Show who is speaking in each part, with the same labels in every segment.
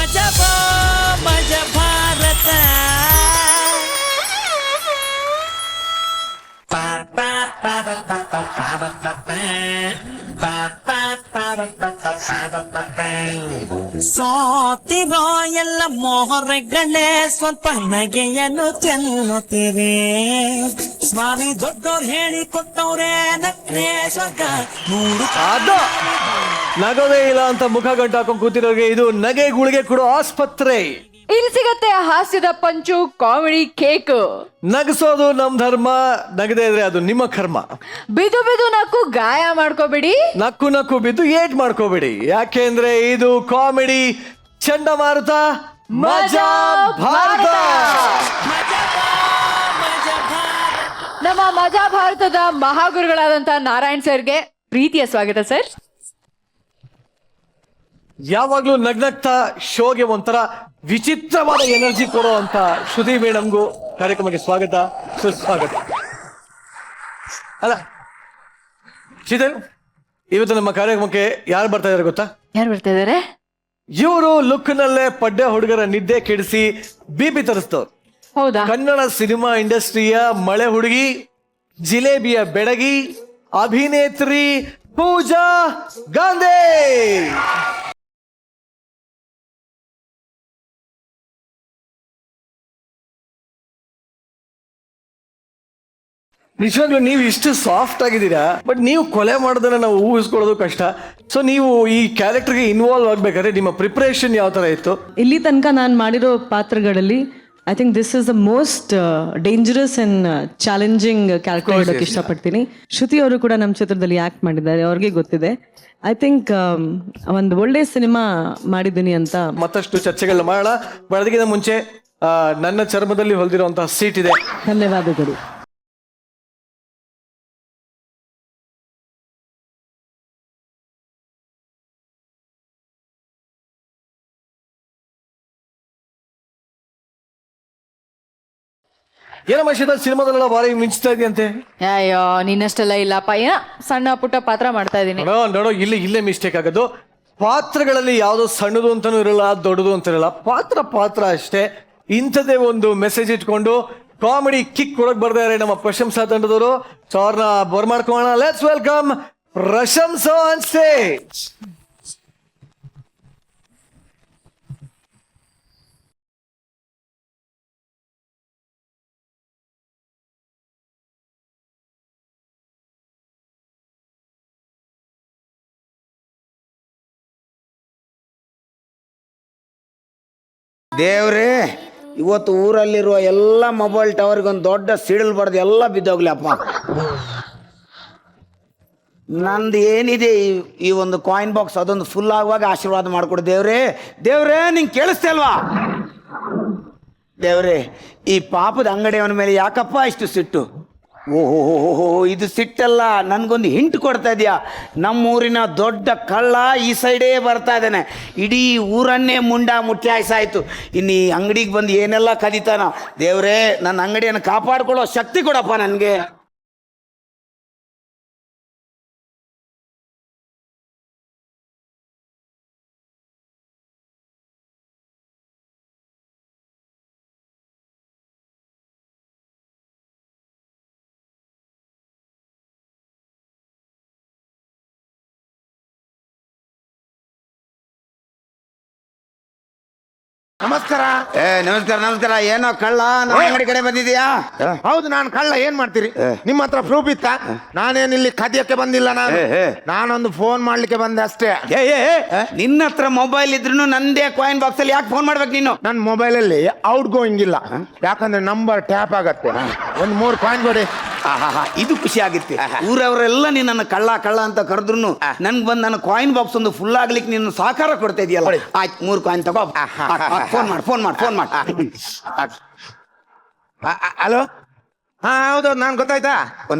Speaker 1: ಮಜ ಭಾರತ ಸೋತಿರೋ ಎಲ್ಲ ಮೋಹರಗಳೇ ಸ್ವಲ್ಪ ನಗೆಯನ್ನು ಚೆನ್ನುತ್ತೀರಿ ಸ್ವಾಮಿ ದೊಡ್ಡವ್ರು ಹೇಳಿ ಕೊಟ್ಟವ್ರೆ ನಕ್ರೆ ಸ್ವರ್ಗ ಮೂರು
Speaker 2: ಅದು ನಗೋದೇ ಇಲ್ಲ ಅಂತ ಮುಖ ಗಂಟು ಹಾಕೊಂಡು ಕೂತಿರೋರಿಗೆ ಇದು ನಗೆ ಗುಳಿಗೆ ಕೊಡೋ ಆಸ್ಪತ್ರೆ.
Speaker 3: ಇಲ್ಲಿ ಸಿಗತ್ತೆ ಹಾಸ್ಯದ ಪಂಚು, ಕಾಮಿಡಿ ಕೇಕ್.
Speaker 2: ನಗಸೋದು ನಮ್ ಧರ್ಮ, ನಗದೇ ಇದ್ರೆ ಅದು ನಿಮ್ಮ ಕರ್ಮ.
Speaker 3: ಬಿದು ಬಿದು ನಕ್ಕು ಗಾಯ ಮಾಡ್ಕೋಬೇಡಿ,
Speaker 2: ನಕ್ಕು ನಕ್ಕು ಬಿದ್ದು ಏಟ್ ಮಾಡ್ಕೋಬೇಡಿ. ಯಾಕೆಂದ್ರೆ ಇದು ಕಾಮಿಡಿ ಚಂಡಮಾರುತ ಮಜಾ ಭಾರತ.
Speaker 3: ನಮ್ಮ ಮಜಾ ಭಾರತದ ಮಹಾಗುರುಗಳಾದಂತ ನಾರಾಯಣ್ ಸರ್ಗೆ ಪ್ರೀತಿಯ ಸ್ವಾಗತ ಸರ್.
Speaker 2: ಯಾವಾಗ್ಲೂ ನಗ್ನಗ್ತಾ ಶೋಗೆ ಒಂಥರ ವಿಚಿತ್ರವಾದ ಎನರ್ಜಿ ಕೊಡೋ ಅಂತ ಶ್ರುತಿ ಮೇಡಮ್ಗೂ ಕಾರ್ಯಕ್ರಮಕ್ಕೆ ಸ್ವಾಗತ, ಸುಸ್ವಾಗತ. ಅಲ್ಲ ಶೀತಲ್, ಇವತ್ತು ನಮ್ಮ ಕಾರ್ಯಕ್ರಮಕ್ಕೆ ಯಾರು ಬರ್ತಾ ಇದಾರೆ ಗೊತ್ತಾ?
Speaker 3: ಯಾರು ಬರ್ತಾ ಇದಾರೆ?
Speaker 2: ಇವರು ಲುಕ್ ನಲ್ಲೇ ಪಡ್ಡೆ ಹುಡುಗರ ನಿದ್ದೆ ಕೆಡಿಸಿ ಬಿಪಿ ತರಿಸ್ತವ್ರು.
Speaker 3: ಹೌದಾ?
Speaker 2: ಕನ್ನಡ ಸಿನಿಮಾ ಇಂಡಸ್ಟ್ರಿಯ ಮಳೆ ಹುಡುಗಿ, ಜಿಲೇಬಿಯ ಬೆಡಗಿ, ಅಭಿನೇತ್ರಿ ಪೂಜಾ ಗಾಂಧಿ. ನಿಜವಾಗ್ಲೂ ನೀವು ಇಷ್ಟು ಸಾಫ್ಟ್ ಆಗಿದ್ದೀರಾ, ಬಟ್ ನೀವು ಕೊಲೆ ಮಾಡೋದನ್ನ ನಾವು ಊಹಿಸ್ಕೊಳ್ಳೋದು ಕಷ್ಟ. ಸೊ ನೀವು ಈ ಕ್ಯಾರೆಕ್ಟರ್ಗೆ ಇನ್ವಾಲ್ವ್ ಆಗ್ಬೇಕಾದ್ರೆ ನಿಮ್ಮ ಪ್ರಿಪರೇಷನ್ ಯಾವ ತರ ಇತ್ತು?
Speaker 4: ಇಲ್ಲಿ ತನಕ ನಾನು ಮಾಡಿರೋ ಪಾತ್ರಗಳಲ್ಲಿ I think this is the most dangerous and challenging character ಹೇಳೋಕೆ ಇಷ್ಟಪಡ್ತೀನಿ. ಶ್ರುತಿ ಅವರು ಕೂಡ ನಮ್ಮ ಚಿತ್ರದಲ್ಲಿ ಆಕ್ಟ್ ಮಾಡಿದ್ದಾರೆ, ಅವ್ರಿಗೆ ಗೊತ್ತಿದೆ. ಐ ಥಿಂಕ್ ಒಂದು ಒಳ್ಳೆ ಸಿನಿಮಾ ಮಾಡಿದ್ದೀನಿ ಅಂತ.
Speaker 2: ಮತ್ತಷ್ಟು ಚರ್ಚೆಗಳನ್ನ ಮಾಡೋಣ. ಅದಕ್ಕಿಂತ ಮುಂಚೆ ನನ್ನ ಚರ್ಮದಲ್ಲಿ ಹೊಲಿದಿರುವಂತಹ ಸೀಟ್ ಇದೆ.
Speaker 4: ಧನ್ಯವಾದಗಳು.
Speaker 2: ಏನಮ್ಮ ಶೀತಲ್, ಸಿನಿಮಾದಲ್ಲೆಲ್ಲ ಭಾರಿ ಮಿಂಚ್ತಾ ಇದೆಯಂತೆ?
Speaker 3: ಅಯ್ಯೋ ನಿನ್ನಷ್ಟೆಲ್ಲ ಇಲ್ಲಪ್ಪ, ಏನೋ ಸಣ್ಣ ಪುಟ್ಟ ಪಾತ್ರ ಮಾಡ್ತಾ ಇದೀನಿ.
Speaker 2: ನೋಡೋ ಇಲ್ಲೇ ಮಿಸ್ಟೇಕ್ ಆಗೋದು. ಪಾತ್ರಗಳಲ್ಲಿ ಯಾವ್ದೋ ಸಣ್ಣದು ಅಂತಾನೂ ಇರಲ್ಲ, ದೊಡ್ಡದು ಅಂತ ಇರಲ್ಲ, ಪಾತ್ರ ಅಷ್ಟೇ. ಇಂಥದ್ದೇ ಒಂದು ಮೆಸೇಜ್ ಇಟ್ಕೊಂಡು ಕಾಮಿಡಿ ಕಿಕ್ ಕೊಡಕ್ ಬರ್ತಾರೆ ನಮ್ಮ ಪ್ರಶಂಸಾ ತಂಡದವರು. ಸೊ ಅವ್ರನ್ನ ಬರ್ಮಾಡ್ಕೋಣ. Let's welcome Prashansa on stage.
Speaker 5: ದೇವ್ರೇ, ಇವತ್ತು ಊರಲ್ಲಿರುವ ಎಲ್ಲ ಮೊಬೈಲ್ ಟವರ್ಗೊಂದು ದೊಡ್ಡ ಸಿಡಿಲ್ ಬಡ್ದು ಎಲ್ಲ ಬಿದ್ದೋಗ್ಲಪ್ಪ. ನಂದು ಏನಿದೆ ಈ ಒಂದು ಕಾಯಿನ್ ಬಾಕ್ಸ್ ಅದೊಂದು ಫುಲ್ ಆಗುವಾಗ ಆಶೀರ್ವಾದ ಮಾಡಿಕೊಡು ದೇವ್ರೇ. ದೇವ್ರೇ, ನಿಂಗೆ ಕೇಳಿಸ್ತಾ ಅಲ್ವಾ? ದೇವ್ರೇ, ಈ ಪಾಪದ ಅಂಗಡಿಯವನ ಮೇಲೆ ಯಾಕಪ್ಪ ಇಷ್ಟು ಸಿಟ್ಟು? ಓಹೋ, ಇದು ಸಿಟ್ಟಲ್ಲ, ನನಗೊಂದು ಹಿಂಟ್ ಕೊಡ್ತಾ ಇದೆಯಾ? ನಮ್ಮೂರಿನ ದೊಡ್ಡ ಕಳ್ಳ ಈ ಸೈಡೇ ಬರ್ತಾ ಇದ್ದಾನೆ. ಇಡೀ ಊರನ್ನೇ ಮುಟ್ಟಾಯಿಸಾಯ್ತು. ಇನ್ನು ಈ ಅಂಗಡಿಗೆ ಬಂದು ಏನೆಲ್ಲ ಕದೀತಾನ. ದೇವ್ರೇ, ನನ್ನ ಅಂಗಡಿಯನ್ನು ಕಾಪಾಡ್ಕೊಳ್ಳೋ ಶಕ್ತಿ ಕೊಡಪ್ಪ ನನಗೆ.
Speaker 6: ನಮಸ್ಕಾರ.
Speaker 5: ನಮಸ್ಕಾರ. ಏನೋ ಕಳ್ಳ ನಮ್ಮ ಅಂಗಡಿ ಕಡೆ ಬಂದಿದ್ಯಾ?
Speaker 6: ಹೌದು, ನಾನು ಕಳ್ಳ. ಏನ್ ಮಾಡ್ತೀರಿ? ನಿಮ್ಮ ಹತ್ರ ಪ್ರೂಫ್ ಇತ್ತ? ನಾನೇನಿಲ್ಲಿ ಕದಿಯಕ್ಕೆ ಬಂದಿಲ್ಲ. ನಾನೊಂದು ಫೋನ್ ಮಾಡ್ಲಿಕ್ಕೆ ಬಂದೆ ಅಷ್ಟೇ.
Speaker 5: ನಿನ್ನ ಹತ್ರ ಮೊಬೈಲ್ ಇದ್ರು ನಂದೇ ಕಾಯಿನ್ ಬಾಕ್ಸ್ ಅಲ್ಲಿ ಯಾಕೆ ಫೋನ್ ಮಾಡ್ಬೇಕು ನೀನು?
Speaker 6: ನನ್ನ ಮೊಬೈಲ್ ಅಲ್ಲಿ ಔಟ್ ಗೋಯಿಂಗ್ ಇಲ್ಲ, ಯಾಕಂದ್ರೆ ನಂಬರ್ ಟ್ಯಾಪ್ ಆಗತ್ತೆ. ಒಂದು 3 ಕಾಯಿನ್ ಕೊಡಿ.
Speaker 5: ಇದು ಖುಷಿ ಆಗುತ್ತೆ. ಊರವರೆಲ್ಲ ನಿನ್ನ ಕಳ್ಳ ಅಂತ ಕರೆದ್ರು ನನ್ಗೆ ಬಂದು ನನ್ನ ಕಾಯಿನ್ ಬಾಕ್ಸ್ ಒಂದು ಫುಲ್ ಆಗ್ಲಿಕ್ಕೆ ನೀನು ಸಹಕಾರ ಕೊಡ್ತಾ ಇದೆಯಲ್ಲ. ಆಯ್ತು, 3 ಕಾಯಿನ್ ತಗೋ. ಫೋನ್ ಮಾಡಿ.
Speaker 6: ಹಲೋ. ಹಾ, ಹೌದು, ನಾನು ಗೊತ್ತಾಯ್ತಾ?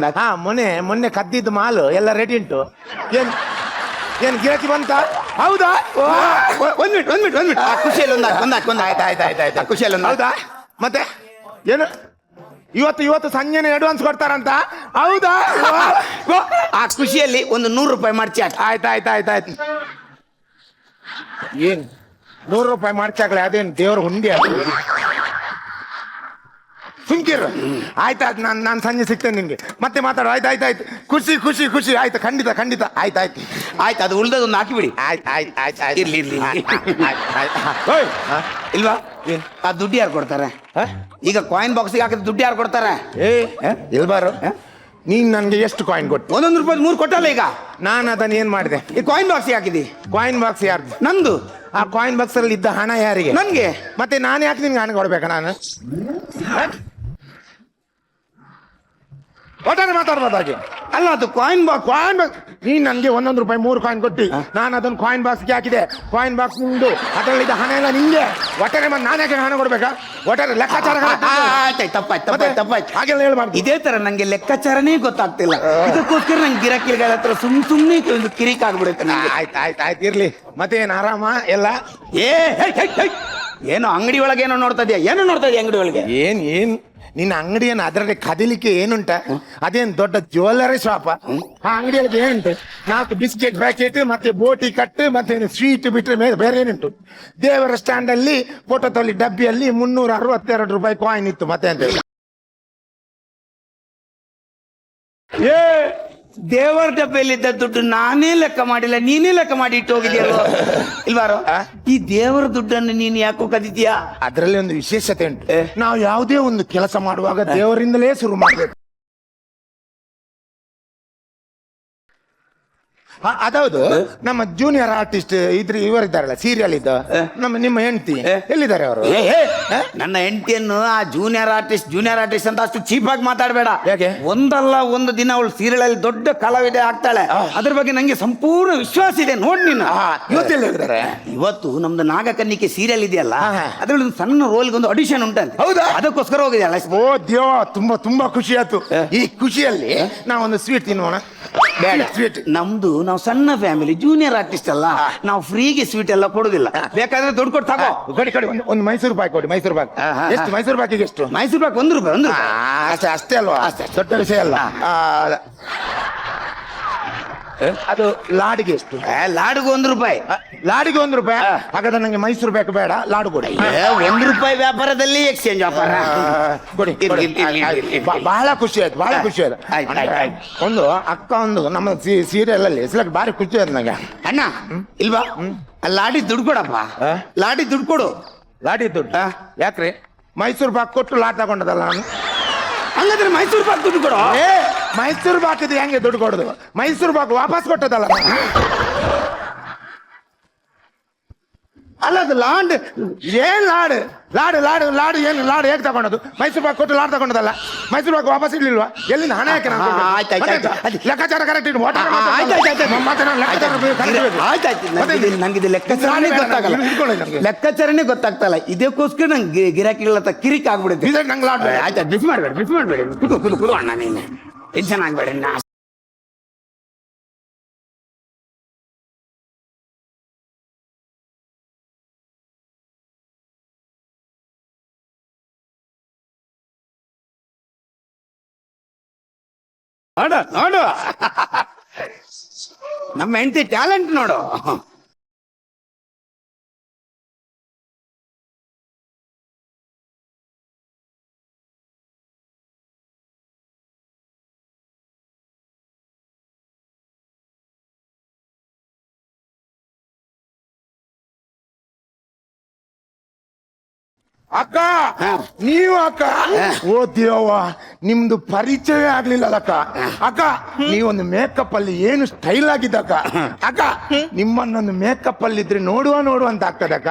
Speaker 6: ಮೊನ್ನೆ ಕದ್ದಿದ್ದು ಮಾಲು ಎಲ್ಲ ರೆಡಿ ಉಂಟು. ಏನ್ ಗಿರಾಕಿ ಬಂತ? ಹೌದಾ?
Speaker 5: ಒಂದ್ ಮಿನಿಟ್. ಖುಷಿಯಲ್ಲಿ ಆಯ್ತು. ಖುಷಿಯಲ್ಲಿ
Speaker 6: ಹೌದಾ? ಮತ್ತೆ ಏನು ಇವತ್ತು ಸಂಜೆನೆ ಅಡ್ವಾನ್ಸ್ ಕೊಡ್ತಾರಂತ? ಹೌದಾ?
Speaker 5: ಆ ಖುಷಿಯಲ್ಲಿ ಒಂದು 100 ರೂಪಾಯಿ ಮಾಡ್ಸಿ.
Speaker 6: ಆಯ್ತಾಯ್ತು. ಏನು ₹100 ಮಾಡ್ಚಾಕ್ಲೆ ಅದೇನು ದೇವ್ರ ಹುಂಡಿ ಅದು ಸುಮ್ಕಿರು ಆಯ್ತಾಯ್ತು ನಾನು ಸಂಜೆ ಸಿಗ್ತೇನೆ ನಿಂಗೆ ಮತ್ತೆ ಮಾತಾಡು ಆಯ್ತು ಖುಷಿ ಆಯ್ತು ಖಂಡಿತ
Speaker 5: ಆಯ್ತು ಅದು ಉಳ್ದದೊಂದು ಹಾಕಿಬಿಡಿ.
Speaker 6: ಆಯ್ತು
Speaker 5: ಇರ್ಲಿ ಇಲ್ವಾ ಆ ದುಡ್ಡು ಯಾರು ಕೊಡ್ತಾರೆ? ಈಗ ಕಾಯಿನ್ ಬಾಕ್ಸಿಗೆ ಹಾಕಿದ ದುಡ್ಡು ಯಾರು ಕೊಡ್ತಾರೆ?
Speaker 6: ಇಲ್ಬಾರು ನೀನ್ ನನ್ಗೆ ಎಷ್ಟು ಕಾಯಿನ್ ಕೊಟ್ಟು?
Speaker 5: ₹1 3 ಕೊಟ್ಟಲ್ಲ. ಈಗ
Speaker 6: ನಾನು ಅದನ್ನ ಏನ್ ಮಾಡಿದೆ?
Speaker 5: ಈ ಕಾಯಿನ್ ಬಾಕ್ಸಿಗೆ ಹಾಕಿದಿ.
Speaker 6: ಕಾಯಿನ್ ಬಾಕ್ಸ್ ಯಾರ್ದು?
Speaker 5: ನಂದು.
Speaker 6: ಆ ಕಾಯಿನ್ ಬಾಕ್ಸ್ ಅಲ್ಲಿ ಇದ್ದ ಹಣ ಯಾರಿಗೆ?
Speaker 5: ನನ್ಗೆ.
Speaker 6: ಮತ್ತೆ ನಾನು ಯಾಕೆ ನಿನ್ಗೆ ಹಣ ಕೊಡ್ಬೇಕಾ? ನಾನು ಒಟ್ಟಾರೆ ಮಾತಾಡ್ಬೋದು ಹಾಗೆ
Speaker 5: ಅಲ್ಲ, ಅದು ಕಾಯಿನ್ ಬಾಕ್ಸ್.
Speaker 6: ನೀನ್ ನನ್ಗೆ ₹1 3 ಕಾಯಿನ್ ಕೊಟ್ಟಿ, ನಾನು ಅದನ್ನು ಕಾಯಿನ್ ಬಾಕ್ಸ್ಗೆ ಹಾಕಿದೆ. ಕಾಯಿನ್ ಬಾಕ್ಸ್ ನಿಂದು, ಅದರಲ್ಲಿದ್ದ ಹಣ ಎಲ್ಲ ನಿಂಗೆ. ಒಟ್ಟಾರೆ ಮತ್ತೆ ನಾನು ಯಾಕೆ ಹಣ ಕೊಡ್ಬೇಕಾ? ಒಟ್ಟಾರೆ ಲೆಕ್ಕಾಚಾರ
Speaker 5: ತಪ್ಪಾಯ್ತು.
Speaker 6: ಹಾಗೆಲ್ಲ ಹೇಳ್ಬಾರ್ದು.
Speaker 5: ಇದೇ ತರ ನಂಗೆ ಲೆಕ್ಕಾಚಾರನೇ ಗೊತ್ತಾಗ್ತಿಲ್ಲ. ಇದಕ್ಕೋಸ್ಕರ ನಂಗೆ ಗಿರಾಕಿಗಳ ಹತ್ರ ಸುಮ್ನೆ ಒಂದು ಕಿರಿಕ್ ಆಗ್ಬಿಡುತ್ತೆ ನಂಗೆ.
Speaker 6: ಆಯ್ತು ಇರ್ಲಿ. ಮತ್ತೆ ಏನ್ ಆರಾಮ ಎಲ್ಲ?
Speaker 5: ಏನೋ ಅಂಗಡಿ ಒಳಗೆ ಏನೋ ನೋಡ್ತಾ ಇದೆಯಾ? ಅಂಗಡಿ ಒಳಗೆ
Speaker 6: ಏನ್ ನಿನ್ನ ಅಂಗಡಿಯನ್ನು ಅದರಲ್ಲಿ ಕದಿಲಿಕ್ಕೆ ಏನುಂಟ? ಅದೇನು ದೊಡ್ಡ ಜ್ಯುವೆಲ್ಲರಿ ಶಾಪ? ಆ ಅಂಗಡಿಯಲ್ಲಿ ಏನುಂಟು? 4 ಬಿಸ್ಕೆಟ್ ಪ್ಯಾಕೆಟ್ ಮತ್ತೆ ಬೋಟಿ ಕಟ್ಟು ಮತ್ತೆ ಸ್ವೀಟ್ ಬಿಟ್ಟರೆ ಮೇಲೆ ಬೇರೆ ಏನುಂಟು? ದೇವರ ಸ್ಟ್ಯಾಂಡ್ ಅಲ್ಲಿ ಫೋಟೋ ತೊಲಿ ಡಬ್ಬಿಯಲ್ಲಿ ₹362 ಕಾಯಿನ್ ಇತ್ತು. ಮತ್ತೆ ಅಂತ
Speaker 5: ದೇವರ ಡಬ್ಬೆಯಲ್ಲಿದ್ದ ದುಡ್ಡು ನಾನೇ ಲೆಕ್ಕ ಮಾಡಿಲ್ಲ, ನೀನೇ ಲೆಕ್ಕ ಮಾಡಿ ಇಟ್ಟು ಹೋಗಿದ್ಯಲ್ವ? ಇಲ್ವಾರೋ ಈ ದೇವರ ದುಡ್ಡನ್ನು ನೀನು ಯಾಕೋ ಕದಿದ್ಯಾ?
Speaker 6: ಅದರಲ್ಲಿ ಒಂದು ವಿಶೇಷತೆ ಉಂಟು. ನಾವು ಯಾವುದೇ ಒಂದು ಕೆಲಸ ಮಾಡುವಾಗ ದೇವರಿಂದಲೇ ಶುರು ಮಾಡಬೇಕು. ಅದೌದು. ನಮ್ಮ ಜೂನಿಯರ್ ಆರ್ಟಿಸ್ಟ್ ಇವರಿದ್ದಾರಲ್ಲ ಸೀರಿಯಲ್ ಇದ್ದ ನಿಮ್ಮ ಹೆಂಡತಿ ಎಲ್ಲಿದ್ದಾರೆ ಅವರು?
Speaker 5: ನನ್ನ ಹೆಂಡತಿಯನ್ನು ಆ ಜೂನಿಯರ್ ಆರ್ಟಿಸ್ಟ್ ಅಂತ ಅಷ್ಟು ಚೀಪ್ ಆಗಿ ಮಾತಾಡಬೇಡ.
Speaker 6: ಹೇಗೆ?
Speaker 5: ಒಂದಲ್ಲ ಒಂದು ದಿನ ಅವಳು ಸೀರಿಯಲ್ ಅಲ್ಲಿ ದೊಡ್ಡ ಕಲಾವಿದೆ ಆಗ್ತಾಳೆ. ಅದ್ರ ಬಗ್ಗೆ ನಂಗೆ ಸಂಪೂರ್ಣ ವಿಶ್ವಾಸ ಇದೆ. ನೋಡ್ ನೀನು
Speaker 6: ಇವತ್ತೆಲ್ಲ ಹೇಳಿದ್ದಾರೆ.
Speaker 5: ಇವತ್ತು ನಮ್ದು ನಾಗಕನ್ನಿಕೆ ಸೀರಿಯಲ್ ಇದೆಯಲ್ಲ, ಅದ್ರಲ್ಲಿ ಒಂದು ಸಣ್ಣ ರೋಲ್ಗೆ ಒಂದು ಆಡಿಷನ್ ಉಂಟಂತೆ.
Speaker 6: ಹೌದಾ?
Speaker 5: ಅದಕ್ಕೋಸ್ಕರ ಹೋಗಿದೆಯಲ್ಲ.
Speaker 6: ಓ ದೇವ, ತುಂಬಾ ಖುಷಿ ಆಯ್ತು. ಈ ಖುಷಿಯಲ್ಲಿ ನಾವೊಂದು ಸ್ವೀಟ್ ತಿನ್ನೋಣ. ಸ್ವೀಟ್
Speaker 5: ನಮ್ದು, ನಾವು ಸಣ್ಣ ಫ್ಯಾಮಿಲಿ, ಜೂನಿಯರ್ ಆರ್ಟಿಸ್ಟ್ ಅಲ್ಲ, ನಾವು ಫ್ರೀಗೆ ಸ್ವೀಟ್ ಎಲ್ಲ ಕೊಡುದಿಲ್ಲ. ಬೇಕಾದ್ರೆ ದುಡ್ಡು ಕೊಟ್ಟು ತಗೋ.
Speaker 6: ಕೊಡಿ ಒಂದು ಮೈಸೂರು ಪಾಕ್ ಕೊಡಿ. ಮೈಸೂರು ಪಾಕ್ ಎಷ್ಟು? ಮೈಸೂರು ಪಾಕಿಗೆ ಎಷ್ಟು?
Speaker 5: ಮೈಸೂರು ಪಾಕ್ ₹1.
Speaker 6: ಅಷ್ಟೇ ಅಲ್ವಾ? ದೊಡ್ಡ ವಿಷಯ ಅಲ್ಲ. ಅದು ಲಾಡಿಗೆ ಎಷ್ಟು?
Speaker 5: ಲಾಡುಗೆ ₹1.
Speaker 6: ಲಾಡಿಗೆ ₹1. ಹಾಗಾದ್ರೆ ನಂಗೆ ಮೈಸೂರು ಬೇಕು ಬೇಡ, ಲಾಡು ಕೊಡಿ.
Speaker 5: ₹1 ವ್ಯಾಪಾರದಲ್ಲಿ ಎಕ್ಸ್ಚೇಂಜ್ ವ್ಯಾಪಾರ
Speaker 6: ಕೊಡಿ. ಬಹಳ ಖುಷಿ ಆಯ್ತು. ಒಂದು ಅಕ್ಕ ಒಂದು ನಮ್ಮ ಸೀರಿಯಲ್ ಅಲ್ಲಿ ಭಾರಿ ಖುಷಿ ಆಯ್ತು ನಂಗೆ.
Speaker 5: ಅಣ್ಣ ಇಲ್ವಾ? ಲಾಡಿ ದುಡ್ಡು ಕೊಡಪ್ಪ. ಲಾಡಿ ದುಡ್ಡು ಕೊಡು.
Speaker 6: ಲಾಡಿ ದುಡ್ಡು ಯಾಕ್ರಿ? ಮೈಸೂರು ಪಾಕ್ ಕೊಟ್ಟು ಲಾಡ್ ತಗೊಂಡದಲ್ಲ ನಾನು.
Speaker 5: ಹಂಗಾದ್ರೆ ಮೈಸೂರು ಪಾಕ್ ದುಡ್ಡು ಕೊಡು.
Speaker 6: ಮೈಸೂರು ಪಾಕಿದ್ದು ಹೆಂಗೆ ದುಡ್ಡು ಕೊಡುದು? ಮೈಸೂರು ಪಾಕ್ ವಾಪಸ್ ಕೊಟ್ಟದಲ್ಲ. ಅಲ್ಲ ಅದು ಏನ್ ಲಾಡು ಏನು ಹೇಗೆ ತಗೊಂಡದು? ಮೈಸೂರು ಪಾಕ್ ಕೊಟ್ಟು ಲಾಡ್ ತಗೊಂಡದಲ್ಲ. ಮೈಸೂರು ಪಾಕ್ ವಾಪಸ್ ಇರ್ಲಿಲ್ವಾ? ಎಲ್ಲಿಂದ ಹಣ ಯಾಕೆ? ಲೆಕ್ಕಾಚಾರ ಕರೆಕ್ಟ್ ಇಡು.
Speaker 5: ನಂಗೆ ಲೆಕ್ಕಾಚಾರನೇ ಗೊತ್ತಾಗ್ತಲ್ಲ. ಇದಕ್ಕೋಸ್ಕರ ನಂಗೆ ಗಿರಾಕಿಗಳ ಹತ್ರ ಕಿರಿಕ್ ಆಗ್ಬಿಡುತ್ತೆ.
Speaker 6: ನಂಗೆ ಲಾಡ್
Speaker 5: ಆಯ್ತಾ? ಬಿಫ್ ಮಾಡ್ಬೇಡಿ. ಕುದು ಅಣ್ಣ, ನೀನು ಟೆನ್ಷನ್ ಆಗ್ಬೇಡ. ನೋಡು ನಮ್ಮ ಹೆಂಡತಿ ಟ್ಯಾಲೆಂಟ್ ನೋಡು.
Speaker 6: ಅಕ್ಕ, ನೀವು ಅಕ್ಕ? ಓ ದೇವ, ನಿಮ್ದು ಪರಿಚಯ ಆಗ್ಲಿಲ್ಲ ಅಕ್ಕ. ನೀವೊಂದು ಮೇಕಪ್ ಅಲ್ಲಿ ಏನು ಸ್ಟೈಲ್ ಆಗಿದ್ದಕ್ಕ. ಅಕ್ಕ, ನಿಮ್ಮನ್ನೊಂದು ಮೇಕಪ್ ಅಲ್ಲಿ ಇದ್ರೆ ನೋಡುವ ಅಂತ ಆಗ್ತದಕ್ಕ.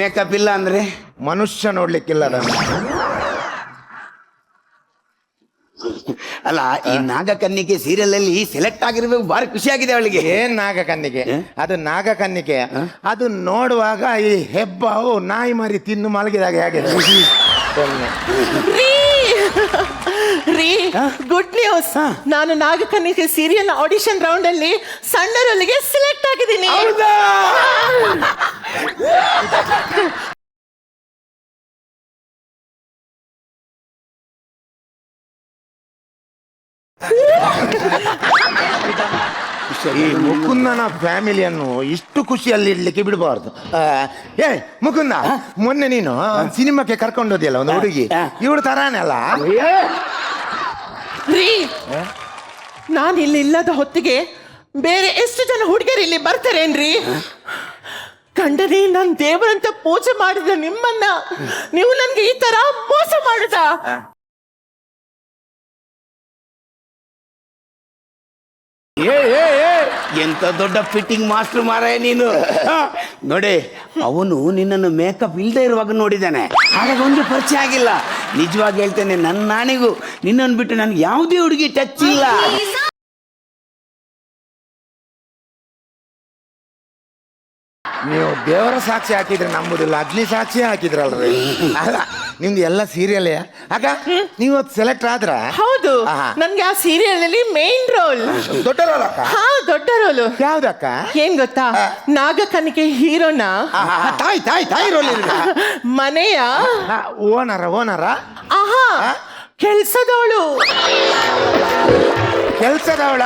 Speaker 5: ಮೇಕಪ್ ಇಲ್ಲ ಅಂದ್ರೆ
Speaker 6: ಮನುಷ್ಯ ನೋಡ್ಲಿಕ್ಕಿಲ್ಲ.
Speaker 5: ಅಲ್ಲ, ಈ ನಾಗಕನ್ನಿಕೆ ಸೀರಿಯಲ್ ಅಲ್ಲಿ ಸೆಲೆಕ್ಟ್ ಆಗಿರ್ಬೇಕು. ಬಾರಿ ಖುಷಿ ಆಗಿದೆ ಅವಳಿಗೆ.
Speaker 6: ಏನ್ ನಾಗಕನ್ನಿಕೆ? ಅದು ನಾಗಕನ್ನಿಕೆ. ಅದು ನೋಡುವಾಗ ಈ ಹೆಬ್ಬಾವು ನಾಯಿ ಮರಿ ತಿಂದು ಮಲಗಿದಾಗ ಹೇಗೆ?
Speaker 7: ರೀ, ಗುಡ್ ನ್ಯೂಸ್. ನಾನು ನಾಗಕನ್ನಿಕೆ ಸೀರಿಯಲ್ ಆಡಿಷನ್ ರೌಂಡ್ ಅಲ್ಲಿ ಸಣ್ಣ ರೋಲಿಗೆ ಸೆಲೆಕ್ಟ್ ಆಗಿದ್ದೀನಿ.
Speaker 6: ಈ ಮುಕುಂದನ ಫ್ಯಾಮಿಲಿಯನ್ನು ಇಷ್ಟು ಖುಷಿಯಲ್ಲಿ ಇಡ್ಲಿಕ್ಕೆ ಬಿಡಬಾರ್ದು. ಏ ಮುಕುಂದ, ಮೊನ್ನೆ ನೀನು ಸಿನಿಮಾಕ್ಕೆ ಕರ್ಕೊಂಡು ಹೋದಿಯಲ್ಲ ಒಂದು ಹುಡುಗಿ, ಇವಳು ತರಾನೇ ಅಲ್ಲ?
Speaker 7: ರೀ, ನಾನು ಇಲ್ಲಿ ಇಲ್ಲದ ಹೊತ್ತಿಗೆ ಬೇರೆ ಎಷ್ಟು ಜನ ಹುಡುಗಿಯರು ಇಲ್ಲಿ ಬರ್ತಾರೇನ್ರಿ? ಕಂಡರೆ ನಾನು ದೇವರಂತ ಪೂಜೆ ಮಾಡಿದ ನಿಮ್ಮನ್ನ ನೀವು ನನ್ಗೆ ಈ ತರ ಮೋಸ ಮಾಡುದ?
Speaker 5: ಎಂತ ದೊಡ್ಡ ಫಿಟ್ಟಿಂಗ್ ಮಾಸ್ಟರ್ ಮಾರಾಯ ನೀನು. ನೋಡಿ, ಅವನು ನಿನ್ನನ್ನು ಮೇಕಪ್ ಇಲ್ಲದೆ ಇರುವಾಗ ನೋಡಿದ್ದಾನೆ, ಹಾಗಾಗಿ ಒಂದು ಪರಿಚಯ ಆಗಿಲ್ಲ. ನಿಜವಾಗಿ ಹೇಳ್ತೇನೆ, ನನ್ನ ನಾಣಿಗೂ ನಿನ್ನನ್ನು ಬಿಟ್ಟು ನನ್ಗೆ ಯಾವುದೇ ಹುಡುಗಿ ಟಚ್ ಇಲ್ಲ.
Speaker 6: ನೀವು ದೇವರ ಸಾಕ್ಷಿ ಹಾಕಿದ್ರೆ ನಂಬುದಿಲ್ಲ, ಅಗ್ನಿ ಸಾಕ್ಷಿ ಹಾಕಿದ್ರಲ್ರಿ. ಅಲ್ಲ, ನಿಮ್ದು ಎಲ್ಲ ಸೀರಿಯಲ್ ಆಗ ನೀವು ಸೆಲೆಕ್ಟ್ ಆದ್ರ?
Speaker 7: ಹೌದು, ನನ್ಗೆ ಆ ಸೀರಿಯಲ್ ಅಲ್ಲಿ ಮೇನ್ ರೋಲ್.
Speaker 6: ದೊಡ್ಡ ರೋಲ್ ಅಕ್ಕ?
Speaker 7: ಹಾ, ದೊಡ್ಡ ರೋಲ್.
Speaker 6: ಯಾವ್ದಕ್ಕ?
Speaker 7: ಏನ್ ಗೊತ್ತಾ, ನಾಗಕನಿಕೆ ಹೀರೋನ
Speaker 6: ತಾಯಿ ತಾಯಿ ತಾಯಿ ರೋಲ್
Speaker 7: ಮನೆಯ
Speaker 6: ಓನರ
Speaker 7: ಆಹಾ ಕೆಲ್ಸದವಳು.
Speaker 6: ಕೆಲ್ಸದವಳ?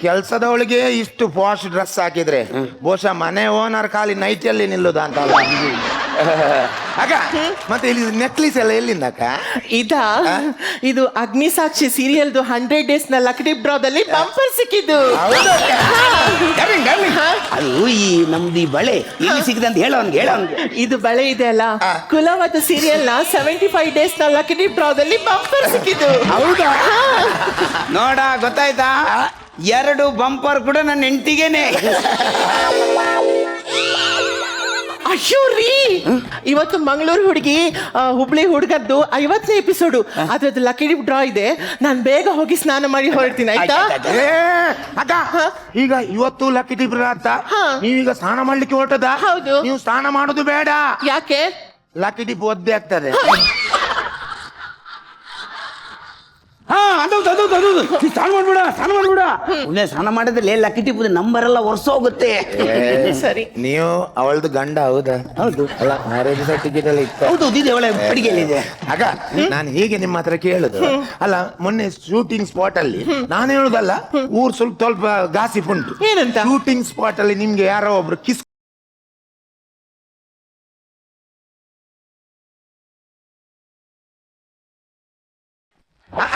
Speaker 6: ಕೆಲ್ಸದವಳಿಗೆ ಇಷ್ಟು ಪಾಶ್ ಡ್ರೆಸ್ ಹಾಕಿದ್ರೆ ಬಹುಶಃ ಮನೆ ಓನರ್ ಖಾಲಿ ನೈಟಿಯಲ್ಲಿ ನಿಲ್ಲುದ ಅಂತ ಅಕ್ಕ. ಮತ್ತೆ ಇಲ್ಲಿ ನೆಕ್ಲಿಸ್ ಎಲ್ಲ ಎಲ್ಲಿಂದ ಅಕ್ಕ?
Speaker 7: ಇದು ಅಗ್ನಿಸಾಕ್ಷಿ ಸೀರಿಯಲ್ದು 100 ಡೇಸ್ ನ ಲಕ್ಡಿ ಡ್ರಾದಲ್ಲಿ ಬಂಪರ್ ಸಿಕ್ಕಿದ್ದು.
Speaker 5: ಅದು ಈ ನಮ್ದು ಈ ಬಳೆ ಇಲ್ಲಿ ಸಿಕ್ಕಿದೆ ಅಂತ ಹೇಳೋನ್ಗೆ.
Speaker 7: ಇದು ಬಳೆ ಇದೆ ಅಲ್ಲ, ಕುಲವತ ಸೀರಿಯಲ್ ನ 75 ಡೇಸ್ ನ ಲಕ್ಡಿ ಡ್ರಾದಲ್ಲಿ ಬಂಪರ್ ಸಿಕ್ಕಿದ್ದು.
Speaker 6: ಹೌದಾ?
Speaker 5: ನೋಡ, ಗೊತ್ತಾಯ್ತಾ? 2 ಬಂಪರ್ ಕೂಡ ನನ್ನ ಹೆಂಡತಿಗೇನೆ.
Speaker 7: ಅಯ್ಯೋ ರೀ, ಇವತ್ತು ಮಂಗಳೂರು ಹುಡುಗಿ ಹುಬ್ಳಿ ಹುಡುಗದ್ದು 50ನೇ ಎಪಿಸೋಡು. ಅದ್ರದ್ದು ಲಕ್ಕಿ ಡ್ರಾ ಇದೆ. ನಾನು ಬೇಗ ಹೋಗಿ ಸ್ನಾನ ಮಾಡಿ ಹೊರಡ್ತೀನಿ, ಆಯ್ತಾ?
Speaker 6: ಅಕ್ಕ, ಈಗ ಇವತ್ತು ಲಕ್ಕಿ ಟಿಪ್ ಅಂತ ನೀವೀಗ ಸ್ನಾನ ಮಾಡ್ಲಿಕ್ಕೆ ಹೊರಟದ?
Speaker 7: ಹೌದು.
Speaker 6: ನೀವು ಸ್ನಾನ ಮಾಡೋದು ಬೇಡ.
Speaker 7: ಯಾಕೆ?
Speaker 6: ಲಕ್ಕಿ ಟಿಪ್ ಒದ್ದೆ ಆಗ್ತದೆ.
Speaker 5: ಸ್ನಾನ ಮಾಡಿದ್ರೆ ಲಕ್ಕಿ ಟಿಪ್ ನಂಬರ್ ಎಲ್ಲ ವರ್ಷ ಹೋಗುತ್ತೆ.
Speaker 7: ಸರಿ.
Speaker 6: ನೀವು ಅವಳದು ಗಂಡ? ಹೌದಾ?
Speaker 5: ಹೌದು.
Speaker 6: ಅಲ್ಲ, ಮ್ಯಾರೇಜ್ ಸರ್ಟಿಫಿಕೇಟ್ ಎಲ್ಲ ಇತ್ತು.
Speaker 5: ಹೌದು, ಇದೆ, ಒಳ್ಳೆ ಅಡಿಗೆಯಲ್ಲಿದೆ.
Speaker 6: ಆಗ ನಾನು ಹೀಗೆ ನಿಮ್ಮ ಹತ್ರ ಕೇಳುದು ಅಲ್ಲ, ಮೊನ್ನೆ ಶೂಟಿಂಗ್ ಸ್ಪಾಟ್ ಅಲ್ಲಿ ನಾನು ಹೇಳುದಲ್ಲ, ಊರ್ ಸ್ವಲ್ಪ ಗಾಸಿಪ್ ಉಂಟು.
Speaker 7: ಏನಂತ?
Speaker 6: ಶೂಟಿಂಗ್ ಸ್ಪಾಟ್ ಅಲ್ಲಿ ನಿಮ್ಗೆ ಯಾರೋ ಒಬ್ರು ಕಿಸ್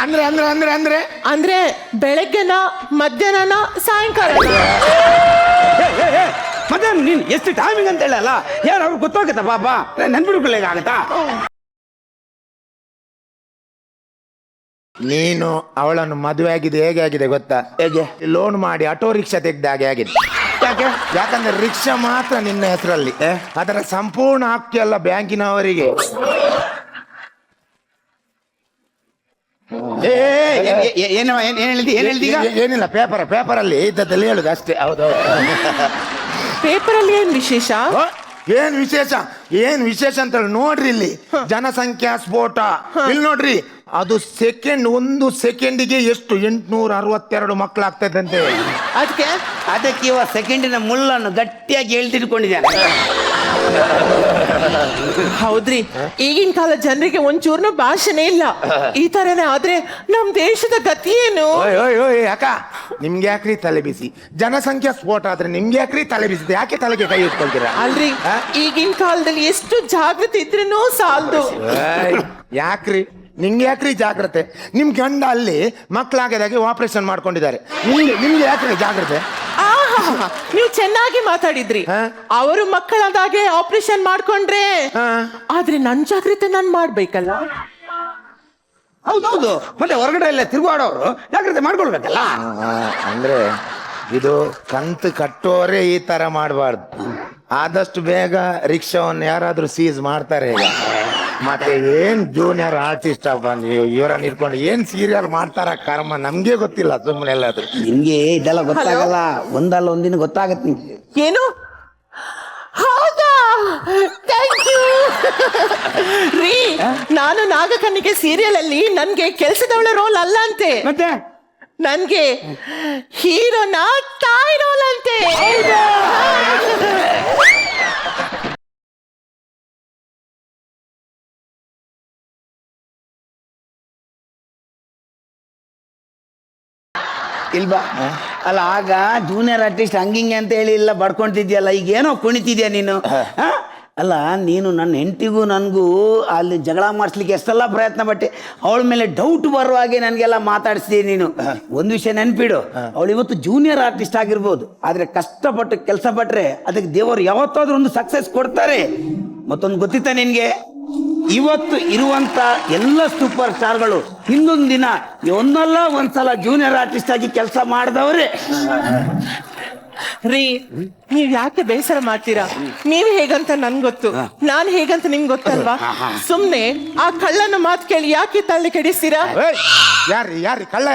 Speaker 6: ಅಂದ್ರೆ ಅಂದ್ರೆ ಅಂದ್ರೆ ಅಂದ್ರೆ
Speaker 7: ಅಂದ್ರೆ ಬೆಳಗ್ಗೆನ, ಮಧ್ಯಾಹ್ನ, ಸಾಯಂಕಾಲ.
Speaker 5: ಮತ್ತೆ ನೀನ್ ಎಷ್ಟು ಟೈಮಿಂಗ್ ಅಂತ ಹೇಳಲ್ಲ, ಯಾರು ಅವ್ರು ಗೊತ್ತಾಗತ್ತ ಪಾಪ, ನೆನ್ಬಿಡ್ಕೊಳ್ಳೇಗ ಆಗತ್ತಾ?
Speaker 6: ನೀನು ಅವಳನ್ನು ಮದುವೆ ಆಗಿದೆ ಹೇಗೆ ಆಗಿದೆ ಗೊತ್ತಾ?
Speaker 5: ಹೇಗೆ?
Speaker 6: ಲೋನ್ ಮಾಡಿ ಆಟೋ ರಿಕ್ಷಾ ತೆಗ್ದಾಗೆ ಆಗಿದೆ.
Speaker 5: ಯಾಕೆ?
Speaker 6: ಯಾಕಂದ್ರೆ ರಿಕ್ಷಾ ಮಾತ್ರ ನಿನ್ನ ಹೆಸರಲ್ಲಿ, ಅದರ ಸಂಪೂರ್ಣ ಹಕ್ಕು ಎಲ್ಲ ಬ್ಯಾಂಕಿನವರಿಗೆ. ಏನಿಲ್ಲ, ಪೇಪರ್ ಅಲ್ಲಿ ಇದ್ದದ್ದಲ್ಲಿ ಹೇಳುದು ಅಷ್ಟೇ. ಹೌದೌದು.
Speaker 7: ಪೇಪರ್ ಅಲ್ಲಿ ಏನ್ ವಿಶೇಷ?
Speaker 6: ಏನ್ ವಿಶೇಷ ಅಂತ ಹೇಳಿ ನೋಡ್ರಿ, ಇಲ್ಲಿ ಜನಸಂಖ್ಯಾ ಸ್ಫೋಟ. ಇಲ್ಲಿ ನೋಡ್ರಿ, ಅದು ಒಂದು ಸೆಕೆಂಡಿಗೆ ಎಷ್ಟು 862 ಮಕ್ಕಳಾಗ್ತದಂತೆ.
Speaker 5: ಅದಕ್ಕೆ ಇವ ಸೆಕೆಂಡಿನ ಮುಳ್ಳನ್ನು ಗಟ್ಟಿಯಾಗಿ ಹೇಳ್ತಿಟ್ಕೊಂಡಿದ್ದಾನೆ.
Speaker 7: ಹೌದ್ರಿ, ಈಗಿನ ಕಾಲ ಜನರಿಗೆ ಒಂಚೂರ್ನು ಭಾಷೆನೇ ಇಲ್ಲ. ಈ ತರನೇ ಆದ್ರೆ ನಮ್ ದೇಶದ ಗತಿ ಏನು?
Speaker 6: ಅಕ್ಕ, ನಿಮ್ಗೆ ಯಾಕ್ರಿ ತಲೆ ಬಿಸಿ? ಜನಸಂಖ್ಯಾ ಸ್ಫೋಟ ಆದ್ರೆ ನಿಮ್ಗೆ ಯಾಕ್ರಿ ತಲೆ ಬಿಸಿದೆ? ಯಾಕೆ ತಲೆಗೆ ಕೈ ಇಟ್ಕೊಳ್ತೀರಾ?
Speaker 7: ಅಲ್ರಿ, ಈಗಿನ ಕಾಲದಲ್ಲಿ ಎಷ್ಟು ಜಾಗೃತಿ ಇದ್ರೂ ಸಾಲದು.
Speaker 6: ಯಾಕ್ರಿ ನಿಮ್ಗೆ ಯಾಕ್ರಿ ಜಾಗ್ರತೆ? ನಿಮ್ ಗಂಡ ಅಲ್ಲಿ ಮಕ್ಕಳಾಗದಾಗೆ ಆಪರೇಷನ್ ಮಾಡ್ಕೊಂಡಿದ್ದಾರೆ, ನಿಮ್ಗೆ ಯಾಕ್ರಿ ಜಾಗ್ರತೆ?
Speaker 7: ನೀವು ಚೆನ್ನಾಗಿ ಮಾತಾಡಿದ್ರಿ. ಅವರು ಮಕ್ಕಳಾದಾಗೆ ಆಪರೇಷನ್ ಮಾಡ್ಕೊಂಡ್ರೆ, ಆದ್ರೆ ನನ್ ಜಾಗ್ರತೆ ನಾನ್ ಮಾಡ್ಬೇಕಲ್ಲ.
Speaker 5: ಹೌದೌದು, ಮತ್ತೆ ಹೊರಗಡೆ ಎಲ್ಲ ತಿರುಗಾಡೋರು ಜಾಗ್ರತೆ ಮಾಡ್ಕೊಳ್ಬೇಕಲ್ಲ.
Speaker 6: ಅಂದ್ರೆ ಇದು ಕಂತು ಕಟ್ಟೋರೆ ಈ ತರ ಮಾಡಬಾರ್ದು. ಆದಷ್ಟು ಬೇಗ ರಿಕ್ಷಾವನ್ನು ಯಾರಾದ್ರೂ ಸೀಸ್ ಮಾಡ್ತಾರೆ ಈಗ. ಮತ್ತೆ ಏನ್ ಜೂನಿಯರ್ ಆರ್ಟಿಸ್ಟ್ ನೀವು ಇವರನ್ನ ಇಟ್ಕೊಂಡು ಏನ್ ಸೀರಿಯಲ್ ಮಾಡ್ತಾರ ಕರ್ಮ, ನಮ್ಗೆ ಗೊತ್ತಿಲ್ಲ. ಸುಮ್ಮನೆ ಎಲ್ಲಾದ್ರು
Speaker 5: ನಿಮ್ಗೆ ಇದೆಲ್ಲ ಗೊತ್ತಾಗಲ್ಲ, ಒಂದಲ್ಲ ಒಂದಿನ ಗೊತ್ತಾಗತ್ತೆ ನಿಮ್ಗೆ.
Speaker 7: ಏನು? ಹೌದಾ? ಥ್ಯಾಂಕ್ ಯು ರೀ. ನಾನು ನಾಗಕನ್ನಿಕೆ ಸೀರಿಯಲ್ ಅಲ್ಲಿ ನನ್ಗೆ ಕೆಲಸದವಳ ರೋಲ್ ಅಲ್ಲ ಅಂತೆ,
Speaker 5: ಮತ್ತೆ
Speaker 7: ನನ್ಗೆ ಹೀರೋನ ತಾಯಿ ರೋಲ್ ಅಂತೆ.
Speaker 5: ಇಲ್ವಾ ಅಲ್ಲ ಆಗ ಜೂನಿಯರ್ ಆರ್ಟಿಸ್ಟ್ ಹಂಗಿಂಗೆ ಅಂತ ಹೇಳಿ ಇಲ್ಲ ಬಡ್ಕೊಂತಿದ್ಯಲ್ಲ ಈಗ ಏನೋ ಕುಣಿತಿದ್ಯಾ ನೀನು ಹಾ? ಅಲ್ಲ ನೀನು ನನ್ನ ಹೆಂಡತಿಗೂ ನನಗೂ ಅಲ್ಲಿ ಜಗಳ ಮಾಡಿಸ್ಲಿಕ್ಕೆ ಎಷ್ಟೆಲ್ಲ ಪ್ರಯತ್ನ ಪಟ್ಟೆ, ಅವಳ ಮೇಲೆ ಡೌಟ್ ಬರುವ ಹಾಗೆ ನನಗೆಲ್ಲ ಮಾತಾಡಿಸ್ತೀನಿ ನೀನು. ಒಂದು ವಿಷಯ ನೆನ್ಪಿಡು, ಅವಳು ಇವತ್ತು ಜೂನಿಯರ್ ಆರ್ಟಿಸ್ಟ್ ಆಗಿರ್ಬೋದು, ಆದರೆ ಕಷ್ಟಪಟ್ಟು ಕೆಲಸ ಪಟ್ಟರೆ ಅದಕ್ಕೆ ದೇವರು ಯಾವತ್ತಾದ್ರೂ ಒಂದು ಸಕ್ಸಸ್ ಕೊಡ್ತಾರೆ. ಮತ್ತೊಂದು ಗೊತ್ತಿತ್ತ ನಿನಗೆ, ಇವತ್ತು ಇರುವಂತ ಎಲ್ಲ ಸೂಪರ್ ಸ್ಟಾರ್ಗಳು ಹಿಂದೊಂದು ದಿನ ಒಂದಲ್ಲ ಒಂದ್ಸಲ ಜೂನಿಯರ್ ಆರ್ಟಿಸ್ಟ್ ಆಗಿ ಕೆಲಸ ಮಾಡಿದವ್ರೆ.
Speaker 7: ರೀ ನೀವ್ ಯಾಕೆ ಬೇಸರ ಮಾಡ್ತೀರಾ? ನೀವ್ ಹೇಗಂತ ನನ್ ಗೊತ್ತು, ನಾನ್ ಹೇಗಂತ ನಿಮ್ಗೆ ಗೊತ್ತಲ್ವಾ? ಸುಮ್ನೆ ಆ ಕಳ್ಳನ ಮಾತು ಕೇಳಿ ಯಾಕೆ ತಲೆ ಕೆಡಿಸ್ತೀರಾ?
Speaker 6: ಯಾರ್ರಿ ಕಳ್ಳ?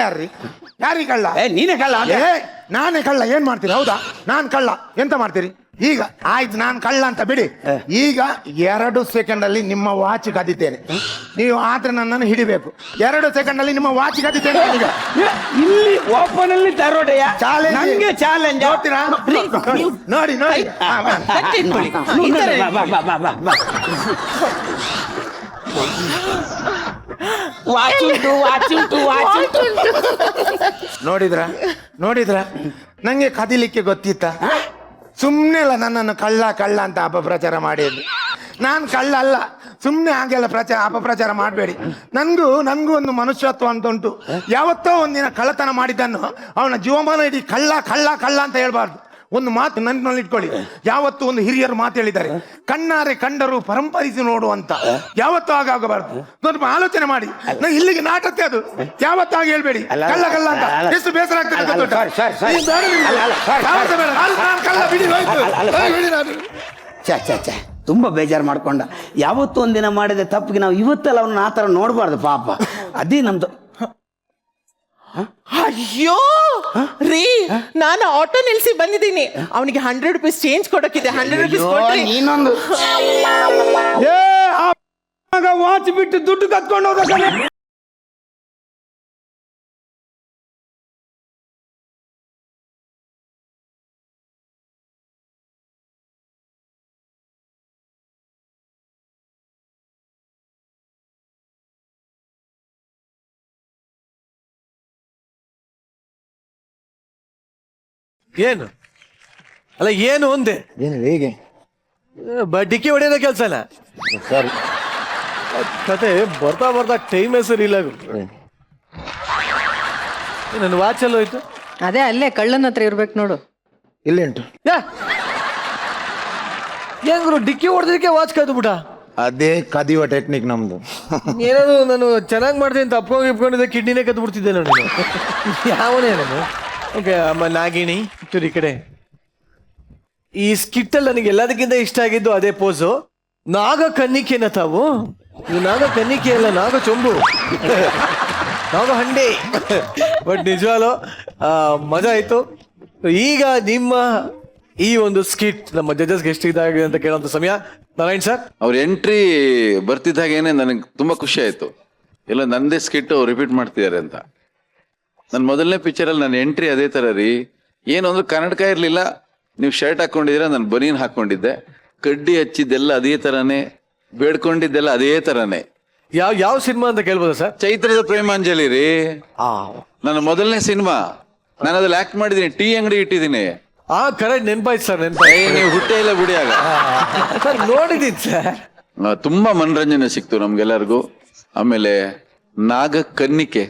Speaker 6: ಯಾರಿ ಕಳ್ಳ?
Speaker 5: ನೀನೇ ಕಳ್ಳ?
Speaker 6: ನಾನೇ ಕಳ್ಳ? ಏನ್ ಮಾಡ್ತೀರಿ? ಹೌದಾ, ನಾನ್ ಕಳ್ಳ? ಎಂತ ಮಾಡ್ತೀರಿ ಈಗ? ಆಯ್ತು, ನಾನ್ ಕಳ್ಳ ಅಂತ ಬಿಡಿ. ಈಗ 2 ಸೆಕೆಂಡ್ ಅಲ್ಲಿ ನಿಮ್ಮ ವಾಚ್ ಕದಿತೇನೆ. ನೀವು ಆದ್ರೆ ನನ್ನನ್ನು ಹಿಡಿಬೇಕು. 2 ಸೆಕೆಂಡ್ ಅಲ್ಲಿ ನಿಮ್ಮ ವಾಚ್ ಕದಿತೇನೆ. ಈಗ
Speaker 5: ಇಲ್ಲಿ ಓಪನ್ ಅಲ್ಲಿ ತರೋಡೆಯ
Speaker 6: ಚಾಲೆಂಜ್,
Speaker 5: ನನಗೆ ಚಾಲೆಂಜ್.
Speaker 6: ನೋಡ್ತೀರಾ? ನೋಡಿ ನೋಡಿದ್ರ ನಂಗೆ ಕದಿಲಿಕ್ಕೆ ಗೊತ್ತಿತ್ತ? ಸುಮ್ಮನೆ ಅಲ್ಲ ನನ್ನನ್ನು ಕಳ್ಳ ಅಂತ ಅಪಪ್ರಚಾರ ಮಾಡಿದ್ದು. ನಾನು ಕಳ್ಳ ಅಲ್ಲ, ಸುಮ್ಮನೆ ಹಾಗೆಲ್ಲ ಅಪಪ್ರಚಾರ ಮಾಡಬೇಡಿ. ನನಗೂ ಒಂದು ಮನುಷ್ಯತ್ವ ಅಂತ ಉಂಟು. ಯಾವತ್ತೋ ಒಂದಿನ ಕಳ್ಳತನ ಮಾಡಿದ್ದನ್ನು ಅವನ ಜೀವಮಾನ ಇಡೀ ಕಳ್ಳ ಅಂತ ಹೇಳ್ಬಾರ್ದು. ಒಂದು ಮಾತು ನೆನಪಿನಲ್ಲಿ ಇಟ್ಕೊಳ್ಳಿ, ಯಾವತ್ತು ಒಂದು ಹಿರಿಯರು ಮಾತು ಹೇಳಿದ್ದಾರೆ, ಕಣ್ಣಾರೆ ಕಂಡರು ಪರಂಪರಿಸಿ ನೋಡು ಅಂತ. ಯಾವತ್ತೂ ಆಗಬಾರ್ದು. ಸ್ವಲ್ಪ ಆಲೋಚನೆ ಮಾಡಿ. ಇಲ್ಲಿಗೆ ನಾಟಕ ಅದು, ಯಾವತ್ತೂ ಆಗ ಹೇಳ್ಬೇಡಿ ಕಳ್ಳ ಅಂತ. ಎಷ್ಟು ಬೇಸರ ಆಗ್ತದೆ.
Speaker 5: ತುಂಬಾ ಬೇಜಾರು ಮಾಡ್ಕೊಂಡ. ಯಾವತ್ತೂ ಒಂದಿನ ಮಾಡಿದ ತಪ್ಪಿಗೆ ನಾವು ಇವತ್ತೆಲ್ಲ ಅವನ್ನ ಆ ಥರ ನೋಡಬಾರ್ದು ಪಾಪ. ಅದೇ ನಮ್ದು.
Speaker 7: ಅಯ್ಯೋ ರೀ, ನಾನು ಆಟೋ ನಿಲ್ಸಿ ಬಂದಿದ್ದೀನಿ. ಅವನಿಗೆ 100 ರೂಪೀಸ್ ಚೇಂಜ್ ಕೊಡಕ್ಕಿದೆ. 100 ರೂಪೀಸ್ ಕೊಡ್ರಿ.
Speaker 5: ನೀನೊಂದು ವಾಚ್ ಬಿಟ್ಟು ದುಡ್ಡು ಕತ್ಕೊಂಡು ಹೋದ.
Speaker 2: ಏನು ಅಲ್ಲ, ಏನು ಒಂದೇ
Speaker 6: ಹೇಗೆ
Speaker 2: ಡಿಕ್ಕಿ ಹೊಡೆಯೋದ ಕೆಲಸನ?
Speaker 6: ಸರಿ,
Speaker 2: ಕತೆ ಬರ್ತಾ ಟೈಮೇ ಸರಿ ಇಲ್ಲ. ನನ್ನ ವಾಚ್ ಎಲ್ಲ ಹೋಯ್ತು.
Speaker 4: ಅದೇ ಅಲ್ಲೇ ಕಳ್ಳನ ಹತ್ರ ಇರ್ಬೇಕು ನೋಡು.
Speaker 6: ಇಲ್ಲಿ ಉಂಟು.
Speaker 2: ಹೆಂಗ್ರು ಡಿಕ್ಕಿ ಹೊಡೆದಕ್ಕೆ ವಾಚ್ ಕದ್ದು ಬಿಟ್ಟ?
Speaker 6: ಅದೇ ಕದಿಯುವ ಟೆಕ್ನಿಕ್ ನಮ್ದು.
Speaker 2: ಏನಾದ್ರು ನಾನು ಚೆನ್ನಾಗಿ ಮಾಡ್ತೀನಿ ಅಂತ ಇಪ್ಕೊಂಡಿದ್ದೆ, ಕಿಡ್ನಿನೇ ಕದ್ದು ಬಿಡ್ತಿದ್ದೆ ನಾನು. ಯಾವನೇ ನಾನು? ಓಕೆ ಅಮ್ಮ ನಾಗಿಣಿ ಈ ಕಡೆ. ಈ ಸ್ಕಿಟ್ಟಲ್ಲಿ ನನಗೆ ಎಲ್ಲದಕ್ಕಿಂತ ಇಷ್ಟ ಆಗಿದ್ದು ಅದೇ ಪೋಸು. ನಾಗ ಕನ್ನಿಕೆನ ತಾವು? ಇದು ನಾಗ ಕನ್ನಿಕೆ ಅಲ್ಲ, ನಾಗ ಚೊಂಬು, ನಾಗ ಹಂಡೆ. ಬಟ್ ನಿಜವಾಗ್ಲೂ ಮಜಾ ಆಯ್ತು. ಈಗ ನಿಮ್ಮ ಈ ಒಂದು ಸ್ಕಿಟ್ ನಮ್ಮ ಜಡ್ಜಸ್ಗೆ ಎಷ್ಟಿದಾಗಿದೆ ಅಂತ ಕೇಳೋಂಥ ಸಮಯ. ನಾರಾಯಣ್ ಸರ್,
Speaker 8: ಅವ್ರ ಎಂಟ್ರಿ ಬರ್ತಿದ್ದಾಗೇನೆ ನನಗೆ ತುಂಬಾ ಖುಷಿ ಆಯ್ತು. ಎಲ್ಲ ನಂದೇ ಸ್ಕಿಟ್ ರಿಪೀಟ್ ಮಾಡ್ತಿದ್ದಾರೆ ಅಂತ. ನನ್ನ ಮೊದಲನೇ ಪಿಕ್ಚರಲ್ಲಿ ನನ್ನ ಎಂಟ್ರಿ ಅದೇ ಥರ ರೀ. ಏನು ಅಂದ್ರೆ ಕನ್ನಡಕ ಇರಲಿಲ್ಲ, ನೀವು ಶರ್ಟ್ ಹಾಕ್ಕೊಂಡಿದ್ದೀರಾ, ನಾನು ಬನೀನ್ ಹಾಕ್ಕೊಂಡಿದ್ದೆ, ಕಡ್ಡಿ ಹಚ್ಚಿದ್ದೆಲ್ಲ ಅದೇ ಥರನೇ, ಬೇಡ್ಕೊಂಡಿದ್ದೆಲ್ಲ ಅದೇ ಥರನೇ.
Speaker 2: ಯಾವ ಸಿನಿಮಾ ಅಂತ ಕೇಳ್ಬೋದಾ ಸರ್?
Speaker 8: ಚೈತ್ರದ ಪ್ರೇಮಾಂಜಲಿ ರೀ, ನನ್ನ ಮೊದಲನೇ ಸಿನಿಮಾ. ನಾನು ಅದ್ರಲ್ಲಿ ಆಕ್ಟ್ ಮಾಡಿದ್ದೀನಿ, ಟೀ ಅಂಗಡಿ ಇಟ್ಟಿದ್ದೀನಿ.
Speaker 2: ಕರೆಕ್ಟ್ ನೆನಪಾಯ್ತು ಸರ್.
Speaker 8: ನೀವು ಹುಟ್ಟೆ ಇಲ್ಲ ಬಿಡಿ ಆಗ.
Speaker 2: ಸರ್ ನೋಡಿದ್ದೀನಿ ಸರ್.
Speaker 8: ತುಂಬಾ ಮನರಂಜನೆ ಸಿಕ್ತು ನಮ್ಗೆಲ್ಲರಿಗೂ. ಆಮೇಲೆ ನಾಗ ಕನ್ನಿಕೆ,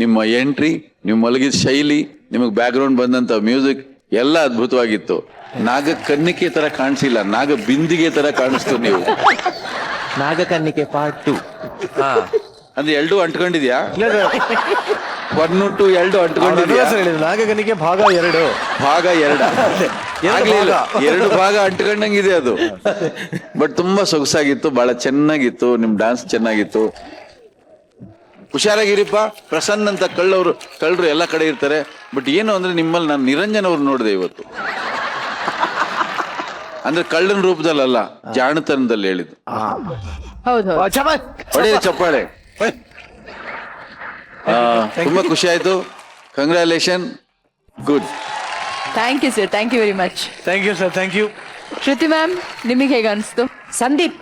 Speaker 8: ನಿಮ್ಮ ಎಂಟ್ರಿ, ನೀವು ಮಲಗಿದ ಶೈಲಿ, ನಿಮಗೆ ಬ್ಯಾಕ್ ಗ್ರೌಂಡ್ ಬಂದಂತ ಮ್ಯೂಸಿಕ್ ಎಲ್ಲ ಅದ್ಭುತವಾಗಿತ್ತು. ನಾಗ ಕನ್ನಿಕೆ ತರ ಕಾಣಿಸಿಲ್ಲ, ನಾಗ ಬಿಂದಿಗೆ ತರ ಕಾಣಿಸ್ತು ನೀವು.
Speaker 1: ನಾಗ ಕನ್ನಿಕೆ ಪಾರ್ಟ್ 2
Speaker 8: ಅಂದ್ರೆ 2 ಅಂಟ್ಕೊಂಡಿದ್ಯಾ? 1 to 2 ಅಂಟ್ಕೊಂಡಿದ್ಯಾ?
Speaker 2: ನಾಗ ಕನ್ನಿಕೆ ಭಾಗ 2.
Speaker 8: ಭಾಗ 2 ಆಗ್ಲಿಲ್ಲ, 2 ಭಾಗ ಅಂಟ್ಕೊಂಡಂಗಿದೆ ಅದು. ಬಟ್ ತುಂಬಾ ಸೊಗಸಾಗಿತ್ತು, ಬಹಳ ಚೆನ್ನಾಗಿತ್ತು. ನಿಮ್ ಡಾನ್ಸ್ ಚೆನ್ನಾಗಿತ್ತು. ಹುಷಾರಾಗಿರಿಪ್ಪ. ಪ್ರಸನ್ನ ಅಂತ ಕಳ್ಳರು ಎಲ್ಲ ಕಡೆ ಇರ್ತಾರೆ. ಬಟ್ ಏನು ಅಂದ್ರೆ ನಿಮ್ಮಲ್ಲಿ ನಾನು ನಿರಂಜನ್ ಅವ್ರು ನೋಡಿದೆ ಇವತ್ತು. ಅಂದ್ರೆ ಕಳ್ಳನ ರೂಪದಲ್ಲ, ಜಾಣತನದಲ್ಲಿ ಹೇಳಿದ್ದು.
Speaker 3: ಹೌದು
Speaker 8: ಹೊಡೆಯ ಚಪ್ಪಾಳೆ. ತುಂಬಾ ಖುಷಿ ಆಯ್ತು. Congratulation, good.
Speaker 3: Thank you sir, thank you very much.
Speaker 2: Thank you sir, thank you.
Speaker 3: Shruti ma'am, ನಿಮಗೆ ಹೇಗೆ ಅನಿಸ್ತು?
Speaker 9: ಸಂದೀಪ್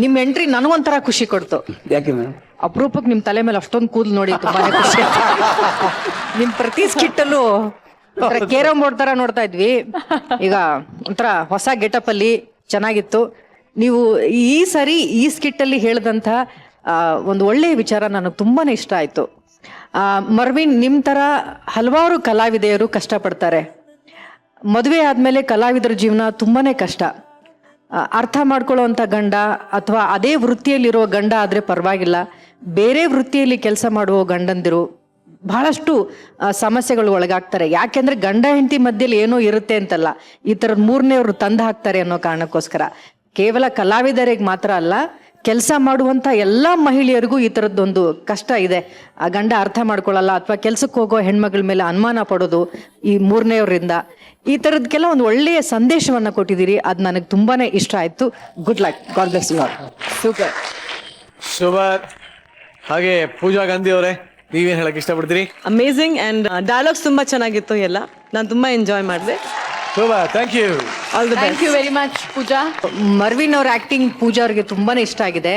Speaker 9: ನಿಮ್ ಎಂಟ್ರಿ ನನಗೊಂಥರ ಖುಷಿ ಕೊಡ್ತು.
Speaker 5: ಯಾಕೆ ಮೇಡಮ್?
Speaker 9: ಅಪರೂಪಕ್ಕೆ ನಿಮ್ ತಲೆ ಮೇಲೆ ಅಷ್ಟೊಂದು ಕೂದಲು ನೋಡಿ ತುಂಬಾನೇ ಖುಷಿ ಆಯ್ತು. ನಿಮ್ ಪ್ರತಿ ಸ್ಕಿಟ್ಟಲ್ಲೂ ಕೇರಂ ಬೋರ್ಡ್ ತರ ನೋಡ್ತಾ ಇದ್ವಿ. ಈಗ ಒಂಥರ ಹೊಸ ಗೆಟಪ್ ಅಲ್ಲಿ ಚೆನ್ನಾಗಿತ್ತು. ನೀವು ಈ ಸರಿ ಈ ಸ್ಕಿಟ್ ಅಲ್ಲಿ ಹೇಳಿದಂತ ಒಂದು ಒಳ್ಳೆಯ ವಿಚಾರ ನನಗೆ ತುಂಬಾನೇ ಇಷ್ಟ ಆಯ್ತು. ಮರ್ವಿನ್, ನಿಮ್ ತರ ಹಲವಾರು ಕಲಾವಿದೆಯರು ಕಷ್ಟಪಡ್ತಾರೆ. ಮದುವೆ ಆದ್ಮೇಲೆ ಕಲಾವಿದರ ಜೀವನ ತುಂಬಾನೇ ಕಷ್ಟ. ಅರ್ಥ ಮಾಡ್ಕೊಳ್ಳೋವಂಥ ಗಂಡ ಅಥವಾ ಅದೇ ವೃತ್ತಿಯಲ್ಲಿರೋ ಗಂಡ ಆದರೆ ಪರವಾಗಿಲ್ಲ, ಬೇರೆ ವೃತ್ತಿಯಲ್ಲಿ ಕೆಲಸ ಮಾಡುವ ಗಂಡಂದಿರು ಬಹಳಷ್ಟು ಸಮಸ್ಯೆಗಳು ಒಳಗಾಗ್ತಾರೆ. ಯಾಕೆಂದ್ರೆ ಗಂಡ ಹೆಂಡತಿ ಮಧ್ಯದಲ್ಲಿ ಏನೋ ಇರುತ್ತೆ ಅಂತಲ್ಲ, ಈ ಥರದ ಮೂರನೇವ್ರು ತಂದು ಹಾಕ್ತಾರೆ ಅನ್ನೋ ಕಾರಣಕ್ಕೋಸ್ಕರ. ಕೇವಲ ಕಲಾವಿದರಿಗೆ ಮಾತ್ರ ಅಲ್ಲ, ಕೆಲಸ ಮಾಡುವಂಥ ಎಲ್ಲ ಮಹಿಳೆಯರಿಗೂ ಈ ಥರದ್ದೊಂದು ಕಷ್ಟ ಇದೆ. ಆ ಗಂಡ ಅರ್ಥ ಮಾಡ್ಕೊಳ್ಳಲ್ಲ ಅಥವಾ ಕೆಲ್ಸಕ್ಕೆ ಹೋಗೋ ಹೆಣ್ಮಗಳ ಮೇಲೆ ಅನುಮಾನ ಪಡೋದು ಈ ಮೂರನೇವರಿಂದ. ಈ ಥರದಕ್ಕೆಲ್ಲ ಒಂದು ಒಳ್ಳೆಯ ಸಂದೇಶವನ್ನು ಕೊಟ್ಟಿದ್ದೀರಿ. ಅದು ನನಗೆ ತುಂಬಾನೇ ಇಷ್ಟ ಆಯ್ತು. Good luck, god bless you all.
Speaker 3: Super.
Speaker 2: ಶುಭರ್. ಹಾಗೆ ಪೂಜಾ ಗಾಂಧಿ ಅವರೇ, ನೀವೇನ್ ಹೇಳಕ್ ಇಷ್ಟಪಡ್ತೀರಿ?
Speaker 4: ಅಮೇಝಿಂಗ್ ಅಂಡ್ ಡೈಲಾಗ್ಸ್ ತುಂಬಾ ಚೆನ್ನಾಗಿತ್ತು ಎಲ್ಲ. ನಾನು ತುಂಬಾ ಎಂಜಾಯ್ ಮಾಡಿದೆ.
Speaker 2: ಶುಭರ್, thank you.
Speaker 4: All the
Speaker 3: thank you very much Pooja.
Speaker 9: Marvin ಅವ್ರ ಆಕ್ಟಿಂಗ್ ಪೂಜಾ ಅವ್ರಿಗೆ ತುಂಬಾನೇ ಇಷ್ಟ ಆಗಿದೆ.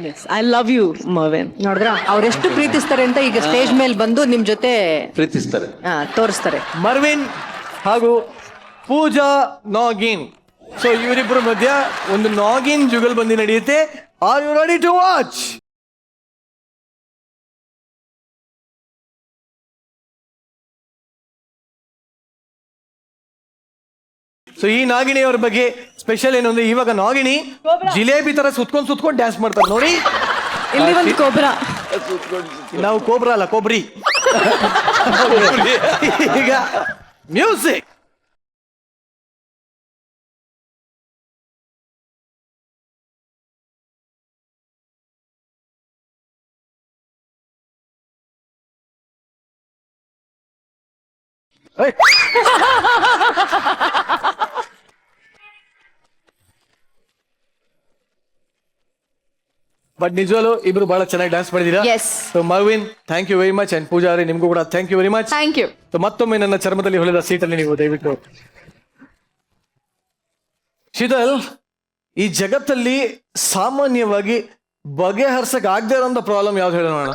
Speaker 4: Best. I love you Marvin.
Speaker 9: ನೋಡಿದ್ರ ಅವ್ರೆಷ್ಟು ಪ್ರೀತಿಸ್ತಾರೆ ಅಂತ ಈಗ ಸ್ಟೇಜ್ ಮೇಲೆ ಬಂದು ನಿಮ್ ಜೊತೆ
Speaker 8: ಪ್ರೀತಿಸ್ತಾರೆ.
Speaker 9: ತೋರಿಸ್ತಾರೆ.
Speaker 2: ಮರ್ವಿನ್ ಹಾಗೂ ಪೂಜಾ ನಾಗಿನ್. ಸೊ ಇವರಿಬ್ಬರ ಮಧ್ಯ ಒಂದು ನಾಗಿನ್ ಜುಗಲ್ಬಂದಿ ನಡೆಯುತ್ತೆ. Are you ready to watch? So ಈ ನಾಗಿಣಿಯವರ ಬಗ್ಗೆ ಸ್ಪೆಷಲ್ ಏನು ಅಂದ್ರೆ, ಇವಾಗ ನಾಗಿಣಿ ಜಿಲೇಬಿ ತರ ಸುತ್ಕೊಂಡ್ ಡ್ಯಾನ್ಸ್ ಮಾಡ್ತಾರೆ ನೋಡಿ.
Speaker 4: ಇಲ್ಲಿ ಒಂದು ಕೋಬ್ರಾ.
Speaker 2: ನಾವು ಕೋಬ್ರಾ ಅಲ್ಲ, ಕೊಬ್ರಿ. ಈಗ ಮ್ಯೂಸಿಕ್. ಬಟ್ ನಿಜವಲ್ಲೂ ಇಬ್ರು ಬಹಳ ಚೆನ್ನಾಗಿ ಡ್ಯಾನ್ಸ್ ಮಾಡಿದೀರಾ.
Speaker 3: Yes.
Speaker 2: So Marvin, thank you very much. And Pooja ಅವರೇ, ನಿಮ್ಗೂ ಕೂಡ thank you very much.
Speaker 3: Thank you.
Speaker 2: So ಮತ್ತೊಮ್ಮೆ ನನ್ನ ಚರ್ಮದಲ್ಲಿ ಹೊಳೆದ ಸೀಟಲ್ಲಿ ನೀವು ದಯವಿಟ್ಟು. ಶೀತಲ್, ಈ ಜಗತ್ತಲ್ಲಿ ಸಾಮಾನ್ಯವಾಗಿ ಬಗೆಹರ್ಸಕ್ ಆಗದೆ ಇರೋಂಥ ಪ್ರಾಬ್ಲಮ್ ಯಾವ್ದು ಹೇಳೋಣ?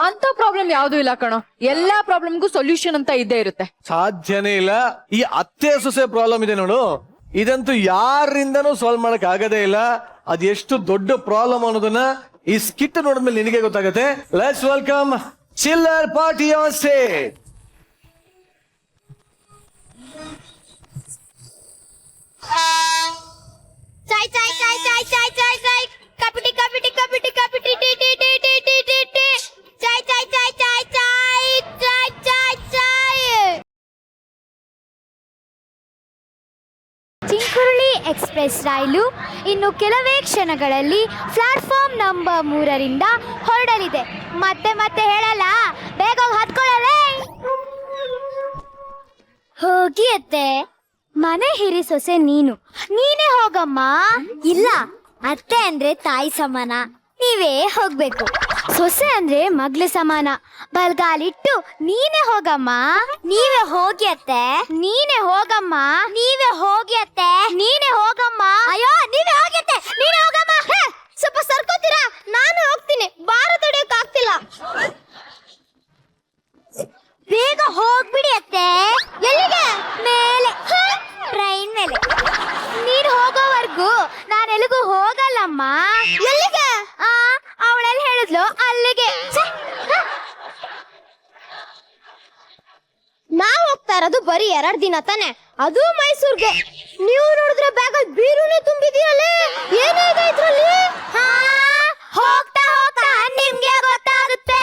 Speaker 3: ಅಂತ ಪ್ರಾಬ್ಲಮ್ ಯಾವ್ದು ಇಲ್ಲ ಕಣೋ. ಎಲ್ಲಾ ಪ್ರಾಬ್ಲಮ್ಗೂ ಸೊಲ್ಯೂಷನ್ ಅಂತ ಇದ್ದೇ ಇರುತ್ತೆ.
Speaker 2: ಸಾಧ್ಯನೇ ಇಲ್ಲ. ಈ ಅತ್ತೆ ಸೊಸೆ ಪ್ರಾಬ್ಲಮ್ ಇದೆ ನೋಡು, ಇದಂತೂ ಯಾರಿಂದನೂ ಸಾಲ್ವ್ ಮಾಡಕ್ ಆಗದೇ ಇಲ್ಲ. ಅದ್ ಎಷ್ಟು ದೊಡ್ಡ ಪ್ರಾಬ್ಲಮ್ ಅನ್ನೋದನ್ನ ಈ ಸ್ಕಿಟ್ ನೋಡಿದ್ಮೇಲೆ ನಿನಗೆ ಗೊತ್ತಾಗತ್ತೆ. Let's welcome Chillar Party on stage.
Speaker 10: ಚಾಯ್ ಚಾಯ್ ಚಾಯ್ ಚಾಯ್ ಚಾಯ್ ಚಾಯ್ ಚಾಯ್ ಕಪಿಟಿ ಕಪಿಟಿ ಕಪಿಟಿ ಕಪಿಟಿ tea tea tea tea tea tea tea ಚಾಯ್ ಚಾಯ್ ಚಾಯ್ ಚಾಯ್ ಚಾಯ್ ಚಾಯ್ ಚಾಯ್ ಚಾಯ್. ಚಿಂಕುರುಳಿ ಎಕ್ಸ್ಪ್ರೆಸ್ ರೈಲು ಇನ್ನು ಕೆಲವೇ ಕ್ಷಣಗಳಲ್ಲಿ ಪ್ಲಾಟ್ಫಾರ್ಮ್ ನಂಬರ್ 3ರಿಂದ ಹೊರಡಲಿದೆ. ಮತ್ತೆ ಮತ್ತೆ ಹೇಳಲ್ಲ, ಬೇಗ ಹತ್ಕೊಳ್ಳಲೇ. ಹೋಗಿ ಅತ್ತೆ, ಮನೆ ಹಿರಿ ಸೊಸೆ ನೀನೇ ಹೋಗಮ್ಮ. ಇಲ್ಲ, ಅತ್ತೆ ಅಂದ್ರೆ ತಾಯಿ ಸಮಾನ, ನೀವೇ ಹೋಗ್ಬೇಕು. ಸೊಸೆ ಅಂದ್ರೆ ಮಗ್ಳ ಸಮಾನ, ಬಲ್ಗಾಲಿಟ್ಟು ನೀನೇ ಹೋಗಮ್ಮ. ನೀವೇ ಹೋಗಿ ಅತ್ತೆ, ನೀನೇ ಹೋಗಮ್ಮ. ನೀವೇ ಹೋಗಿ ಅತ್ತೆ, ನೀನೇ ಹೋಗಮ್ಮ. ಅಯ್ಯೋ, ನೀವೇ ಹೋಗಿ ಅತ್ತೆ, ನೀನೇ ಹೋಗಮ್ಮ. ಸ್ವಲ್ಪ ಸರ್ಕೋತೀರಾ? ನಾನು ಹೋಗ್ತೀನಿ, ಭಾರ ತಡೆಯೋಕ್ ಆಗ್ತಿಲ್ಲ. ಬೇಗ ಹೋಗ್ಬಿಡಿ ಅತ್ತೆ. ಎಲ್ಲಿಗೆ? ಮೇಲೆ, ಟ್ರೈನ್ ಮೇಲೆ. ನೀನು ಹೋಗೋವರೆಗೂ ನಾನೆಲ್ಲಿಗೂ ಹೋಗಲ್ಲಮ್ಮ. ಎಲ್ಲಿಗೆ? ಅವಳೆಲ್ಲಿ ಹೇಳಿದ್ಲು ಅಲ್ಲಿಗೆ. ನಾವ್ ಹೋಗ್ತಾ ಇರೋದು ಬರೀ 2 ದಿನ ತಾನೆ, ಅದು ಮೈಸೂರ್ಗೆ. ನೀವು ನೋಡಿದ್ರೆ ಬ್ಯಾಗಲ್ಲಿ ಬೀರುನೇ ತುಂಬಿದೀರಲ್ಲೇ, ಏನೇಗ ಇದ್ರಲ್ಲಿ? ಹೋಗ್ತಾ ಹೋಗ್ತಾ ನಿಮ್ಗೆ ಗೊತ್ತಾಗುತ್ತೆ.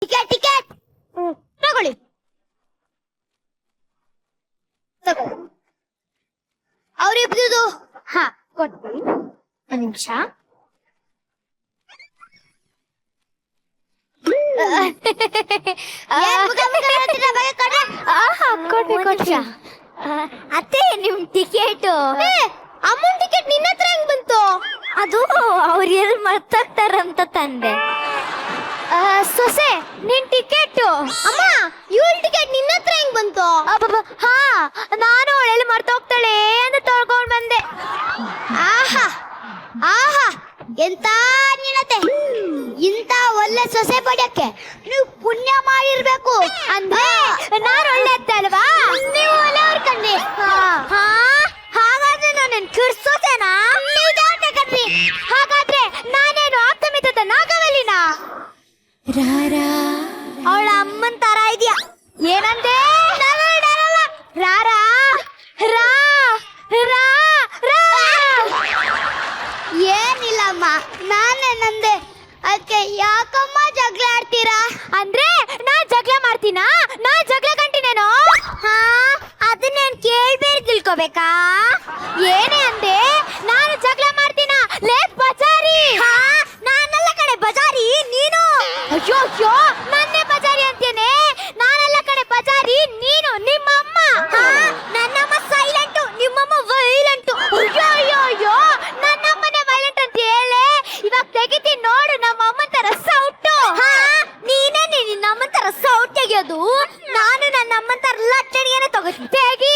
Speaker 10: ಟಿಕೆಟ್ ಟಿಕೆಟ್ ತಗೊಳ್ಳಿ. ಅವ್ರಿಬ್ದು. ಕೊಡ್ತೀನಿ ಒಂದ್ ನಿಮಿಷ. ಅತ್ತೆ ನಿಮ್ ಟಿಕೆಟ್, ಅಮ್ಮನ್ ಟಿಕೆಟ್ ನಿನ್ನ ಹತ್ರ ಹೆಂಗ್ ಬಂತು? ಅದು ಅವ್ರು ಎಲ್ಲಿ ಮರ್ತೋಗ್ತಾರಂತ ತಂದೆ. ಸೊಸೆ ನಿನ್ ಟಿಕೆಟ್. ಅಮ್ಮ ಇವಳ ಟಿಕೆಟ್ ನಿನ್ನ ಹತ್ರ ಹೆಂಗ್ ಬಂತು? ಹಾ ನಾನು ಅವಳೆಲ್ಲಿ ಮರ್ತೋಗ್ತಾಳೆ ಅಂತ ತೊಳ್ಕೊಂಡ್ ಬಂದೆ. ಆಹಾ ಆಹಾ ಎಂತ ನೀನತೆ, ಇಂತ ಒಳ್ಳೆ ಸೊಸೆ ಪಡ್ಯಕ್ಕೆ ನೀವು ಪುಣ್ಯ ಮಾಡಿರ್ಬೇಕು. ಅಂದ್ರೆ ನಾನು ಒಳ್ಳೆ ಅತ್ತೆ ಅಲ್ವಾ? ನೀವು ಒಳ್ಳೆಯವ್ರ ಕಣ್ರಿ. ಹಾಗಾದ್ರೆ ನಾನು ಕಿರ್ಸೋತೇನಾ? ಕಣ್ರಿ. ಹಾಗಾದ್ರೆ ನಾನೇನು ಆಪ್ತಮಿತದ ನಾಗವಲ್ಲಿನ ಅವಳ ಅಮ್ಮನ್ ತರ ಇದೆಯಾ? ಏನಂದೆ? ರಾರಾ ರಾ ರಾ ರಾ. ಏನಿಲ್ಲಮ್ಮ, ನಾನೇ ನಂದೆ. ಅದಕ್ಕೆ ಯಾಕಮ್ಮ ಜಗಳ ಆಡ್ತೀರಾ? ಅಂದ್ರೆ ನಾ ಜಗಳ ಮಾಡ್ತೀನಾ? ನಾ ಜಗಳ ಕಂಟಿನೇನೋ? ಹಾ ಅದನ್ನೇನ್ ಕೇಳ್ಬೇಡಿ ತಿಳ್ಕೊಬೇಕಾ? ಏನೇ ಅಂದೆ? ನಾನು ಜಗಳ ಮಾಡ್ತೀನ? ಲೇ ಬಜಾರಿ. ನಾನೆಲ್ಲ ಕಡೆ ಬಜಾರಿ, ನೀನು. ಅಯ್ಯೋ ಅಯ್ಯೋ ನನ್ನೇ ಬಜಾರಿ ಅಂತೇನೆ. ನಾನೆಲ್ಲ ಕಡೆ ಬಜಾರಿ, ನೀನು. ನಿಮ್ಮಮ್ಮ ನನ್ನಮ್ಮ ಸೈಲೆಂಟು, ನಿಮ್ಮಮ್ಮ ವೈಲೆಂಟು. ಅಯ್ಯೋ ಅಯ್ಯೋ ಅಯ್ಯೋ ನನ್ನಮ್ಮನೇ ವೈಲೆಂಟ್ ಅಂತ ಹೇಳಿ ಇವಾಗ ತೆಗಿತೀನಿ ನೋಡು ನಮ್ಮ ಅಮ್ಮನ ತರ ಸೌಟು. ನೀನೇ ನಿನ್ನಮ್ಮನ ತರ ಸೌಟ್ ತೆಗಿಯೋದು, ನಾನು ನನ್ನ ಅಮ್ಮನ ತರ ಲಟ್ಟಣಿಯನ್ನ ತಗೋತೀನಿ. ತೆಗಿ.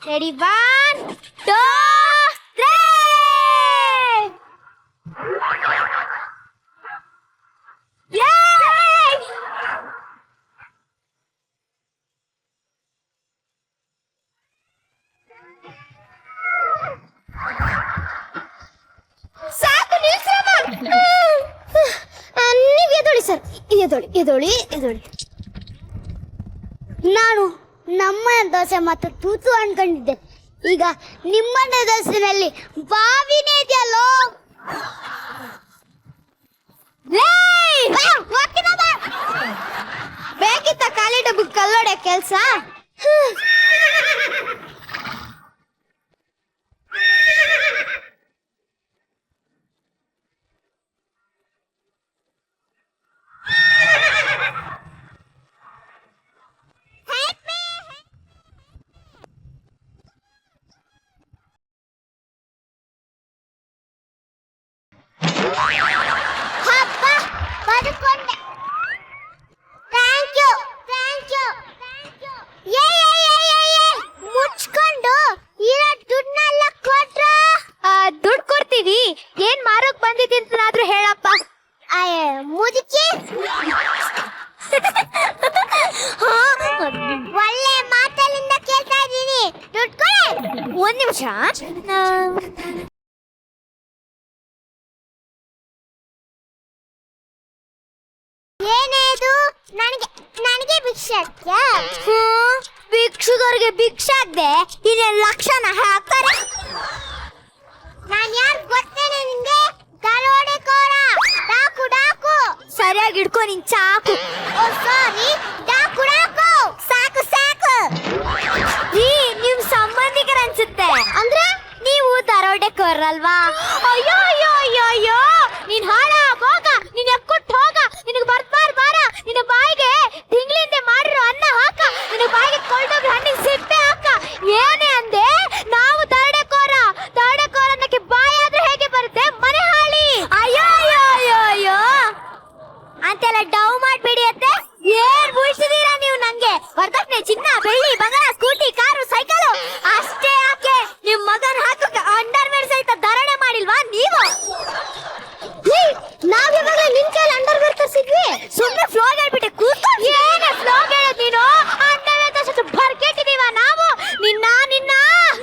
Speaker 10: ರೆಡಿ 1 2 3. ಸಾಕು ನಿಲ್ಸಮ್ಮ. ನೀವು ಎದೊಳಿ ಸರ್, ಎದೊಳಿ ಎದೊಳಿ ಎದೊಳಿ. ನಾನು ನಮ್ಮನೆ ದೋಸೆ ಮತ್ತು ತೂತು ಅನ್ಕೊಂಡಿದ್ದೆ. ಈಗ ನಿಮ್ಮನೆ ದೋಸೆನಲ್ಲಿ ಬಾವಿನೇ ಇದೆಯಲ್ಲೋ. ಬೇಕಿತ್ತ ಖಾಲಿ ಡಬ್ಬ ಕಲ್ಲೋಡೆ ಕೆಲ್ಸ? ಮುಚ್ಕೊಂಡು ಇರೋ ದುಡ್ಡನ್ನೆಲ್ಲ ಕೊಟ್ರ ದುಡ್ಡು ಕೊಡ್ತೀವಿ. ಏನ್ ಮಾರೋಕ್ ಬಂದಿದ್ದೀನಿ ಅಂತನಾದ್ರೂ ಹೇಳಪ್ಪ. ಮುದುಕಿ ಒಳ್ಳೆ ಮಾತಲ್ಲಿಂದ ಕೇಳ್ತಾ ಇದ್ದೀನಿ, ದುಡ್ಡು ಕೊಡಿ. ಒಂದ್ ನಿಮಿಷ. ಏನೇದು? ನನಗೆ ನನಗೆ ಭಿಕ್ಷೆ ಭಿಕ್ಷುಗರಿಗೆ ಭಿಕ್ಷೆ ಆಗದೆ ಇನ್ನೇನು ಲಕ್ಷಣ ಹಾಕ್ತಾರೆ? ನಾನು ಯಾರು ಗೊತ್ತೇನೆ ನಿಂಗೆ? ದರೋಡೆಕೋರ, ಡಾಕು ಡಾಕು. ಸರಿಯಾಗಿ ಹಿಡ್ಕೊ ನಿನ್ ಚಾಕು. ಓ ಸಾರಿ, ಡಾಕು ಡಾಕು. ಸಾಕು ಸಾಕು. ಈ ನಿಮ್ ಸಂಬಂಧಿಕರ ಅನ್ಸುತ್ತೆ. ಅಂದ್ರೆ ನೀವು ದರೋಡೆಕೋರಲ್ವಾ? ಅಯ್ಯೋ ಅಯ್ಯೋ ಅಯ್ಯೋ ಅಯ್ಯೋ ನೀನ್ ಹಾಳಾಗೋಗ, ನೀನ್ ಎಕ್ಕುಟ್ಟು ಹೋಗ. ನಿನಗೆ ಬರ್ಬಾರ್ ಬಾರ. ನಿನ್ನ ಬಾಯಿಗೆ ತಿಂಗಳಿಂದ ಮಾಡಿರೋ ಅನ್ನ ಹಾಕ. ನಿನ್ನ ಬಾಯಿಗೆ ಕೊಳ್ಳೋಗಿ ಹಣ್ಣಿಗೆ ಸಿಪ್ಪೆ ಹಾಕ. ಏನೇ ಅಂದೆ? ನಾವು ದರೋಡೆಕೋರ. ದರೋಡೆಕೋರ ಅನ್ನಕ್ಕೆ ಬಾಯಿ ಆದ್ರೆ ಹೇಗೆ ಬರುತ್ತೆ? ಮನೆ ಹಾಳಿ. ಅಯ್ಯೋ ಅಯ್ಯೋ ಅಯ್ಯೋ ಅಯ್ಯೋ ಅಂತೆಲ್ಲ ಡೌ ಮಾಡ್ಬೇಡಿ ಅತ್ತೆ. ಏನ್ ಬುಳ್ಸಿದೀರಾ ನೀವು ನಂಗೆ? ವರದಕ್ಷಿಣೆ ಚಿನ್ನ ಬೆಳ್ಳಿ ಬಂಗಾರ ಸ್ಕೂಟಿ ಕಾರು ಸೈಕಲ್ ಅಷ್ಟೇ ಯಾಕೆ? ನಿಮ್ ಮಗನ ಹಾಕಕ್ಕೆ ಅಂಡರ್ ವೇರ್ ಸಹಿತ ಧಾರಣೆ ಮಾಡಿಲ್ವಾ ನೀವು? ನಾವ್ ಯಾವಾಗ ನಿನ್ ಕೈಲಿ ಅಂಡರ್ ವೇರ್ ತರಿಸಿದ್ವಿ? ಸುಮ್ಮನೆ ಫ್ಲಾಗ್ ಹೇಳ್ಬಿಟ್ಟೆ ಕೂತ್ಕೊಂಡು. ಏನೇ ಫ್ಲಾಗ್ ಹೇಳೋದು ನೀನು? ಅಂಡರ್ ವೇರ್ ತರಿಸಿದ್ದು ಬರ್ಕೆಟ್ಟಿದೀವ ನಾವು? ನಿನ್ನ ನಿನ್ನ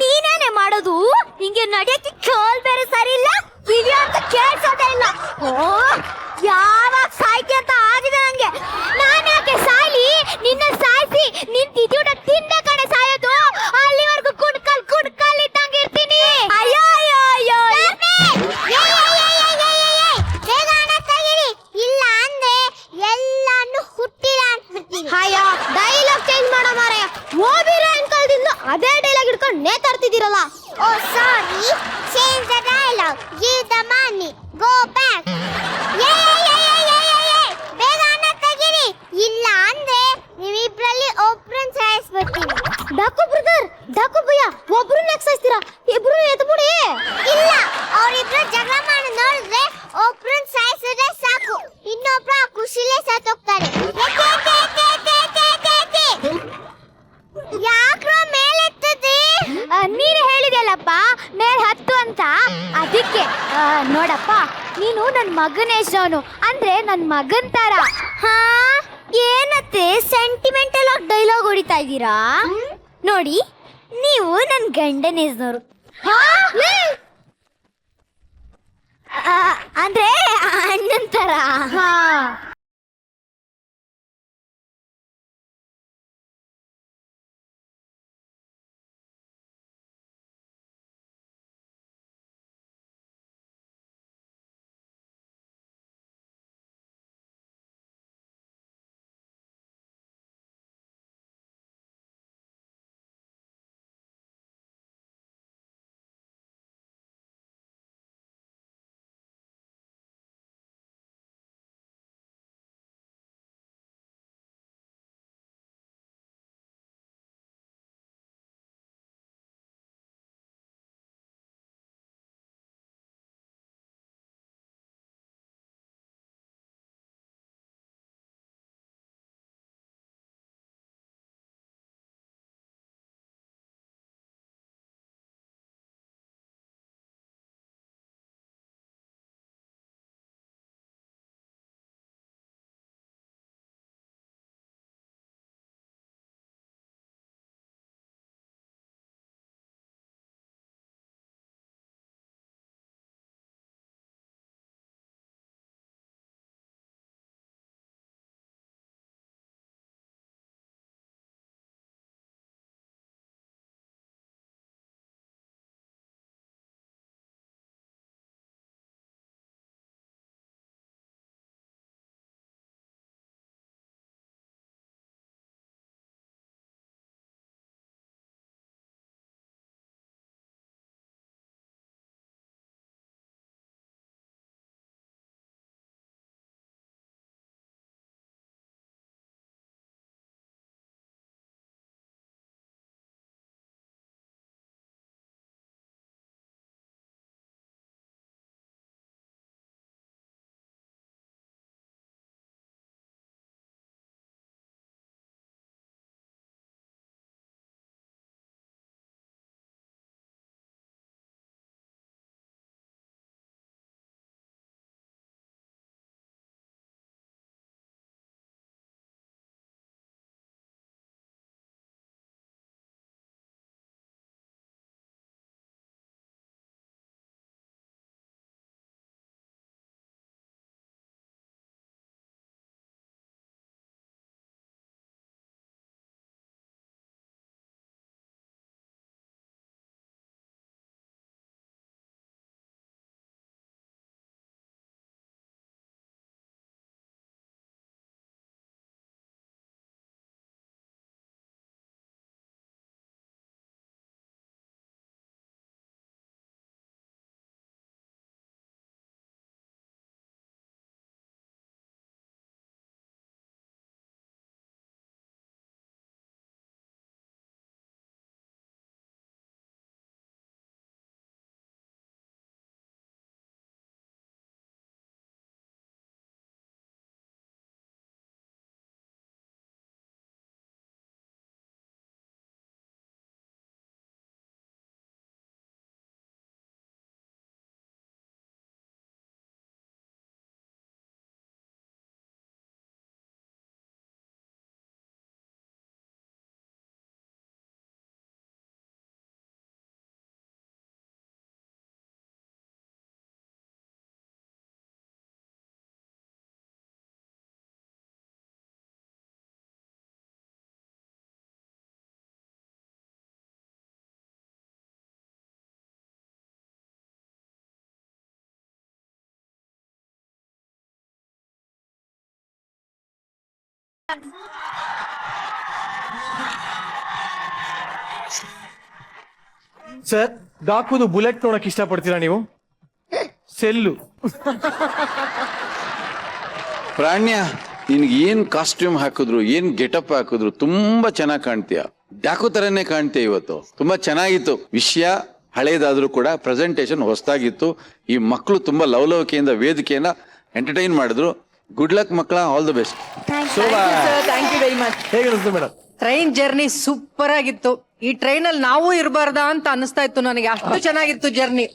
Speaker 10: ನೀನೇನೆ ಮಾಡೋದು? ಹಿಂಗೆ ನಡೆಯಕ್ಕೆ ಕಾಲ್ ಬೇರೆ ಸರಿ ಇಲ್ಲ, ಕಿವಿ ಅಂತ ಕೇಳಿಸೋದೇ ಇಲ್ಲ. ಯಾವಾಗ ಸಾಯ್ತಿ ಅಂತ ಆಗಿದೆ ನಂಗೆ. ನಾನು ಯಾಕೆ ಸಾಯ್ಲಿ? ನಿನ್ನ ಸಾಯಿಸಿ ನಿಂತಿದ್ಯೂಟ ತಿಂದೆ ಕಡೆ ಸಾಯೋದು. ಅಲ್ಲಿವರೆಗೂ ಕುಡ್ಕಲ್ ಇದ್ದಂಗೆ ಇರ್ತೀನಿ. ಅಯ್ಯೋ ಅಯ್ಯೋ ಅಯ್ಯೋ ಬೇಗ ಹಣ ತೆಗೀರಿ, ಇಲ್ಲ ಅಂದ್ರೆ ಎಲ್ಲಾನು ಹುಟ್ಟಿಲ್ಲ ಅಂದ್ಬಿಡ್ತೀನಿ. ಅಯ್ಯೋ ಡೈಲಾಗ್ ಚೇಂಜ್ ಮಾಡೋ ಮಾರಾಯ. ಓಬಿರ ಅಂಕಲ್ದಿಂದ ಅದೇ ಡೈಲಾಗ್ ಹಿಡ್ಕೊಂಡು ನೇತಾಡ್ತಿದ್ದೀರಲ್ಲ. Oh, sorry. Change the dialogue. Give the money. Go back. ಬೇಗ ಅನ್ನ ತೆಗೀರಿ. ಇಲ್ಲ ಅಂದ್ರೆ ನೀವಿಬ್ರಲ್ಲಿ ಒಬ್ರನ್ನ ಸಾಯಿಸ್ಬಿಡ್ತೀನಿ. ಡಾಕು ಬ್ರದರ್, ಡಾಕು ಭಯ್ಯ, ಒಬ್ರನ್ನ ಯಾಕೆ ಸಾಯಿಸ್ತೀರಾ? ಇಬ್ರು ಎದ್ಬಿಡಿ. ಇಲ್ಲ, ಅವ್ರಿಬ್ರು ಜಗಳ ಮಾಡಿ ನೋಡಿದ್ರೆ ಒಬ್ರನ್ನ ಸಾಯಿಸಿದ್ರೆ ಸಾಕು, ಇನ್ನೊಬ್ರು ಆ ಖುಷಿಲೇ ಸತ್ತೋಗ್ತಾರೆ. ಯಾಕ್ರೋ ಮೇಲೆತ್ತದೆ? ನೀನು ಹೇಳಿದೆಯಲ್ಲಪ್ಪ ಮೇಲ್ ಹತ್ತು ಅಂತ, ಅದಕ್ಕೆ. ನೋಡಪ್ಪ, ನೀನು ನನ್ನ ಮಗನ ಹೆಸರವನು, ಅಂದ್ರೆ ನನ್ನ ಮಗನ್ ತರ. ಹಾ, ಏನತ್ತೆ ಸೆಂಟಿಮೆಂಟಲ್ ಆಗಿ ಡೈಲಾಗ್ ಹೊಡಿತಾ ಇದ್ದೀರಾ? ನೋಡಿ, ನೀವು ನನ್ನ ಗಂಡನ ಹೆಸರು, ಅಂದ್ರೆ ಅಣ್ಣನ್ ತರ. ಹಾ,
Speaker 2: ಸರ್, ಡಾಕುದು ಬುಲೆಟ್ ನೋಡಕ್ ಇಷ್ಟಪಡ್ತೀರಾ ನೀವು? ಸೆಲ್ಲು.
Speaker 8: ಪ್ರಾಣ್ಯ, ನಿನ್ಗೆ ಏನ್ ಕಾಸ್ಟ್ಯೂಮ್ ಹಾಕಿದ್ರು, ಏನ್ ಗೆಟಪ್ ಹಾಕಿದ್ರು ತುಂಬಾ ಚೆನ್ನಾಗಿ ಕಾಣ್ತೀಯ. ಡಾಕು ತರನೇ ಕಾಣ್ತೀಯ ಇವತ್ತು. ತುಂಬಾ ಚೆನ್ನಾಗಿತ್ತು. ವಿಷಯ ಹಳೇದಾದ್ರೂ ಕೂಡ ಪ್ರೆಸೆಂಟೇಶನ್ ಹೊಸದಾಗಿತ್ತು. ಈ ಮಕ್ಕಳು ತುಂಬಾ ಲವಲವಿಕೆಯಿಂದ ವೇದಿಕೆಯನ್ನ ಎಂಟರ್ಟೈನ್ ಮಾಡಿದ್ರು. ಗುಡ್ ಲಕ್ ಮಕ್ಕಳ, all the best.
Speaker 9: Thank you very much.
Speaker 2: ಹೇಗೆ ಅನಿಸ್ತು ಮೇಡಮ್?
Speaker 9: ಟ್ರೈನ್ ಜರ್ನಿ ಸೂಪರ್ ಆಗಿತ್ತು. ಈ ಟ್ರೈನ್ ಅಲ್ಲಿ ನಾವು ಇರಬಾರ್ದಾ ಅಂತ ಅನಿಸ್ತಾ ಇತ್ತು ನನಗೆ, ಅಷ್ಟು ಚೆನ್ನಾಗಿತ್ತು ಜರ್ನಿ.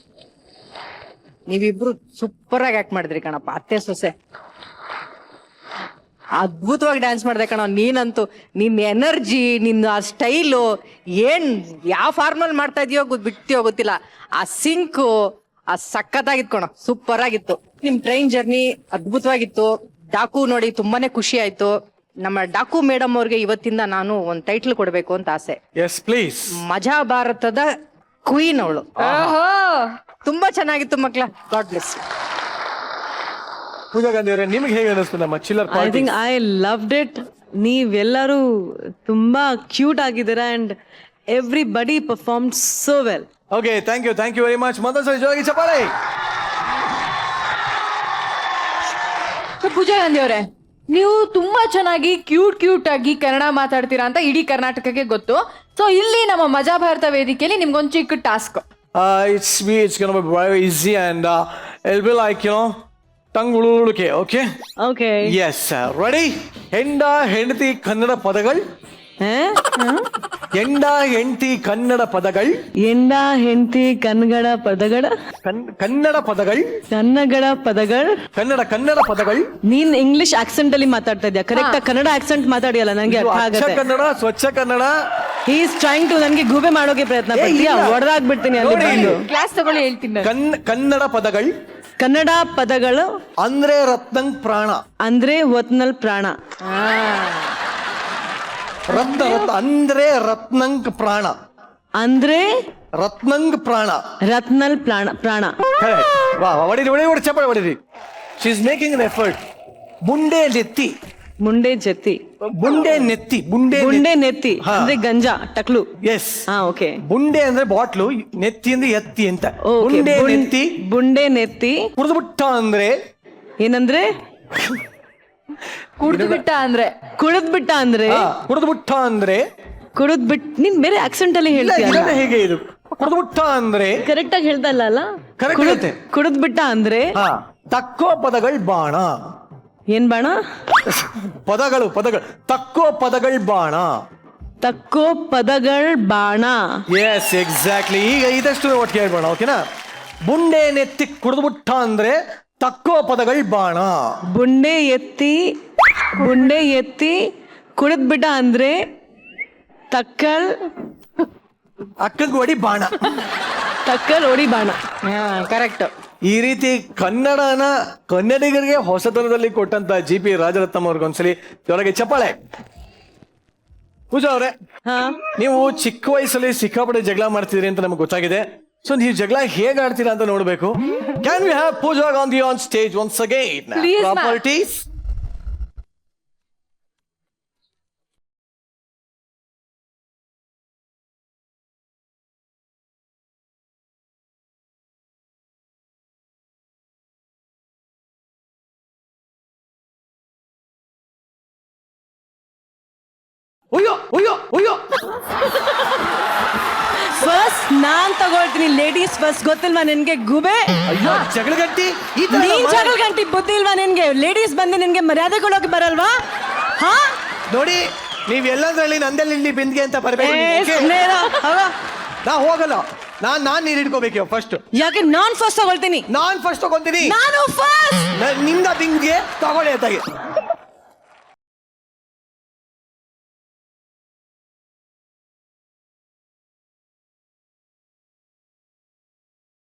Speaker 9: ನೀವಿಬ್ರು ಸೂಪರ್ ಆಗಿ ಆಕ್ಟ್ ಮಾಡಿದ್ರಿ ಕಣಪ್ಪ, ಅತ್ತೆ ಸೊಸೆ. ಅದ್ಭುತವಾಗಿ ಡ್ಯಾನ್ಸ್ ಮಾಡ್ದೆ ಕಣ ನೀನಂತೂ. ನಿನ್ ಎನರ್ಜಿ, ನಿನ್ನ ಆ ಸ್ಟೈಲು, ಏನ್ ಯಾವ ಫಾರ್ಮಲ್ ಮಾಡ್ತಾ ಇದೆಯೋ ಬಿಡ್ತೀಯೋ ಗೊತ್ತಿಲ್ಲ. ಆ ಸಿಂಕು ಆ ಸಖತ್ತಾಗಿತ್ತು ಕಣ, ಸೂಪರ್ ಆಗಿತ್ತು. ನಿಮ್ ಟ್ರೈನ್ ಜರ್ನಿ ಅದ್ಭುತವಾಗಿತ್ತು. ಡಾಕು ನೋಡಿ ತುಂಬಾನೇ ಖುಷಿ ಆಯ್ತು. ನಮ್ಮ ಡಾಕು ಮೇಡಮ್ ಅವ್ರಿಗೆ ಇವತ್ತಿಂದ ನಾನು ಒಂದ್ ಟೈಟ್ಲ್ ಕೊಡ್ಬೇಕು ಅಂತ ಆಸೆ.
Speaker 2: Yes please.
Speaker 9: ಮಜಾ ಭಾರತದ ಕ್ವೀನ್ ಅವಳು. ತುಂಬಾ ಚೆನ್ನಾಗಿತ್ತು ಮಕ್ಳ. God bless.
Speaker 2: ಪೂಜಾ ಗಾಂಧಿ ಅವರೇ, ನಿಮ್ಗೆ ಹೇಗೆ ಅನಿಸ್ತು ನಮ್ಮ Chillar
Speaker 4: I
Speaker 2: Party?
Speaker 4: Think I loved it. ನೀವೆಲ್ಲರೂ ತುಂಬಾ ಕ್ಯೂಟ್ ಆಗಿದ್ದೀರಾ and everybody performed so well.
Speaker 2: Okay, thank you very much. ಮತ್ತೊಂದ್ಸರಿ ಜೋರಾಗಿ ಚಪ್ಪಾಳೆ.
Speaker 3: ಪೂಜಾ ಗಾಂಧಿ ಅವರೇ, ನೀವು ತುಂಬಾ ಚೆನ್ನಾಗಿ ಕ್ಯೂಟ್ ಆಗಿ ಕನ್ನಡ ಮಾತಾಡ್ತೀರಾ ಅಂತ ಇಡೀ ಕರ್ನಾಟಕಕ್ಕೆ ಗೊತ್ತು. ಸೊ ಇಲ್ಲಿ ನಮ್ಮ ಮಜಾ ಭಾರತ ವೇದಿಕೆಯಲ್ಲಿ ನಿಮ್ಗೊಂದು ಚಿಕ್ಕ task.
Speaker 2: It's gonna be very easy and it'll be like, tongue ಉಳುಳುಕೆ. Okay
Speaker 4: okay,
Speaker 2: yes, ready? ಹೆಂಡ ಹೆಂಡತಿ ಕನ್ನಡ ಪದಗಳು. ಎಂಡ ಹೆಂಡತಿ ಕನ್ನಡ ಪದಗಳು.
Speaker 4: ಎಂಡ ಹೆಂಡತಿ ಕನ್ನಡ ಪದಗಳು.
Speaker 2: ಕನ್ನಡ ಪದಗಳು.
Speaker 4: ಕನ್ನಡ ಪದಗಳು.
Speaker 2: ಕನ್ನಡ ಪದಗಳು.
Speaker 4: ನೀನ್ ಇಂಗ್ಲಿಷ್ ಆಕ್ಸೆಂಟ್ ಅಲ್ಲಿ ಮಾತಾಡ್ತಾ ಇದ್ಯಾ? ಕರೆಕ್ಟ್ ಆಗಿ ಕನ್ನಡ ಆಕ್ಸೆಂಟ್ ಮಾತಾಡಿಯಲ್ಲ, ನಂಗೆ ಅರ್ಥ
Speaker 2: ಅಚ್ಚ
Speaker 4: ಆಗುತ್ತೆ.
Speaker 2: ಕನ್ನಡ, ಸ್ವಚ್ಛ Kannada.
Speaker 4: He is trying to ನನ್ಗೆ ಗೂಬೆ ಮಾಡೋಕೆ ಪ್ರಯತ್ನ ಪಡ್ತೀಯಾ? ಹೊಡೆದಾಗ್ಬಿಡ್ತೀನಿ ಅಲ್ಲಿ ಬಂದು.
Speaker 3: ಕ್ಲಾಸ್ ತಗೊಳ್ಳಿ, ಹೇಳ್ತೀನಿ ನಾನು.
Speaker 2: ಕನ್ನಡ ಪದಗಳು.
Speaker 4: ಕನ್ನಡ ಪದಗಳು
Speaker 2: ಅಂದ್ರೆ ರತ್ನಂಗ್ ಪ್ರಾಣ.
Speaker 4: ಅಂದ್ರೆ ಒತ್ನಲ್ ಪ್ರಾಣ.
Speaker 2: ರತ್ನ ಅಂದ್ರೆ ರತ್ನಂಗ್ ಪ್ರಾಣ.
Speaker 4: ಅಂದ್ರೆ
Speaker 2: ರತ್ನಂಗ್ ಪ್ರಾಣ.
Speaker 4: ರತ್ನಲ್ ಪ್ರಾಣ.
Speaker 2: ಹೊಡಿರಿ ಚಪ್ಪಾಳೆ ಹೊಡಿರಿ. She is making an effort. ಮುಂಡೆ ನೆತ್ತಿ.
Speaker 4: ಮುಂಡೆ ಜತ್ತಿ.
Speaker 2: ಬುಂಡೆ ನೆತ್ತಿ.
Speaker 4: ಬುಂಡೆ ನೆತ್ತಿ ಅಂದ್ರೆ ಗಂಜಾ ಟಕ್ಲು.
Speaker 2: ಎಸ್.
Speaker 4: ಓಕೆ.
Speaker 2: ಬುಂಡೆ ಅಂದ್ರೆ ಬಾಟ್ಲು, ನೆತ್ತಿ ಅಂದ್ರೆ ಎತ್ತಿ ಅಂತ.
Speaker 4: Okay,
Speaker 2: ಬುಂಡೆ ನೆತ್ತಿ.
Speaker 4: ಬುಂಡೆ ನೆತ್ತಿ.
Speaker 2: ಕುಡಿದ್ಬಿಟ್ಟ ಅಂದ್ರೆ
Speaker 4: ಏನಂದ್ರೆ?
Speaker 3: ಕುಡ್ದ್ಬಿಟ್ಟ ಅಂದ್ರೆ.
Speaker 4: ಕುಡಿದ್ಬಿಟ್ಟ ಅಂದ್ರೆ.
Speaker 2: ಕುಡಿದ್ಬಿಟ್ಟ ಅಂದ್ರೆ.
Speaker 4: ನೀನ್ ಬೇರೆ ಆಕ್ಸೆಂಟ್ ಅಲ್ಲಿ ಹೇಳ್ತೀಯ.
Speaker 2: ಹೇಗೆ ಇದು? ಕುಡಿದ್ಬಿಟ್ಟ ಅಂದ್ರೆ
Speaker 4: ಕರೆಕ್ಟ್ ಆಗಿ ಹೇಳ್ತಾ ಇಲ್ಲ ಅಲ್ಲ?
Speaker 2: Correct.
Speaker 4: ಕುಡಿದ್ಬಿಟ್ಟ ಅಂದ್ರೆ
Speaker 2: ತಕ್ಕೋ ಪದಗಳು ಬಾಣ.
Speaker 4: ಏನ್ ಬಾಣ?
Speaker 2: ಪದಗಳು. ತಕ್ಕೋ ಪದಗಳು ಬಾಣ.
Speaker 4: ತಕ್ಕೋ ಪದಗಳ್ ಬಾಣ.
Speaker 2: Yes, exactly. ಈಗ ಇದಷ್ಟು ಒಟ್ಟಿಗೆ ಹೇಳ್ಬೋಣ, ಓಕೆನಾ? ಬುಂಡೆ ನೆತ್ತಿ ಕುಡಿದ್ಬಿಟ್ಟ ಅಂದ್ರೆ ತಕ್ಕೋ ಪದಗಳು ಬಾಣ.
Speaker 4: ಬುಂಡೆ ಎತ್ತಿ ಕುಡಿದ್ಬಿಟ್ಟ ಅಂದ್ರೆ
Speaker 2: ಅಕ್ಕಂಗ್ ಹೊಡಿ ಬಾಣ.
Speaker 4: ತಕ್ಕಲ್ ಹೊಡಿ ಬಾಣ.
Speaker 9: ಕರೆಕ್ಟ್.
Speaker 2: ಈ ರೀತಿ ಕನ್ನಡಿಗರಿಗೆ ಹೊಸತನದಲ್ಲಿ ಕೊಟ್ಟಂತ GP ರಾಜರತ್ನಂ ಅವ್ರಿಗೊಂದ್ಸಲಿ ಜೊತೆಗೆ ಚಪ್ಪಾಳೆ. ಪೂಜಾ ಅವರೇ, ನೀವು ಚಿಕ್ಕ ವಯಸ್ಸಲ್ಲಿ ಸಿಕ್ಕಾಪಟ್ಟೆ ಜಗಳ ಮಾಡ್ತಿದ್ರಿ ಅಂತ ನಮ್ಗೆ ಗೊತ್ತಾಗಿದೆ. ಸೊ ನೀವು ಜಗಳ ಹೇಗೆ ಆಡ್ತೀರಾ ಅಂತ ನೋಡ್ಬೇಕು. Can we have Pooja Gandhi on stage once again?
Speaker 3: Please, ma'am.
Speaker 2: Properties. ಅಯ್ಯೋ
Speaker 4: ಫಸ್ಟ್ ನಾನ್ ತಗೊಳ್ತೀನಿ. Ladies first. ಗೊತ್ತಿಲ್ವಾ ನಿನ್ಗೆ ಗೂಬೆ?
Speaker 2: ಅಯ್ಯೋ, ಜಗಳ ಗಂಟಿ.
Speaker 4: ನೀನ್ ಜಗಳ ಗಂಟಿ ಬುದ್ಧಿ ಇಲ್ವಾ ನಿನ್ಗೆ? ಲೇಡೀಸ್ ಬಂದು ನಿನ್ಗೆ ಮರ್ಯಾದೆ ಕೊಡೋಕೆ ಬರಲ್ವಾ?
Speaker 2: ನೋಡಿ, ನೀವ್ ಎಲ್ಲದ್ರಲ್ಲಿ ನಂದಲ್ಲಿ ಬಿಂದಿಗೆ ಅಂತ ಬರ್ಬೇಕು. ನಾ ಹೋಗಲ್ಲ. ನಾನ್ ನೀರ್ ಹಿಡ್ಕೋಬೇಕು ಫಸ್ಟ್.
Speaker 4: ಯಾಕೆ? ನಾನ್ ಫಸ್ಟ್ ತಗೊಳ್ತೀನಿ.
Speaker 2: ನಾನ್ ಫಸ್ಟ್ ತಗೊಂತೀನಿ.
Speaker 4: ನಾನು ಫಸ್ಟ್.
Speaker 2: ನಿಂದ ಬಿಂದಿಗೆ ತಗೊಳ್ಳಿ ಅತ್ತಾಗೆ.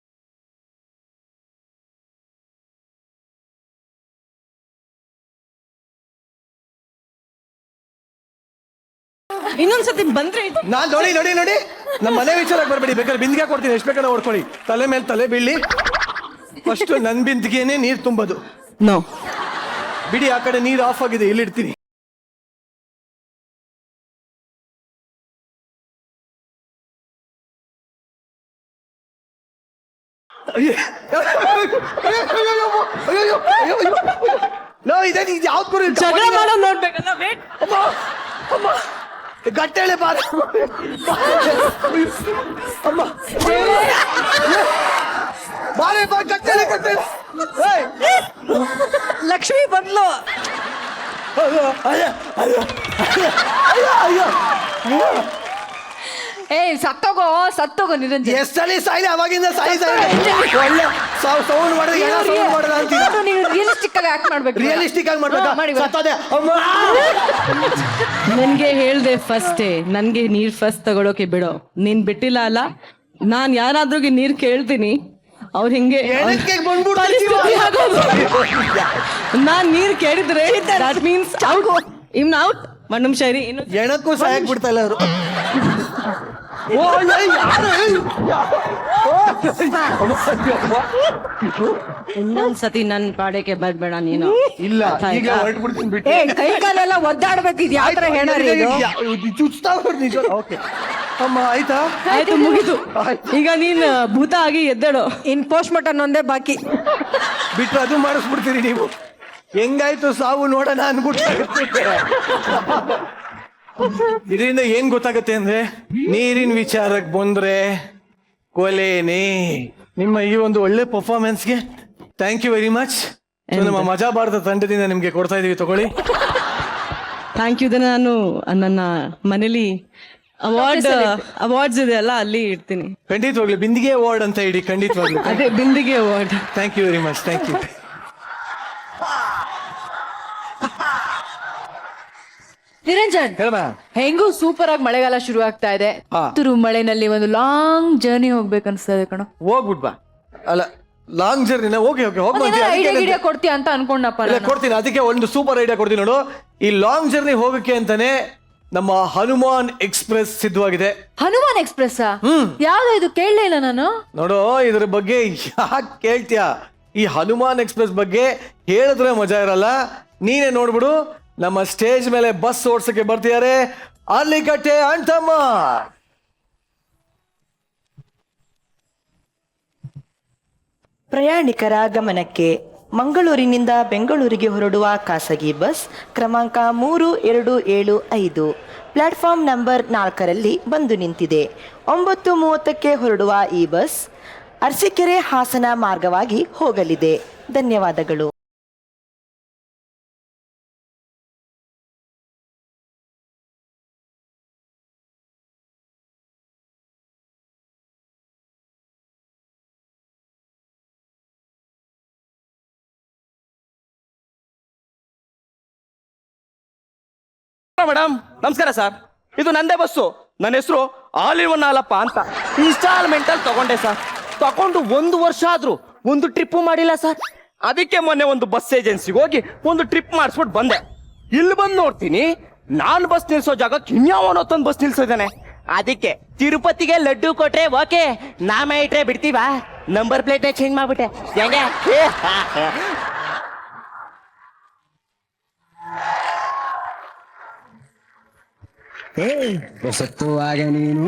Speaker 4: ಇನ್ನೊಂದ್ಸತಿ ಬಂದ್ರೆ
Speaker 2: ನಾನ್ ನೋಡಿ ನಮ್ಮ ಮನೆ ವಿಚಾರಕ್ಕೆ ಬರ್ಬೇಡಿ. ಬೇಕಾದ್ರೆ ಬಿಂದಿಗೆ ಕೊಡ್ತೀನಿ, ಎಷ್ಟು ಬೇಕಾದ್ರೆ ಓಡ್ಕೊಳ್ಳಿ. ತಲೆ ಮೇಲೆ ತಲೆ ಬೀಳಿ. ಫಸ್ಟ್ ನನ್ ಬಿಂದಿಗೆನೆ ನೀರ್ ತುಂಬೋದು.
Speaker 4: ನೋ
Speaker 2: ಬಿಡಿ, ಆ ಕಡೆ ನೀರ್ ಆಫ್ ಆಗಿದೆ, ಇಲ್ಲಿಡ್ತೀನಿ. ಇದೆ ಯಾವ್ದು ಗುರು
Speaker 4: ಜಗಳ ಮಾಡೋದು ನೋಡ್ಬೇಕಲ್ಲ ವೇಟ್.
Speaker 2: ಅಮ್ಮ ಗಟ್ಟೆಳೆ ಬಾರ ಅಮ್ಮ ಬಾರೆ ಬಾ ಗಟ್ಟೆಳೆ ಗಟ್ಟೆಳೆ
Speaker 9: ಲಕ್ಷ್ಮಿ ಬಂದ್ಲು.
Speaker 3: ಸತ್ತೋಗೋ ನಿರಂಜನ್.
Speaker 2: ಎಷ್ಟಲ್ಲಿ ಸಾಯ್ಲಿ ಅವಾಗಿಂದ ಸಾಯಿ ಒಳ್ಳೆ ಸೌಂಡ್ ಮಾಡಿದ್ರೆ ಏನೋ ಸೌಂಡ್ ಮಾಡೋದ ಅಂತೀರಾ?
Speaker 3: ನೀವು ರಿಯಲಿಸ್ಟಿಕ್ ಆಗಿ ಆಕ್ಟ್ ಮಾಡ್ಬೇಕು.
Speaker 2: ರಿಯಲಿಸ್ಟಿಕ್ ಆಗಿ ಮಾಡ್ಬೇಕಾ? ಸತ್ತೋದೆ ಅಮ್ಮ.
Speaker 4: ನನ್ಗೆ ಹೇಳ್ದೆ ಫಸ್ಟೇ ನನ್ಗೆ ನೀರ್ ಫಸ್ಟ್ ತಗೊಳೋಕೆ ಬಿಡೋ. ನೀನ್ ಬಿಟ್ಟಿಲ್ಲ ಅಲ್ಲ, ನಾನ್ ಯಾರಾದ್ರೂ ನೀರ್ ಕೇಳ್ತೀನಿ, ಅವ್ರು ಹಿಂಗೆ
Speaker 2: ಏನಕ್ಕೆ ಬಂದ್ಬಿಡ್ತೀವಿ?
Speaker 4: ಪರಿಸ್ಥಿತಿ ಆಗೋದು. ನಾನ್ ನೀರ್ ಕೇಳಿದ್ರೆ ದಟ್ ಮೀನ್ಸ್ ಔಟ್. ಇವ್ನ ಔಟ್. ಮಣ್ಣು ಶೈರಿ ಇನ್ನು
Speaker 2: ಎಣಕ್ಕೂ ಸಾಯಕ್ ಬಿಡ್ತಾ ಇಲ್ಲ ಅವರು.
Speaker 4: ಇನ್ನೊಂದ್ಸತಿ ನನ್ ಪಾಡಕ್ಕೆ ಬರ್ಬೇಡ ನೀನು.
Speaker 2: ಇಲ್ಲ ಈಗ ಹೊರಟ್ಬಿಡ್ತೀನಿ ಬಿಟ್ಟು.
Speaker 9: ಕೈ ಕಾಲೆಲ್ಲ ಒದ್ದಾಡ್ಬೇಕು. ಇದು ಯಾವ ತರ ಹೇಳಾರಿ ಇದು?
Speaker 2: ಚುಚ್ತಾವ್ ನಿಜ. ಓಕೆ ಅಮ್ಮ ಆಯ್ತಾ?
Speaker 4: ಆಯ್ತು ಮುಗಿತು. ಈಗ ನೀನ್ ಭೂತ ಆಗಿ ಎದ್ದೇಳು.
Speaker 9: ಇನ್ ಪೋಸ್ಟ್ ಮಾರ್ಟಮ್ ಒಂದೇ ಬಾಕಿ.
Speaker 2: ಬಿಟ್ಟು ಅದು ಮಾಡಿಸ್ಬಿಡ್ತೀರಿ ನೀವು. ಹೆಂಗಾಯ್ತು ಸಾವು ನೋಡೋಣ ಅನ್ಬಿಟ್ಟು ಇದರಿಂದ ಏನ್ ಗೊತ್ತಾಗತ್ತೆ ಅಂದ್ರೆ, ನೀರಿನ ವಿಚಾರಕ್ಕೆ ಬಂದ್ರೆ ಕೊಲೆನೇ. ನಿಮ್ಮ ಈ ಒಂದು ಒಳ್ಳೆ ಪರ್ಫಾರ್ಮೆನ್ಸ್ಗೆ ಥ್ಯಾಂಕ್ ಯು ವೆರಿ ಮಚ್. ನಮ್ಮ ಮಜಾ ಭಾರತ ತಂಡದಿಂದ ನಿಮ್ಗೆ ಕೊಡ್ತಾ ಇದೀವಿ, ತಗೊಳ್ಳಿ.
Speaker 4: Thank you. ಇದನ್ನ ನಾನು ನನ್ನ ಮನೇಲಿ ಅವಾರ್ಡ್ಸ್ ಇದೆ ಅಲ್ಲ, ಅಲ್ಲಿ ಇಡ್ತೀನಿ.
Speaker 2: ಖಂಡಿತವಾಗ್ಲಿ ಬಿಂದಿಗೆ ಅವಾರ್ಡ್ ಅಂತ ಇಡಿ. ಖಂಡಿತವಾಗ್ಲಿ
Speaker 4: ಅದೇ ಬಿಂದಿಗೆ award.
Speaker 2: Thank you very much. Thank you.
Speaker 3: Niranjan,
Speaker 2: ಹೇಳಮ್ಮ.
Speaker 3: ಹೆಂಗೂ ಸೂಪರ್ ಆಗಿ ಮಳೆಗಾಲ ಶುರು ಆಗ್ತಾ ಇದೆ. ಮಳೆನಲ್ಲಿ ಒಂದು ಲಾಂಗ್ ಜರ್ನಿ ಹೋಗ್ಬೇಕು ಅನ್ಸ್ತಾ ಇದೆ ಕಣೋ.
Speaker 2: ಹೋಗ್ಬಿಟ್ ಬಾ. ಅಲ್ಲ ಲಾಂಗ್ ಜರ್ನಿನ ಹೋಗಿ
Speaker 3: ಐಡಿಯಾ ಕೊಡ್ತೀಯ ಅಂತ ಅನ್ಕೊಂಡಪ್ಪ.
Speaker 2: ಕೊಡ್ತೀನಿ. ಅದಕ್ಕೆ ಒಂದು ಸೂಪರ್ ಐಡಿಯಾ ಕೊಡ್ತೀನಿ ನೋಡು. ಈ ಲಾಂಗ್ ಜರ್ನಿ ಹೋಗಕ್ಕೆ ಅಂತಾನೆ ನಮ್ಮ ಹನುಮಾನ್ ಎಕ್ಸ್ಪ್ರೆಸ್ ಸಿದ್ಧವಾಗಿದೆ.
Speaker 3: ಹನುಮಾನ್ ಎಕ್ಸ್ಪ್ರೆಸ್ ಯಾವ್ದು ಇದು? ಕೇಳಲೇ ಇಲ್ಲ ನಾನು.
Speaker 2: ನೋಡು, ಇದ್ರ ಬಗ್ಗೆ ಯಾಕೆ ಕೇಳ್ತೀಯ? ಈ ಹನುಮಾನ್ ಎಕ್ಸ್ಪ್ರೆಸ್ ಬಗ್ಗೆ ಹೇಳಿದ್ರೆ ಮಜಾ ಇರಲ್ಲ. ನೀನೇ ನೋಡ್ಬಿಡು. ನಮ್ಮ ಸ್ಟೇಜ್ ಮೇಲೆ ಬಸ್ ಓಡ್ಸಕ್ಕೆ ಬರ್ತಿದ್ದಾರೆ ಅಲ್ಲಿಕಟ್ಟೆ ಅಣ್ತಮ್ಮ.
Speaker 11: ಪ್ರಯಾಣಿಕರ ಗಮನಕ್ಕೆ, ಮಂಗಳೂರಿನಿಂದ ಬೆಂಗಳೂರಿಗೆ ಹೊರಡುವ ಖಾಸಗಿ ಬಸ್ ಕ್ರಮಾಂಕ 3275 ಪ್ಲಾಟ್ಫಾರ್ಮ್ ನಂಬರ್ 4ರಲ್ಲಿ ಬಂದು ನಿಂತಿದೆ. 9:30ಕ್ಕೆ ಹೊರಡುವ ಈ ಬಸ್ ಅರಸೀಕೆರೆ ಹಾಸನ ಮಾರ್ಗವಾಗಿ ಹೋಗಲಿದೆ. ಧನ್ಯವಾದಗಳು.
Speaker 12: ಮೇಡಮ್ ನಮಸ್ಕಾರ ಸರ್. ಇದು ನಂದೇ ಬಸ್ಸು. ನನ್ನ ಹೆಸರು ಆಲ್ ಇನ್ ಒನ್ ಹಾಲಪ್ಪ ಅಂತ. ಇನ್ಸ್ಟಾಲ್ಮೆಂಟ್ ಅಲ್ಲಿ ತಗೊಂಡೆ ಸರ್. ತಗೊಂಡು 1 ವರ್ಷ ಆದ್ರೂ ಒಂದು ಟ್ರಿಪ್ ಮಾಡಿಲ್ಲ ಸರ್. ಅದಕ್ಕೆ ಮೊನ್ನೆ ಒಂದು ಬಸ್ ಏಜೆನ್ಸಿಗೆ ಹೋಗಿ ಒಂದು ಟ್ರಿಪ್ ಮಾಡಿಸ್ಬಿಟ್ಟು ಬಂದೆ. ಇಲ್ಲಿ ಬಂದು ನೋಡ್ತೀನಿ, ನಾನ್ ಬಸ್ ನಿಲ್ಸೋ ಜಾಗಕ್ಕೆ ಇನ್ಯಾವನೋ ತಂದು ಬಸ್ ನಿಲ್ಸಿದ್ದಾನೆ. ಅದಕ್ಕೆ ತಿರುಪತಿಗೆ ಲಡ್ಡು ಕೊಟ್ರೆ ಓಕೆ, ನಾಮೇ ಇಟ್ರೆ ಬಿಡ್ತೀವಾ? ನಂಬರ್ ಪ್ಲೇಟ್ ಚೇಂಜ್ ಮಾಡ್ಬಿಟ್ಟೆ. ಹೆಂಗೆ?
Speaker 5: ಹೊಸತ್ತು ಆಗ ನೀನು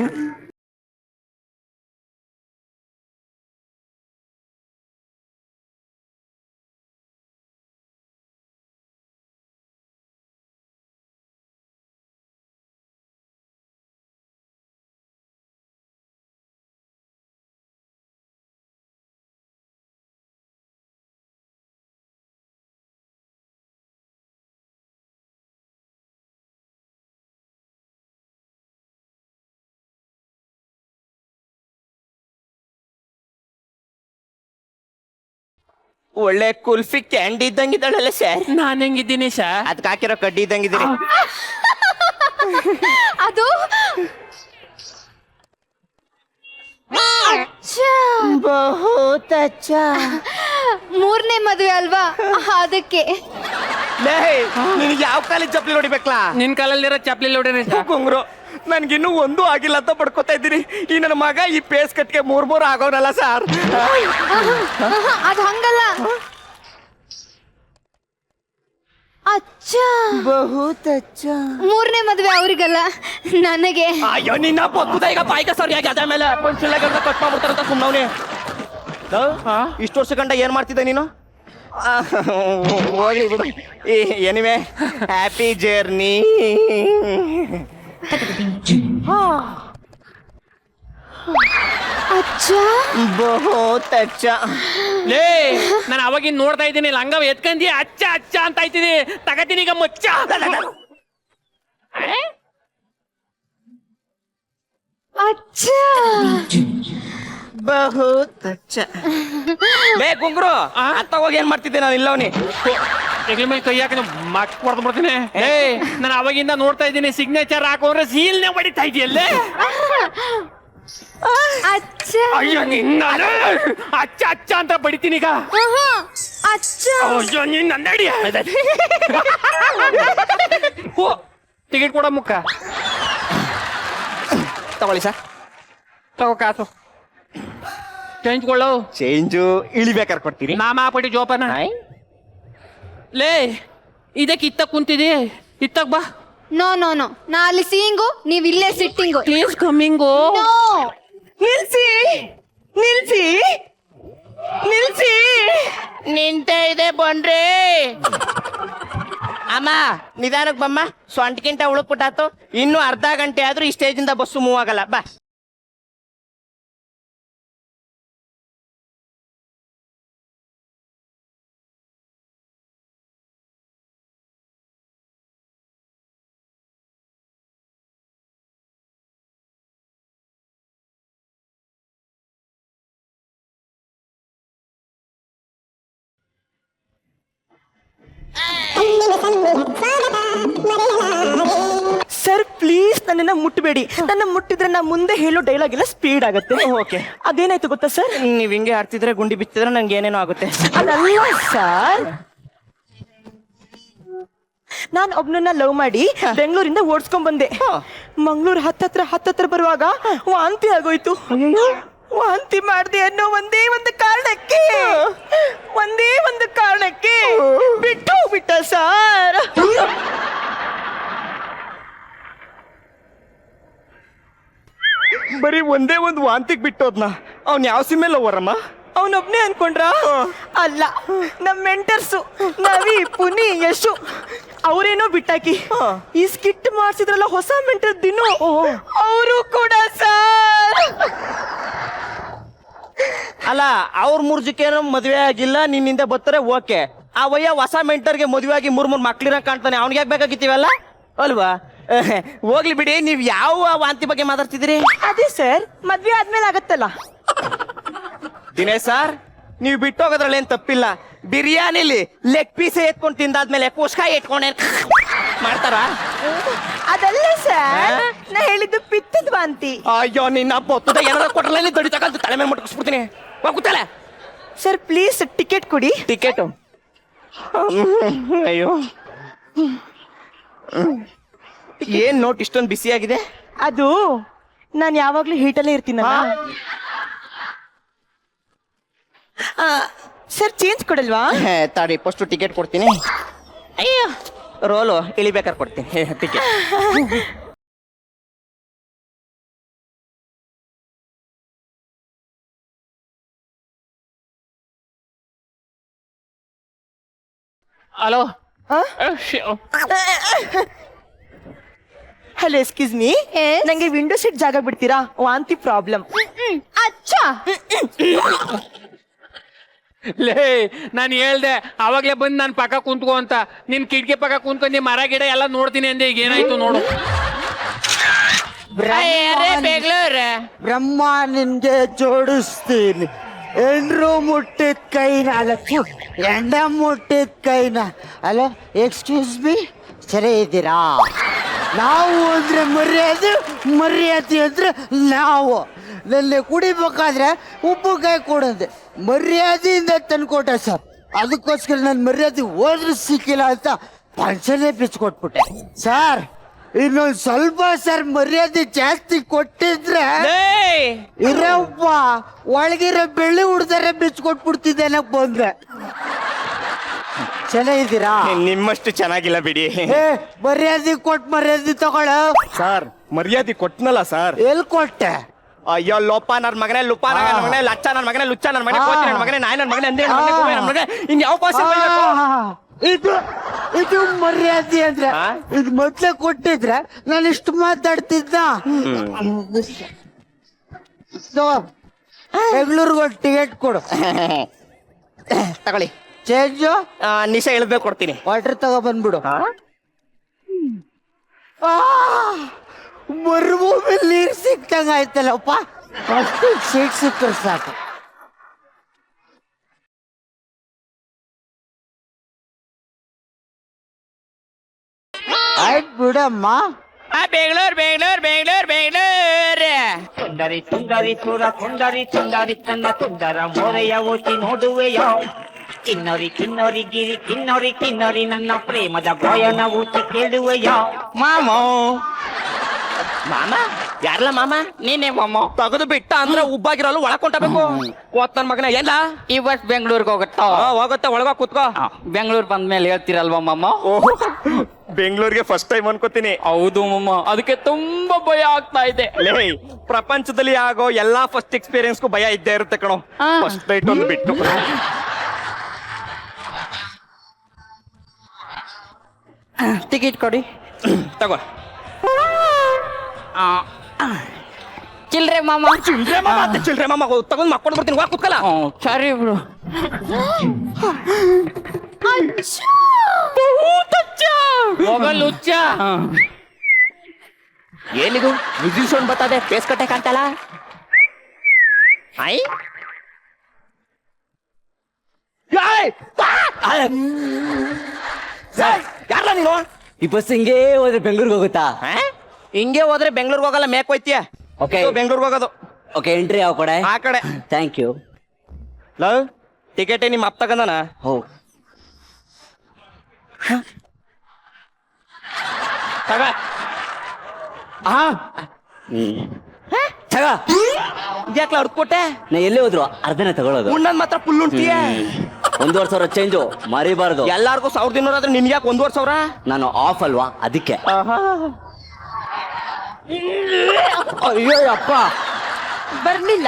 Speaker 12: ಒಳ್ಳೆ ಕುಲ್ಫಿ ಕ್ಯಾಂಡಿ ಇದ್ದಂಗಿದ್ದಾಳಲ್ಲ ಸರ್.
Speaker 7: ನಾನು ಹೆಂಗಿದ್ದೀನಿ ಸರ್?
Speaker 12: ಅದಕ್ಕೆ ಹಾಕಿರೋ ಕಡ್ಡಿ ಇದ್ದಂಗಿದ್ದೀರಿ.
Speaker 10: ಅದು
Speaker 5: ಬಹುತ್ ಅಚ್ಚ.
Speaker 10: 3ನೇ ಮದುವೆ ಅಲ್ವಾ, ಅದಕ್ಕೆ.
Speaker 12: ನಿನಗೆ ಯಾವ ಕಾಲೇಜ್ ಚಪ್ಪಲಿ ಹೊಡಿಬೇಕಲ್ಲ?
Speaker 7: ನಿನ್ ಕಾಲಲ್ಲಿರೋ ಚಪ್ಲಿ ನೋಡಿರಿ
Speaker 12: ಕುಂಗ್ರು, ನನ್ಗಿನ್ನೂ ಒಂದು ಆಗಿಲ್ಲ ಅಂತ ಪಡ್ಕೋತಾ ಇದ್ದೀನಿ. ಈ ನನ್ನ ಮಗ ಈ ಪೇಸ್ ಕಟ್ಗೆ 3 ಆಗೋನಲ್ಲ ಸರ್.
Speaker 10: ಅದು ಹಂಗಲ್ಲ. ಅಚ್ಚ
Speaker 5: ಬಹುತ್ ಅಚ್ಚ.
Speaker 10: 3ನೇ ಮದುವೆ ಅವ್ರಿಗಲ್ಲ, ನನಗೆ.
Speaker 12: ಅಯ್ಯೋ ನಿನ್ನ ಪೊತ್ತುದ ಈಗ ಬಾಯಿಗೆ ಸರಿಯಾಗಿ ಅದ ಮೇಲೆ ಕಟ್ ಮಾಡ್ಬಿಡ್ತಾರಂತ ಸುಮ್ಮನವ್ನೆ. ಇಷ್ಟು ವರ್ಷ ಕಂಡ ಏನ್ ಮಾಡ್ತಿದ್ದೆ ನೀನು ಹೋಗ್ಲಿ ಬಿಡು ಎನಿವೆ ಹ್ಯಾಪಿ ಜರ್ನಿ
Speaker 10: ಅಚ್ಚ
Speaker 12: ಬಹುತ್ ಅಚ್ಚ
Speaker 7: ಲೇ ನಾನು ಅವಾಗಿನ್ ನೋಡ್ತಾ ಇದ್ದೀನಿ ಲಂಗ ಎತ್ಕಂದಿ ಅಚ್ಚ ಅಚ್ಚ ಅಂತ ಆಯ್ತಿದಿ ತಗತೀನಿ ಈಗ ಮುಚ್ಚ
Speaker 10: ಅಚ್ಚ
Speaker 12: ಬಹುತ್ ಅಚ್ಚ ಲೇ ಕುಂಗ್ರು ಅತ್ತ ಹೋಗಿ ಏನ್ ಮಾಡ್ತಿದ್ದೆ ನಾನು ಇಲ್ಲವನಿ
Speaker 7: ಹೆಗ್ಲ ಮೇಲೆ ಕೈ ಹಾಕಿ ಮಕ್ ಕೊಡ್ದು ಬಿಡ್ತೀನಿ ಏ ನಾನು ಅವಾಗಿಂದ ನೋಡ್ತಾ ಇದ್ದೀನಿ ಸಿಗ್ನೇಚರ್ ಹಾಕೋದ್ರೆ ಸೀಲ್ನೇ ಹೊಡಿತಾ ಇದೆಯಲ್ಲೇ
Speaker 10: ಅಚ್ಚ
Speaker 7: ಅಯ್ಯೋ ನಿನ್ನ ಅಚ್ಚ ಅಚ್ಚ ಅಂತ ಬಡಿತೀನಿ ಈಗ
Speaker 10: ಅಚ್ಚ
Speaker 7: ಅಯ್ಯೋ ನಿನ್ನ ನಡಿ ಓ ಟಿಕೆಟ್ ಕೊಡ ಮುಕ್ಕ
Speaker 12: ತಗೊಳ್ಳಿ ಸರ್
Speaker 7: ತಗೋ ಕಾಸು ಚೇಂಜ್ ಕೊಳ್ಳೋ
Speaker 12: ಚೇಂಜು ಇಳಿಬೇಕಾರೆ ಕೊಡ್ತೀರಿ
Speaker 7: ನಾಮ ಪಡಿ ಜೋಪಾನ ಲೇ ಇದಕ್ಕೆ ಇತ್ತ ಕುಂತಿದಿ ಇತ್ತಕ್ ಬಾ
Speaker 10: ನೋ ನೋ ನೋ ನಾ ಅಲ್ಲಿ ಸೀಯಿಂಗು ನೀವ್ ಇಲ್ಲೇ ಸಿಟ್ಟಿಂಗು
Speaker 7: ಪ್ಲೀಸ್ ಕಮ್ಮಿಂಗು
Speaker 11: ನಿಲ್ಸಿ ನಿಲ್ಸಿ ನಿಲ್ಸಿ
Speaker 12: ನಿಂತೆ ಇದೆ ಬನ್ರಿ ಅಮ್ಮ ನಿಧಾನಕ್ಕೆ ಬಮ್ಮ ಸೊಂಟಕ್ಕಿಂತ ಉಳುಕ್ಬಿಟ್ಟಾತು ಇನ್ನು ಅರ್ಧ ಗಂಟೆ ಆದ್ರೂ ಈ ಸ್ಟೇಜಿಂದ ಬಸ್ಸು ಮೂವ್ ಆಗಲ್ಲ ಬಾ
Speaker 11: ಸರ್ ಪ್ಲೀಸ್ ನನ್ನನ್ನ ಮುಟ್ಟಬೇಡಿ. ನನ್ನ ಮುಟ್ಟಿದ್ರೆ ನಾ ಮುಂದೆ ಹೇಳೋ ಡೈಲಾಗ್ ಎಲ್ಲ ಸ್ಪೀಡ್ ಆಗುತ್ತೆ.
Speaker 12: ಓಕೆ
Speaker 11: ಅದೇನಾಯ್ತು ಗೊತ್ತಾ ಸರ್?
Speaker 12: ನೀವ್ ಹಿಂಗೆ ಆಡ್ತಿದ್ರೆ ಗುಂಡಿ ಬಿತ್ತಿದ್ರೆ ನಂಗೆ ಏನೇನೋ ಆಗುತ್ತೆ.
Speaker 11: ಅದಲ್ಲ ಸರ್, ನಾನು ಒಬ್ನನ್ನ ಲವ್ ಮಾಡಿ ಬೆಂಗಳೂರಿಂದ ಓಡಿಸ್ಕೊಂಡ್ ಬಂದೆ. ಮಂಗಳೂರು ಹತ್ತತ್ರ ಬರುವಾಗ ವಾಂತಿ ಆಗೋಯ್ತು. ವಾಂತಿ ಮಾಡ್ದೆ ಅನ್ನೋ ಒಂದೇ ಒಂದು ಕಾರಣಕ್ಕೆ ಬಿಟ್ಟು ಹೋಗ್ಬಿಟ್ಟ ಸರ್.
Speaker 12: ಬರೀ ಒಂದೇ ಒಂದು ವಾಂತಿಗೆ ಬಿಟ್ಟೋದ್ನ ಅವ್ನ್ ಯಾವ ಸಿಮ್ಮೆ ಲವರಮ್ಮ?
Speaker 11: ಅವನೊಬ್ನೇ ಅನ್ಕೊಂಡ್ರ? ಅಲ್ಲ, ನಮ್ ಮೆಂಟರ್ಸು ನವಿ, ಪುನಿ, ಯಶು ಅವರೇನೋ ಬಿಟ್ಟಾಕಿ ಈ ಸ್ಕಿಟ್ ಮಾಡ್ಸಿದ್ರಲ್ಲ ಹೊಸ ಮೆಂಟರ್ ದಿನು, ಅವರು ಕೂಡ ಸರ್.
Speaker 12: ಅಲ್ಲ ಅವ್ರ ಮೂರ್ಜಕ್ಕೇನೋ ಮದುವೆ ಆಗಿಲ್ಲ, ನಿನ್ನಿಂದ ಬರ್ತಾರೆ ಓಕೆ. ಆ ವಯ್ಯ ಹೊಸ ಮೆಂಟರ್ಗೆ ಮದುವೆ ಆಗಿ ಮೂರ್ ಕಾಣ್ತಾನೆ, ಅವ್ನಿಗೆ ಯಾಕೆ ಬೇಕಾಗಿತ್ತೀವಲ್ಲ ಅಲ್ವಾ? ಹೋಗ್ಲಿ ಬಿಡಿ, ನೀವ್ ಯಾವ ವಾಂತಿ ಬಗ್ಗೆ ಮಾತಾಡ್ತಿದ್ದೀರಿ?
Speaker 11: ಅದೇ ಸರ್, ಮದ್ವೆ ಆದ್ಮೇಲೆ ಆಗತ್ತಲ್ಲ.
Speaker 12: ದಿನೇಶ್ ಸರ್, ನೀವು ಬಿಟ್ಟೋಗೋದ್ರಲ್ಲಿ ಏನ್ ತಪ್ಪಿಲ್ಲ. ಬಿರಿಯಾನಿಲಿ ಲೆಗ್ ಪೀಸೇ ಎತ್ಕೊಂಡು ತಿಂದಾದ್ಮೇಲೆ ಕೋಸ್ಕಾಯಿ ಎತ್ಕೊಂಡೇ ಮಾಡ್ತಾರ?
Speaker 11: ಅದಲ್ಲ ಸರ್, ನಾ ಹೇಳಿದ್ದು ಪಿತ್ತದ ವಾಂತಿ.
Speaker 12: ಅಯ್ಯೋ ನಿನ್ನ ಬೊತ್ತದ ಏನಾದ್ರು ಕೊಟ್ರಲ್ಲಿ ದಡಿ ತಗೊಂಡು ತಲೆ ಮೇಲೆ ಮುಟ್ಕಿಸ್ಬಿಡ್ತೀನಿ. ಹೋಗುತ್ತಲ್ಲ
Speaker 11: ಸರ್, ಪ್ಲೀಸ್ ಟಿಕೆಟ್ ಕೊಡಿ.
Speaker 12: ಟಿಕೆಟ್? ಅಯ್ಯೋ, ಏನ್ ನೋಟ್ ಇಷ್ಟೊಂದು ಬಿಸಿ ಆಗಿದೆ?
Speaker 11: ಅದು ನಾನು ಯಾವಾಗ್ಲೂ ಹೀಟಲ್ಲೇ ಇರ್ತೀನಲ್ಲ ಸರ್. ಚೇಂಜ್ ಕೊಡಲ್ವಾ?
Speaker 12: ತಾಡಿ, ಫಸ್ಟ್ ಟಿಕೆಟ್ ಕೊಡ್ತೀನಿ. ಅಯ್ಯೋ, ರೋಲು ಇಳಿಬೇಕಾದ್ರೆ ಕೊಡ್ತೀನಿ ticket.
Speaker 7: Hello
Speaker 11: hello, excuse me, ನಂಗೆ ವಿಂಡೋ ಸೀಟ್ ಜಾಗ ಬಿಡ್ತೀರಾ? ವಾಂತಿ ಪ್ರಾಬ್ಲಮ್.
Speaker 10: ಅಚ್ಚ
Speaker 7: ಲೇ, ನಾನು ಹೇಳ್ದೆ ಅವಾಗ್ಲೇ ಬಂದು ನಾನು ಪಕ್ಕ ಕುಂತ್ಕೋ ಅಂತ. ನಿನ್ ಕಿಟಕಿ ಪಕ್ಕ ಕುಂತ್ಕೊಂಡು ಮರ ಗಿಡ ಎಲ್ಲ ನೋಡ್ತೀನಿ ಅಂದೆ, ಈಗ ಏನಾಯ್ತು ನೋಡು.
Speaker 12: ಬೆಂಗಳೂರು
Speaker 5: ಬ್ರಹ್ಮ ನಿನ್ಗೆ ಜೋಡಿಸ್ತೀನಿ. ಎಂಡ್ರು ಮುಟ್ಟಿದ ಕೈ ನಾಲ್ಕು, ಎಂಡ ಮುಟ್ಟಿದ ಕೈನ. ಹಲೋ, ಎಕ್ಸ್ಕ್ಯೂಸ್ ಮೀ, ಸರಿ ಇದ್ದೀರಾ? ನಾವು ಅಂದ್ರೆ ಮರ್ಯಾದೆ ಅಂದ್ರೆ ನಾವು. ನನ್ನ ಕುಡಿಬೇಕಾದ್ರೆ ಉಪ್ಪುಕಾಯಿ ಕೊಡೋದೆ ಮರ್ಯಾದೆಯಿಂದ ತಂದ್ಕೊಟ್ಟೆ ಸರ್. ಅದಕ್ಕೋಸ್ಕರ ನನ್ನ ಮರ್ಯಾದೆ ಹೋದ್ರೆ ಸಿಕ್ಕಿಲ್ಲ ಅಂತ ಪಂಚನೆ ಬಿಚ್ಕೊಟ್ಬಿಟ್ಟೆ ಸರ್. ಇನ್ನೊಂದು ಸ್ವಲ್ಪ ಸರ್ ಮರ್ಯಾದೆ ಜಾಸ್ತಿ ಕೊಟ್ಟಿದ್ರೆ ಇರಪ್ಪ ಒಳಗಿರೋ ಬೆಳ್ಳಿ ಹುಡ್ದಾರೆ ಬಿಚ್ಕೊಟ್ಬಿಡ್ತಿದ್ದೆ ಬಂದ್ರೆ. ಚೆನ್ನಾಗಿದ್ದೀರಾ?
Speaker 12: ನಿಮ್ಮಷ್ಟು ಚೆನ್ನಾಗಿಲ್ಲ ಬಿಡಿ.
Speaker 5: ಮರ್ಯಾದೆ ಕೊಟ್ಟು ಮರ್ಯಾದೆ ತಗೊಳ
Speaker 12: ಸರ್. ಮರ್ಯಾದೆ ಕೊಟ್ನಲ್ಲ ಸರ್.
Speaker 5: ಎಲ್ಲಿ ಕೊಟ್ಟೆ?
Speaker 12: ಅಯ್ಯೋ ಲೋಪ ನನ್ನ ಮಗನೇ ಲುಪ್ಪ ನನ್ನ ಮಗನೇ ಲಚ್ಚ ನನ್ನ ಮಗನೇ ಲುಚ್ಚ ನನ್ನ ಮಗನೇ ಕೋತಿ ನನ್ನ ಮಗನೇ ನಾಯಿ ನನ್ನ ಮಗನೇ ಅಂದಿರ ನನ್ನ ಮಗನೇ ಗುಬ್ಬೆ ನನ್ನ ಮಗನೇ ಇನ್ ಯಾವ ಭಾಷೆ ಬೈಬೇಕು?
Speaker 5: ಇದು ಇದು ಮರ್ಯಾದೆ ಅಂದ್ರೆ
Speaker 12: ಆ?
Speaker 5: ಇದು ಮೊದ್ಲೇ ಕೊಟ್ಟಿದ್ರೆ ನಾನು ಇಷ್ಟು ಮಾತಾಡ್ತಿದ್ದ ಬೆಂಗಳೂರಿಗೆ ಒಂದು ಟಿಕೆಟ್ ಕೊಡು
Speaker 12: ತಗೊಳ್ಳಿ
Speaker 5: ಚೇಂಜು
Speaker 12: ನಿಶಾ ಇಳಿದ್ಬೇಕು ಕೊಡ್ತೀನಿ.
Speaker 5: ವಾಟರ್ ತಗೋ ಬಂದ್ಬಿಡು ಮರುಭೂಮಿಲಿ ನೀರು ಸಿಕ್ತಂಗ ಆಯ್ತಲ್ಲಪ್ಪ ಅಷ್ಟು ಸೀಟ್ ಸಿಕ್ಕರೆ ಸಾಕು. ಆಯ್ತು ಬಿಡಮ್ಮ.
Speaker 12: ಬೆಂಗಳೂರು ಬೆಂಗಳೂರು ಬೆಂಗಳೂರು ಬೆಂಗಳೂರು
Speaker 11: ಸುಂದರಿ ಸುಂದರಿ ಸುರ ಸುಂದರಿ ಸುಂದರಿ ತನ್ನ ಸುಂದರ ಮೋರೆಯ ಓಟಿ ನೋಡುವೆಯ ಕಿನ್ನೊರಿ ಕಿನ್ನೊರಿ ಗಿರಿ ಕಿನ್ನೊರಿ ಕಿನ್ನೊರಿ ನನ್ನ ಪ್ರೇಮದ ಗಾಯನ ಊಟಿ ಕೇಳುವೆಯ
Speaker 12: ಮಾಮ ಮಾಮ ಯಾರಲ್ಲ ಮಾಮ ನೀನೇ ಮಾಮ ತೆಗೆದು ಬಿಟ್ಟ ಅಂದ್ರೆ ಉಬ್ಬಾಗಿರಲ್ಲ ಒಳಗ್ ಕೊಂಟಬೇಕು ಕೋತ್ ನನ್ ಮಗನ ಎಲ್ಲ
Speaker 11: ಇವತ್ ಬೆಂಗಳೂರಿಗೆ ಹೋಗುತ್ತಾ
Speaker 12: ಹೋಗುತ್ತೆ ಒಳಗ ಕೂತ್ಕೋ.
Speaker 11: ಬೆಂಗಳೂರು ಬಂದ್ಮೇಲೆ ಹೇಳ್ತಿರಲ್ವಾ ಮಮ್ಮ?
Speaker 12: ಬೆಂಗಳೂರಿಗೆ ಫಸ್ಟ್ ಟೈಮ್ ಅನ್ಕೋತೀನಿ.
Speaker 11: ಹೌದು ಮಮ್ಮ, ಅದಕ್ಕೆ ತುಂಬಾ ಭಯ ಆಗ್ತಾ ಇದೆ.
Speaker 12: ಲೇ ಪ್ರಪಂಚದಲ್ಲಿ ಆಗೋ ಎಲ್ಲಾ ಫಸ್ಟ್ ಎಕ್ಸ್ಪೀರಿಯನ್ಸ್ಗೂ ಭಯ ಇದ್ದೇ ಇರುತ್ತೆ ಕಣೋ. ಫಸ್ಟ್ ನೈಟ್ ಒಂದು ಬಿಟ್ಟು
Speaker 11: ಟಿಕೆಟ್ ಕೊಡಿ.
Speaker 12: ತಗೋ.
Speaker 11: ಚಿಲ್ರೆ ಮಾಮ.
Speaker 12: ಚಿಲ್ರೆ ಮಾಮ ಅಂತ ಚಿಲ್ರೆ ಮಾಮ ತಗೊಂಡ್ ಮಕ್ಕೊಂಡು ಬರ್ತೀನಿ. ವಾ ಕೂತ್ಕಲ್ಲ.
Speaker 11: ಸರಿ ಬ್ರೋ.
Speaker 12: ಲುಚ್ಚ ಏನಿದು ವಿಜಿಲ್ ಸೌಂಡ್ ಬರ್ತದೆ. ಫೇಸ್ ಕಟ್ಟೆ ಕಾಣ್ತಲ್ಲ. ಐ ಯಾರಲ್ಲ ನೀನು?
Speaker 11: ಈ ಬಸ್ ಹಿಂಗೇ ಹೋದ್ರೆ ಬೆಂಗಳೂರಿಗೆ ಹೋಗುತ್ತಾ?
Speaker 12: ಹಿಂಗೆ ಹೋದ್ರೆ ಬೆಂಗಳೂರಿಗೆ ಹೋಗಲ್ಲ, ಮೇಕ್ ಹೋಯ್ತೀಯ.
Speaker 11: ಓಕೆ
Speaker 12: ಬೆಂಗಳೂರಿಗೆ ಹೋಗೋದು.
Speaker 11: ಓಕೆ ಎಂಟ್ರಿ ಯಾವ ಕಡೆ?
Speaker 12: ಆ ಕಡೆ.
Speaker 11: Thank you.
Speaker 12: ಲವ್ ಟಿಕೆಟ್ ನಿಮ್ಮ ಅಪ್ಪ ತಗಂದನ?
Speaker 11: ಹೋ
Speaker 12: ತಗ. ಯಾಕ್ಲ ಅವ್ರು ಕೊಟ್ಟೆ?
Speaker 11: ನಾ ಎಲ್ಲಿ ಹೋದ್ರು ಅರ್ಧನೇ ತಗೊಳ್ಳೋದು.
Speaker 12: ಉಣ್ಣನ್ ಮಾತ್ರ ಫುಲ್ ಉಂಟಿಯ.
Speaker 11: 1,500 ಚೇಂಜು ಮರಿಬಾರ್ದು.
Speaker 12: ಎಲ್ಲಾರ್ಗು 1,200 ಆದ್ರೆ ನಿನ್ಗೆ ಯಾಕೆ 1,500?
Speaker 11: ನಾನು ಆಫ್ ಅಲ್ವಾ ಅದಕ್ಕೆ.
Speaker 12: ಅಯ್ಯೋ ಅಪ್ಪ
Speaker 3: ಬರ್ಲಿಲ್ಲ.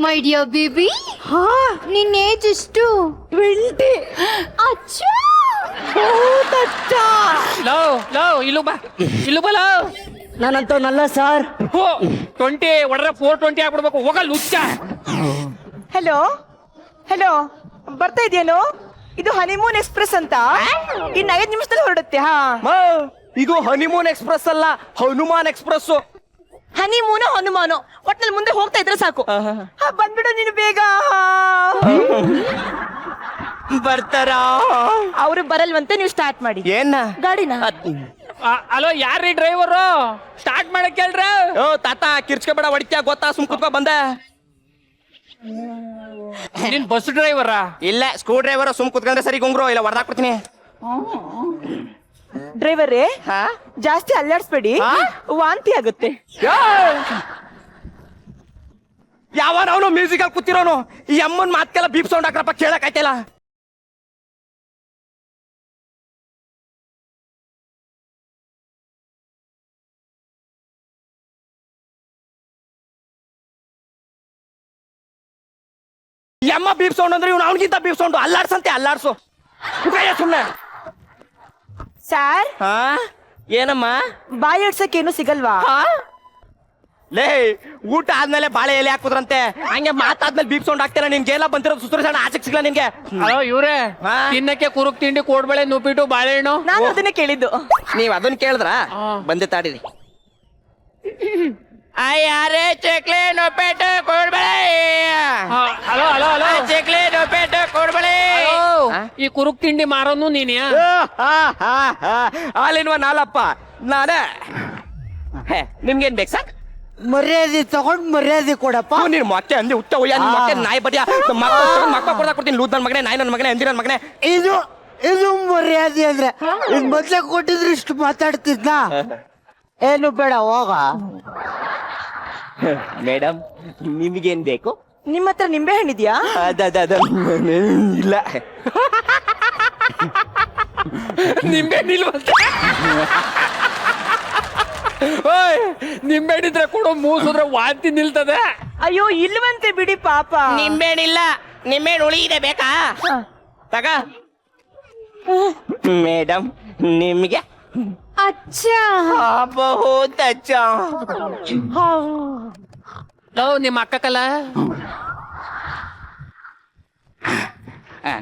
Speaker 10: ಮೈ ಡಿಯರ್ ಬೇಬಿ, ನಿನ್ನ ಏಜ್ ಎಷ್ಟು?
Speaker 3: 20.
Speaker 10: ಅಚ್ಚಾ,
Speaker 12: ಲವ್ ಇಲ್ಲು ಬಾ ಇಲ್ಲು ಬಾ ಲವ್.
Speaker 11: ನಾನಂತವನಲ್ಲ ಸರ್.
Speaker 12: 20 ಒಡ್ರೆ 420 ಆಗ್ಬಿಡ್ಬೇಕು. ಹೋಗಲ್ಲ ಹುಚ್ಚ.
Speaker 7: ಹಲೋ ಹಲೋ, ಬರ್ತಾ ಇದೆಯೇನೋ? ಇದು ಹನಿಮೂನ್ ಎಕ್ಸ್ಪ್ರೆಸ್ ಅಂತ. ಇನ್ನು 5 ನಿಮಿಷದಲ್ಲಿ ಹೊರಡುತ್ತೆ. ಹಾ,
Speaker 12: ಇದು ಹನಿಮೂನ್ ಎಕ್ಸ್ಪ್ರೆಸ್ ಅಲ್ಲ, ಹನುಮಾನ್ ಎಕ್ಸ್ಪ್ರೆಸ್.
Speaker 7: ಹನಿಮೂನು ಹನುಮಾನು ಒಟ್ನಲ್ಲಿ ಮುಂದೆ ಹೋಗ್ತಾ ಇದ್ರೆ ಸಾಕು. ಬಂದ್ಬಿಡು ನೀನು ಬೇಗ.
Speaker 12: ಬರ್ತಾರ
Speaker 7: ಅವರು ಬರಲ್ವಂತೆ, ನೀವು ಸ್ಟಾರ್ಟ್ ಮಾಡಿ
Speaker 12: ಏನ
Speaker 7: ಗಾಡಿನ.
Speaker 12: ಹಲೋ ಯಾರ್ರೀ ಡ್ರೈವರು? ಸ್ಟಾರ್ಟ್ ಮಾಡಕ್ ಹೇಳ್ರ. ಓ ತಾತ ಕಿರ್ಚ್ಕೆ ಬೇಡ, ಹೊಡಿತ್ಯಾ ಗೊತ್ತಾ? ಸುಮ್ ಕುತ್ಕೋ ಬಂದೆ. ನೀನ್ ಬಸ್ ಡ್ರೈವರ? ಇಲ್ಲ, ಸ್ಕ್ರೂ ಡ್ರೈವರ್. ಸುಮ್ ಕುತ್ಕೊಂಡ್ರೆ ಸರಿ ಗುಂಗ್ರು, ಇಲ್ಲ ಹೊಡೆದಾಕ್ಬಿಡ್ತೀನಿ.
Speaker 7: ಡ್ರೈವರೇ, ಜಾಸ್ತಿ ಅಲ್ಲಾಡ್ಸ್ಬೇಡಿ, ವಾಂತಿ ಆಗುತ್ತೆ.
Speaker 12: ಯಾವ ಅವನು ಮ್ಯೂಸಿಕ್ ಅಲ್ಲಿ ಕೂತಿರೋನು ಈ ಅಮ್ಮನ್ ಮಾತ್ಕೆಲ್ಲ ಬೀಪ್ ಸೌಂಡ್ ಹಾಕ್ರಪ್ಪ, ಕೇಳಕ್ ಆಯ್ತಲ್ಲ. ಈ ಅಮ್ಮ ಬೀಪ್ ಸೌಂಡ್ ಅಂದ್ರೆ ಇವ್ನು ಅವನಿಗಿಂತ ಬೀಪ್ ಸೌಂಡ್. ಅಲ್ಲಾಡ್ಸಂತೆ ಅಲ್ಲಾಡ್ಸು ಸುಮ್ನೆ.
Speaker 7: ಸರ್,
Speaker 12: ಏನಮ್ಮ?
Speaker 7: ಬಾಯಿ ಆಡ್ಸಕ್ಕೇನು ಸಿಗಲ್ವಾ?
Speaker 12: ಲೇ ಊಟ ಆದ್ಮೇಲೆ ಬಾಳೆ ಎಲೆ ಹಾಕುದ್ರಂತೆ, ಹಂಗೆ ಮಾತಾದ್ಮೇಲೆ ಬೀಪ್ ಸೌಂಡ್ ಹಾಕ್ತೀರ. ನಿನ್ಗೆ ಎಲ್ಲ ಬಂದಿರೋದು ಸುತ್ತೂರು ಸಣ್ಣ ಆಚೆಗೆ ಸಿಗ್ಲ ನಿನ್ಗೆ.
Speaker 13: ಹಲೋ ಇವ್ರೆ, ತಿನ್ನಕ್ಕೆ ಕುರುಕ್ ತಿಂಡಿ ಕೋಡ್ಬಳೆ ನುಪ್ಪಿಟ್ಟು ಬಾಳೆಹಣ್ಣು.
Speaker 7: ನಾನು ಅದನ್ನೇ ಕೇಳಿದ್ದು.
Speaker 12: ನೀವ್ ಅದನ್ನ ಕೇಳಿದ್ರ ಬಂದೆ ತಾಡಿರಿ. ಅಯ್ಯಾರೇ ಚಕ್ಲೆ ನೊಪ್ಪೆಟ್ಟು ಕೋಡ್ಬಳೆ.
Speaker 13: ಹಲೋ ಹಲೋ ಹಲೋ,
Speaker 12: ಚಕ್ಲೆ ನೊಪ್ಪೆಟ್ಟು ಕೋಡ್ಬಳೆ.
Speaker 13: ಈ ಕುರುಕ್ ತಿಂಡಿ ಮಾರೋನು ನೀನೇ?
Speaker 12: ಹಾಲಿನ್ವ ನಾಲಪ್ಪ ನಾನೇ. ನಿಮ್ಗೇನ್ ಬೇಕು ಸರ್?
Speaker 5: ಮರ್ಯಾದೆ ತಗೊಂಡ್ ಮರ್ಯಾದೆ ಕೊಡಪ್ಪ.
Speaker 12: ನೀನ್ ಮತ್ತೆ ಅಂದಿ ಹುಟ್ಟ ಹೋಯ್ಯ ನಿನ್ ಮತ್ತೆ ನಾಯಿ ಬಡಿಯ ಮಕ್ಕ ಕೊಡ್ತೀನಿ. ಲೂದ್ ನನ್ ಮಗನೇ, ನಾಯಿ ನನ್ ಮಗನೇ, ಅಂದಿ ನನ್ ಮಗನೇ.
Speaker 5: ಇದು ಇದು ಮರ್ಯಾದೆ ಅಂದ್ರೆ ಇದು ಮೊದ್ಲೇ ಕೊಟ್ಟಿದ್ರೆ ಇಷ್ಟು ಮಾತಾಡ್ತಿದ್ನ. ಏನು ಬೇಡ, ಹೋಗ.
Speaker 12: ಮೇಡಮ್ ನಿಮ್ಗೇನ್ ಬೇಕು?
Speaker 7: ನಿಮ್ಮ ಹತ್ರ ನಿಂಬೆ ಹಣ್ಣಿದ್ಯಾ?
Speaker 12: ಇಲ್ಲ
Speaker 13: ನಿಂಬೆ ನಿಲ್ವಂತೆ ಓಯ್ ನಿಂಬೆಣಿದ್ರೆ ಕೊಡು ಮೂಸುದ್ರೆ ವಾಂತಿ ನಿಲ್ತದೆ.
Speaker 11: ಅಯ್ಯೋ ಇಲ್ವಂತೆ ಬಿಡಿ ಪಾಪ.
Speaker 12: ನಿಂಬೆಹಣ್ಣಿಲ್ಲ, ನಿಂಬೆಹಣ್ಣು ಉಳಿಗಿದೆ ಬೇಕಾ? ತಗ ಮೇಡಮ್ ನಿಮ್ಗೆ
Speaker 10: ಅಚ್ಚ
Speaker 12: ಬಹುತ್ ಅಚ್ಚ.
Speaker 13: ನಿಮ್ಮ ಅಕ್ಕಕಲ್ಲ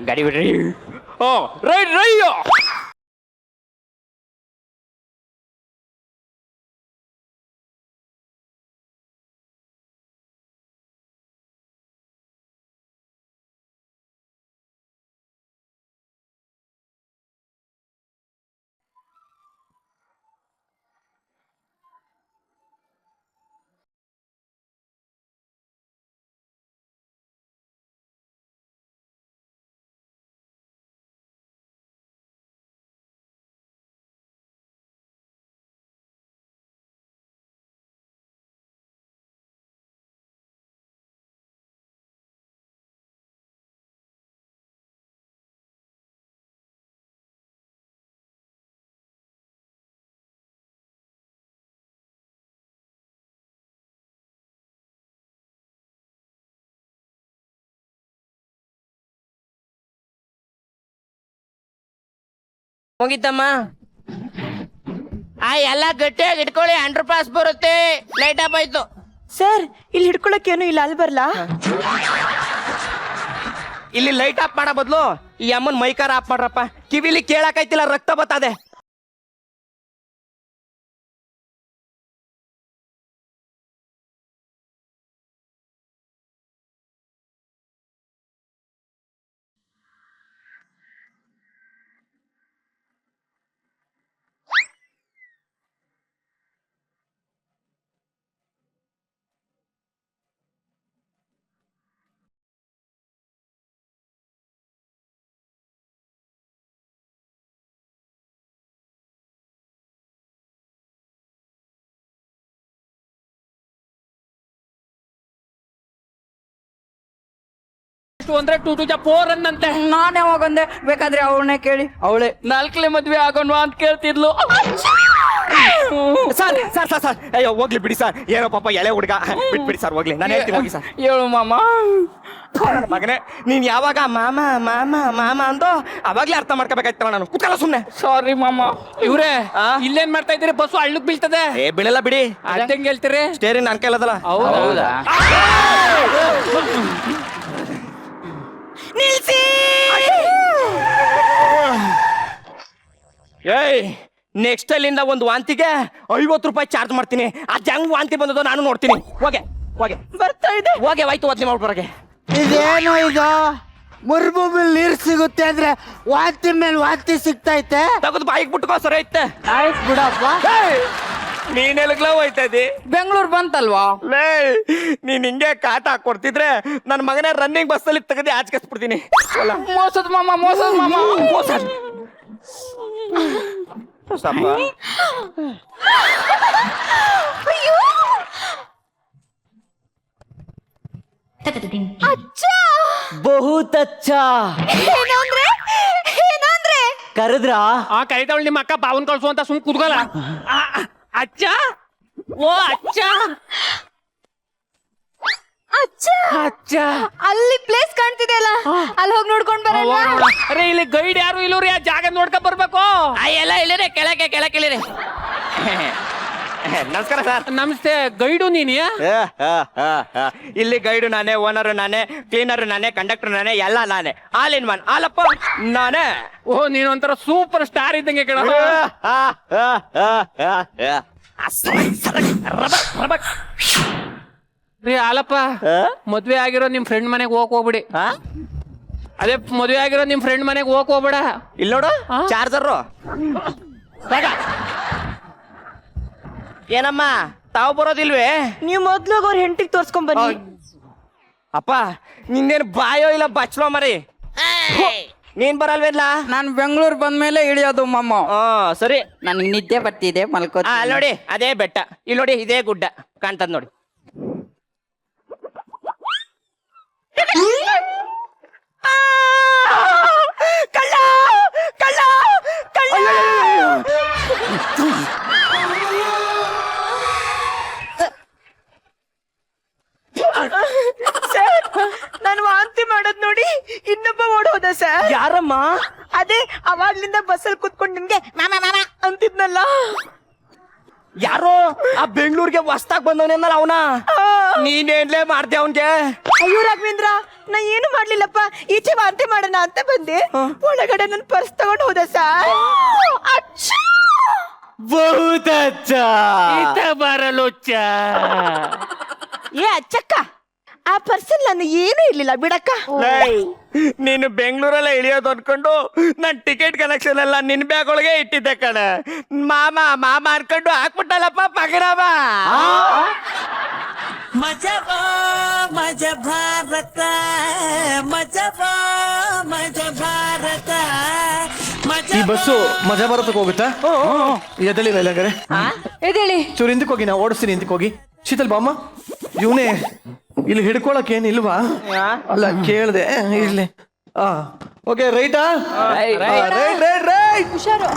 Speaker 12: ಗಾಡಿ ಬಿಡ್ರಿ.
Speaker 13: ಓ ರೈ ರೈಯೋ
Speaker 12: ಹೋಗಿದ್ದಮ್ಮ ಎಲ್ಲ ಗಟ್ಟಿಯಾಗಿ ಇಟ್ಕೊಳ್ಳಿ, 100 ಬರುತ್ತೆ. ಲೈಟ್ ಆಫ್ ಆಯ್ತು
Speaker 11: ಸರ್ ಇಲ್ಲಿ ಹಿಡ್ಕೊಳಕ್ ಏನು ಇಲ್ಲ, ಅಲ್ಲಿ ಬರ್ಲಾ?
Speaker 12: ಇಲ್ಲಿ ಲೈಟ್ ಆಫ್ ಮಾಡೋ ಬದಲು ಈ ಅಮ್ಮನ್ ಮೈಕಾರ ಆಫ್ ಮಾಡ್ರಪ್ಪ. ಕಿವಿಲಿ ಕೇಳಾಕೈತಿಲ್ಲ, ರಕ್ತ ಬರ್ತದೆ.
Speaker 13: ಅಂದ್ರೆ 2 to the 4 ಅನ್ನಂತೆ.
Speaker 9: ನಾನೇ ಹೋಗಂದೆ, ಬೇಕಾದ್ರೆ ಅವಳನ್ನೇ ಕೇಳಿ.
Speaker 13: ಅವಳೆ 4ನೇ ಮದ್ವೆ ಆಗೋಣ ಅಂತ ಕೇಳ್ತಿದ್ಲು.
Speaker 12: ಸರ್ ಸರ್ ಸರ್ ಸರ್ ಅಯ್ಯೋ ಹೋಗ್ಲಿ ಬಿಡಿ ಸರ್, ಏನೋ ಪಾಪ ಎಳೆ ಹುಡುಗ, ಬಿಟ್ಬಿಡಿ ಸರ್ ಹೋಗ್ಲಿ. ನಾನು ಹೇಳ್ತೀನಿ ಹೋಗಿ ಸರ್.
Speaker 13: ಹೇಳು ಮಾಮ.
Speaker 12: ಮಗನೇ ನೀನ್ ಯಾವಾಗ ಮಾಮ ಮಾಮ ಮಾಮ ಅಂದೋ ಅವಾಗ್ಲೇ ಅರ್ಥ ಮಾಡ್ಕೋಬೇಕಾಯ್ತವ. ನಾನು ಕೂತ್ಕಲ್ಲ ಸುಮ್ನೆ.
Speaker 13: ಸಾರಿ ಮಾಮ. ಇವ್ರೆ ಇಲ್ಲೇನ್ ಮಾಡ್ತಾ ಇದ್ದೀರಿ? ಬಸ್ಸು ಹಳ್ಳಕ್ ಬೀಳ್ತದೆ.
Speaker 12: ಬೀಳಲ್ಲ ಬಿಡಿ.
Speaker 13: ಅದಂಗ್ ಹೇಳ್ತೀರಿ?
Speaker 12: ಸ್ಟೇರಿಂಗ್ ನನ್ ಕೈಲದಲ್ಲ.
Speaker 13: ಹೌದಾ?
Speaker 12: ನಿಲ್ಸಿ. ಏಯ್ ನೆಕ್ಸ್ಟ್ ಅಲ್ಲಿಂದ ಒಂದು ವಾಂತಿಗೆ 50 ರೂಪಾಯಿ ಚಾರ್ಜ್ ಮಾಡ್ತೀನಿ. ಅದ್ ಹೆಂಗ್ ವಾಂತಿ ಬಂದದೋ ನಾನು ನೋಡ್ತೀನಿ. ಹೋಗೆ ಹೋಗೆ
Speaker 11: ಬರ್ತಾ ಇದೆ.
Speaker 12: ಹೋಗೆ ಆಯ್ತು ವಾಂತಿ ಮಾಡ್ಬರಗೆ.
Speaker 5: ಇದೇನು ಇದು ಮುರ್ಭೂಮಿಲ್ ನೀರ್ ಸಿಗುತ್ತೆ ಅಂದ್ರೆ ವಾಂತಿ ಮೇಲೆ ವಾಂತಿ ಸಿಗ್ತೈತೆ.
Speaker 12: ತಗದು ಬಾಯಿಗೆ ಬಿಟ್ಕೋ ಸರಿ ಐತೆ.
Speaker 9: ಆಯ್ತು ಬಿಡಪ್ಪ.
Speaker 12: ನೀನ್ ಎಲ್ಗ್ಲ ಹೋಯ್ತಾ ಇದ್ದಿ?
Speaker 9: ಬೆಂಗಳೂರು ಬಂತಲ್ವಾ?
Speaker 12: ಲೇ ನೀನ್ ಹಿಂಗೆ ಕಾಟ ಕೊಡ್ತಿದ್ರೆ ನನ್ನ ಮಗನೇ ರನ್ನಿಂಗ್ ಬಸ್ ಅಲ್ಲಿ ತೆಗೆದು ಆಚರಿಸ್ಬಿಡ್ತೀನಿ.
Speaker 9: ಮೋಸದ ಮಾಮ, ಮೋಸದ ಮಾಮ.
Speaker 10: ಅಚ್ಚ
Speaker 12: ಬಹುತ್ ಅಚ್ಚಾ.
Speaker 10: ಏನಂದ್ರೆ ಏನಂದ್ರೆ
Speaker 12: ಕರೆದ್ರಾ?
Speaker 13: ಕರಿತಾವಳು ನಿಮ್ಮ ಅಕ್ಕ ಬಾವನ್ ಕಳ್ಸು ಅಂತ ಸುಮ್ ಕೂತ್ಕೊಲ್ಲ. ಅಚ್ಚ ಓ ಅಚ್ಚ
Speaker 10: ಅಚ್ಚ
Speaker 13: ಅಚ್ಚ.
Speaker 10: ಅಲ್ಲಿ ಪ್ಲೇಸ್ ಕಾಣ್ತಿದೆ ಅಲ್ಲ, ಅಲ್ಲಿ ಹೋಗಿ ನೋಡ್ಕೊಂಡ್ ಬರೋಣ.
Speaker 13: ಅರೆ ಇಲ್ಲಿ ಗೈಡ್ ಯಾರು ಇಲ್ಲವ್ರಿ, ಆ ಜಾಗ ನೋಡ್ಕೊಂಡ್ ಬರ್ಬೇಕು.
Speaker 12: ಎಲ್ಲ ಇಲ್ಲಿರಿ, ಕೆಳಕ್ಕೆ ಇಳಿರಿ. ನಮಸ್ಕಾರ ಸರ್.
Speaker 13: ನಮಸ್ತೆ. ಗೈಡು ನೀನಿ?
Speaker 12: ಇಲ್ಲಿ ಗೈಡು ನಾನೇ, ಓನರ್ ನಾನೇ, ಕ್ಲೀನರ್ ನಾನೇ, ಕಂಡಕ್ಟರ್ ನಾನೇ, ಎಲ್ಲ ನಾನೇ. ಆಲ್ ಇನ್ ಒನ್, ಆಲಪ್ಪ ನಾನೇ.
Speaker 13: ಓ ನೀನ್ ಒಂಥರ ಸೂಪರ್ ಸ್ಟಾರ್ ಇದ್ದಂಗೆ ಕೇಳ. ರೀ ಆಲಪ್ಪ, ಮದ್ವೆ ಆಗಿರೋ ನಿಮ್ ಫ್ರೆಂಡ್ ಮನೆಗೆ ಹೋಗ್ಬಿಡಿ. ಅದೇ ಮದ್ವೆ ಆಗಿರೋ ನಿಮ್ ಫ್ರೆಂಡ್ ಮನೆಗೆ ಹೋಗ್ಬೇಡ.
Speaker 12: ಇಲ್ಲಿ ನೋಡು ಚಾರ್ಜರು. ಏನಮ್ಮ ತಾವು ಬರೋದಿಲ್ವೇ?
Speaker 11: ನೀವು ಮೊದ್ಲು ಅವ್ರ ಹೆಂಡತಿಗೆ ತೋರ್ಸ್ಕೊಂಡ್ ಬನ್ನಿ.
Speaker 12: ಅಪ್ಪ ನಿನ್ನೇನು ಬಾಯೋ ಇಲ್ಲ ಬಚ್ಲೋ ಮರಿ. ನೀನ್ ಬರಲ್ವೇನ್ಲ?
Speaker 9: ನಾನು ಬೆಂಗಳೂರು ಬಂದ್ಮೇಲೆ ಇಳಿಯೋದು ಮಾಮ.
Speaker 12: ಸರಿ.
Speaker 9: ನನಗೆ ನಿದ್ದೆ ಬರ್ತಿದೆ, ಮಲ್ಕೋ.
Speaker 12: ನೋಡಿ ಅದೇ ಬೆಟ್ಟ, ಇಲ್ಲಿ ನೋಡಿ ಇದೇ ಗುಡ್ಡ ಕಾಣ್ತದ ನೋಡಿ. ಕಳ್ಳ ಕಳ್ಳ
Speaker 11: ನಾನು ವಾಂತಿ ಮಾಡೋದ್ ನೋಡಿ ಇನ್ನೊಬ್ಬ ಓಡೋದ ಸರ್.
Speaker 12: ಯಾರಮ್ಮ?
Speaker 11: ಅದೇ ಅವಾಗ್ಲಿಂದ ಬಸ್ಸಲ್ಲಿ ಕುತ್ಕೊಂಡು ನಿಮ್ಗೆ ಮಾಮ ಮಾಮ ಅಂತಿದ್ನಲ್ಲ.
Speaker 12: ಯಾರೋ ಆ ಬೆಂಗಳೂರಿಗೆ ಹೊಸ್ತಾಗ್ ಬಂದವನೇನಲ್ಲ ಅವನ. ನೀನೇನ್ಲೇ ಮಾಡ್ದೆ ಅವನ್ಗೆ?
Speaker 11: ಅಯ್ಯೋ ರಾಘವೇಂದ್ರ, ನಾ ಏನು ಮಾಡ್ಲಿಲ್ಲಪ್ಪ. ಈಚೆ ವಾಂತಿ ಮಾಡೋಣ ಅಂತ ಬಂದೆ. ಒಳಗಡೆ ನನ್ ಪರ್ಸ್ ತಗೊಂಡು ಹೋದ ಸರ್.
Speaker 2: ಬಹುತ
Speaker 13: ಬರಲುಚ್ಚ
Speaker 11: ಏ ಅಚ್ಚಕ್ಕ, ಆ ಪರ್ಸನ್ ನಾನು ಏನೂ ಇರ್ಲಿಲ್ಲ ಬಿಡಕ್ಕ.
Speaker 12: ನೀನು ಬೆಂಗಳೂರಲ್ಲೇ ಇಳಿಯೋದು ಅನ್ಕೊಂಡು ನನ್ ಟಿಕೆಟ್ ಕಲೆಕ್ಷನ್ ಎಲ್ಲ ನಿನ್ ಬ್ಯಾಗ್ ಒಳಗೆ ಇಟ್ಟಿದ್ದೆ ಕಣೆ. ಮಾಮ ಮಾಮ ಅನ್ಕೊಂಡು ಹಾಕ್ಬಿಟ್ಟಲ್ಲಪ್ಪ ಪಗರವ.
Speaker 7: ಮಜಬಾ ಮಜ ಭಾರತ ಮಜಬಾ ಮಜ ಭಾರತ
Speaker 2: ಈ ಬಸ್ಸು ಮಜಾ ಭಾರತಕ್ಕೆ ಹೋಗುತ್ತಾ? ಎದಳಿ ಮೇಲಂಗಾರೆ
Speaker 3: ಎದೇಳಿ
Speaker 2: ಚೂರು ಹಿಂದಕ್ಕೆ ಹೋಗಿ, ನಾ ಓಡಿಸ್ತೀನಿ ಹಿಂದಕ್ಕೆ ಹೋಗಿ. ಶೀತಲ್ ಬಾಮ್ಮ, ಇವನೇ ಇಲ್ಲಿ ಹಿಡ್ಕೊಳಕ್ ಏನಿಲ್ವಾ? ಅಲ್ಲ ಕೇಳ್ದೆ, ಇರ್ಲಿ. ಓಕೆ, ರೈಟಾ? Right right right.
Speaker 3: ಹುಷಾರು.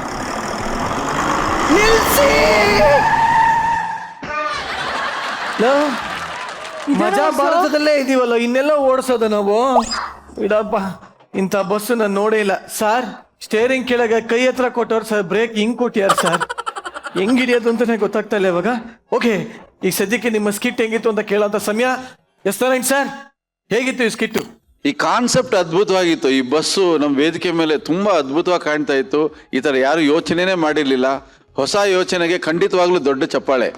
Speaker 2: ನಿಲ್ಸಿ. ಮಜಾ ಭಾರತದಲ್ಲೇ ಇದೀವಲ್ಲ, ಇನ್ನೆಲ್ಲ ಓಡಿಸೋದ ನಾವು? ಇದಪ್ಪ, ಇಂಥ ಬಸ್ಸು ನಾನು ನೋಡೇ ಇಲ್ಲ. ಸರ್, ಸ್ಟೇರಿಂಗ್ ಕೆಳಗೆ ಕೈ ಹತ್ರ ಕೊಟ್ಟವ್ರು ಸರ್, ಬ್ರೇಕ್ ಹಿಂಗ್ ಕೊಟ್ಟಿಯಾರ ಸರ್. ಹೆಂಗ್ ಹಿಡಿಯೋದು ಅಂತಾನೆ ಗೊತ್ತಾಗ್ತಾ ಇಲ್ಲ ಇವಾಗ. ಓಕೆ, ಈಗ ಸದ್ಯಕ್ಕೆ ನಿಮ್ಮ ಸ್ಕಿಟ್ ಹೆಂಗಿತ್ತು ಅಂತ ಕೇಳೋಂಥ ಸಮಯ. ಎಸ್ ನಾರಾಯಣ್ ಸರ್, ಹೇಗಿತ್ತು ಈ ಸ್ಕಿಟ್ಟು?
Speaker 8: ಈ ಕಾನ್ಸೆಪ್ಟ್ ಅದ್ಭುತವಾಗಿತ್ತು. ಈ ಬಸ್ಸು ನಮ್ಮ ವೇದಿಕೆ ಮೇಲೆ ತುಂಬಾ ಅದ್ಭುತವಾಗಿ ಕಾಣ್ತಾ ಇತ್ತು. ಈ ತರ ಯಾರು ಯೋಚನೆನೇ ಮಾಡಿರ್ಲಿಲ್ಲ. ಹೊಸ ಯೋಚನೆಗೆ ಖಂಡಿತವಾಗ್ಲೂ ದೊಡ್ಡ ಚಪ್ಪಾಳೆ.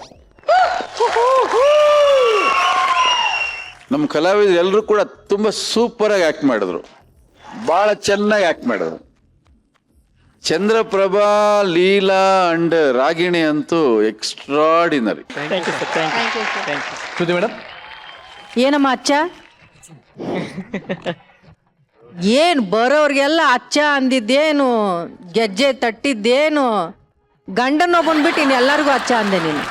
Speaker 8: ನಮ್ಮ ಕಲಾವಿದರು ಎಲ್ಲರೂ ಕೂಡ ತುಂಬಾ ಸೂಪರ್ ಆಗಿ ಆಕ್ಟ್ ಮಾಡಿದ್ರು, ಬಹಳ ಚೆನ್ನಾಗಿ ಆಕ್ಟ್ ಮಾಡಿದ್ರು. ಚಂದ್ರಪ್ರಭಾ, ಲೀಲಾ ಅಂಡ್ ರಾಗಿಣಿ ಅಂತೂ ಎಕ್ಸ್ಟ್ರಾಡಿನರಿ.
Speaker 2: ಮೇಡಮ್,
Speaker 9: ಏನಮ್ಮ ಅಚ್ಚ? ಏನ್ ಬರೋರ್ಗೆಲ್ಲ ಅಚ್ಚ ಅಂದಿದ್ದೇನು, ಗೆಜ್ಜೆ ತಟ್ಟಿದ್ದೇನು, ಗಂಡನ ಬಂದ್ಬಿಟ್ಟು ಇನ್ನು ಎಲ್ಲರಿಗೂ ಅಚ್ಚ ಅಂದೆ ನೀನು.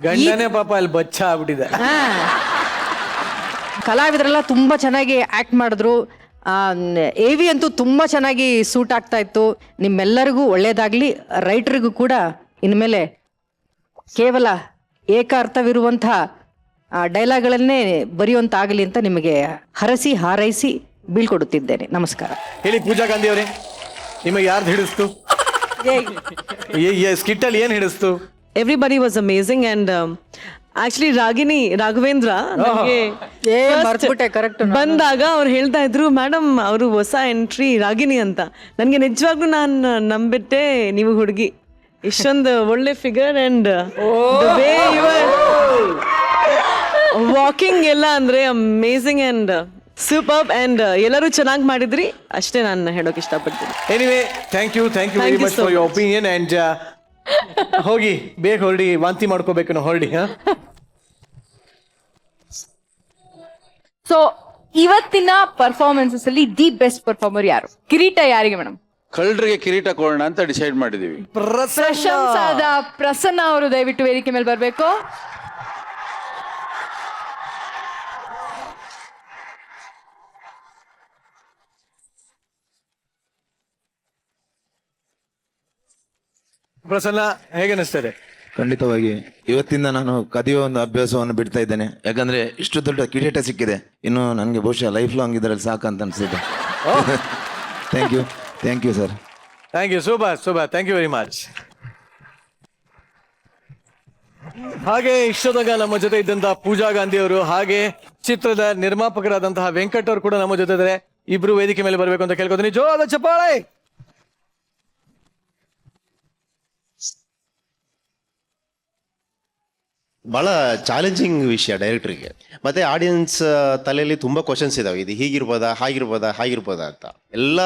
Speaker 2: ಗಂಡನೇ ಪಾಪ ಅಲ್ಲಿ ಬಚ್ಚ ಆಗ್ಬಿಟ್ಟಿದೆ.
Speaker 9: ಕಲಾವಿದರೆಲ್ಲ ತುಂಬಾ ಚೆನ್ನಾಗಿ ಆಕ್ಟ್ ಮಾಡಿದ್ರು. ಎವಿ ಅಂತೂ ತುಂಬಾ ಚೆನ್ನಾಗಿ ಸೂಟ್ ಆಗ್ತಾ ಇತ್ತು. ನಿಮ್ಮೆಲ್ಲರಿಗೂ ಒಳ್ಳೇದಾಗ್ಲಿ. ರೈಟರ್ಗೂ ಕೂಡ ಇನ್ಮೇಲೆ ಕೇವಲ ಏಕಾರ್ಥವಿರುವಂತಹ ಡೈಲಾಗ್ಗಳನ್ನೇ ಬರೆಯುವಂತಾಗಲಿ ಅಂತ ನಿಮಗೆ ಹರಸಿ ಹಾರೈಸಿ ಬೀಳ್ಕೊಡುತ್ತಿದ್ದೇನೆ. ನಮಸ್ಕಾರ.
Speaker 2: ಹೇಳಿ ಪೂಜಾ ಗಾಂಧಿ ಅವರೇ, ನಿಮಗೆ ಯಾರ್ದು ಹಿಡಿಸ್ತು? ಸ್ಕಿಟ್ ಅಲ್ಲಿ ಏನ್ ಹಿಡಿಸ್ತು?
Speaker 4: Everybody was amazing and actually Raghavendra
Speaker 9: correct
Speaker 4: ಬಂದಾಗ ಅವ್ರು ಹೇಳ್ತಾ ಇದ್ರು, ಮೇಡಮ್ ಅವರು ಹೊಸ ಎಂಟ್ರಿ ರಾಗಿಣಿ ಅಂತ. ನನಗೆ ನಿಜವಾಗ್ಲೂ ನಾನು ನಂಬಿಟ್ಟೆ ನೀವು ಹುಡುಗಿ, ಇಷ್ಟೊಂದು ಒಳ್ಳೆ ಫಿಗರ್ ಅಂಡ್ ವಾಕಿಂಗ್ ಎಲ್ಲ ಅಂದ್ರೆ ಅಮೇಸಿಂಗ್ ಅಂಡ್ ಸೂಪರ್ ಅಂಡ್ ಎಲ್ಲರೂ ಚೆನ್ನಾಗಿ ಮಾಡಿದ್ರಿ ಅಷ್ಟೇ ನಾನು ಹೇಳೋಕೆ ಇಷ್ಟಪಡ್ತೀನಿ.
Speaker 2: Anyway, thank you very much for your opinion. And ಹೋಗಿ ಬೇಗ ಹೊರಡಿ, ವಾಂತಿ ಮಾಡ್ಕೋಬೇಕು ನಾವು, ಹೊರಡಿ.
Speaker 3: ಸೊ ಇವತ್ತಿನ ಪರ್ಫಾರ್ಮೆನ್ಸಸ್ ಅಲ್ಲಿ ದಿ ಬೆಸ್ಟ್ ಪರ್ಫಾರ್ಮರ್ ಯಾರು? ಕಿರೀಟ ಯಾರಿಗೆ ಮೇಡಮ್?
Speaker 8: ಕಳ್ಳರಿಗೆ ಕಿರೀಟ ಕೊಡೋಣ ಅಂತ ಡಿಸೈಡ್ ಮಾಡಿದೀವಿ.
Speaker 3: ಪ್ರಶಂಸಾದ ಪ್ರಸನ್ನ ಅವರು ದಯವಿಟ್ಟು ವೇದಿಕೆ ಮೇಲೆ ಬರಬೇಕು.
Speaker 2: ಪ್ರಸನ್ನ, ಹೇಗೆ ಅನಿಸ್ತದೆ?
Speaker 1: ಖಂಡಿತವಾಗಿ ಇವತ್ತಿಂದ ನಾನು ಕದಿಯೋ ಒಂದು ಅಭ್ಯಾಸವನ್ನು ಬಿಡ್ತಾ ಇದ್ದೇನೆ. ಯಾಕಂದ್ರೆ ಇಷ್ಟು ದೊಡ್ಡ ಕಿರೀಟ ಸಿಕ್ಕಿದೆ, ಇನ್ನು ನನಗೆ ಬಹುಶಃ ಲೈಫ್ ಲಾಂಗ್ ಇದರಲ್ಲಿ ಸಾಕಂತ ಅನಿಸಿದೆ. Thank you sir.
Speaker 2: Thank you, super super, thank you very much. ಹಾಗೆ ಇಷ್ಟೊತ್ತಾಗ ನಮ್ಮ ಜೊತೆ ಇದ್ದಂತಹ ಪೂಜಾ ಗಾಂಧಿ ಅವರು, ಹಾಗೆ ಚಿತ್ರದ ನಿರ್ಮಾಪಕರಾದಂತಹ ವೆಂಕಟ್ ಅವರು ಕೂಡ ನಮ್ಮ ಜೊತೆ ಇದ್ದಾರೆ. ಇಬ್ರು ವೇದಿಕೆ ಮೇಲೆ ಬರಬೇಕು ಅಂತ ಕೇಳ್ಕೊತೀನಿ. ಜೋರಾದ ಚಪ್ಪಾಳೆ.
Speaker 14: ಭಾಳ ಚಾಲೆಂಜಿಂಗ್ ವಿಷಯ ಡೈರೆಕ್ಟ್ರಿಗೆ. ಮತ್ತು ಆಡಿಯನ್ಸ್ ತಲೆಯಲ್ಲಿ ತುಂಬ ಕ್ವಶನ್ಸ್ ಇದಾವೆ, ಇದು ಹೀಗಿರ್ಬೋದಾ ಹಾಗಿರ್ಬೋದಾ ಅಂತ. ಎಲ್ಲ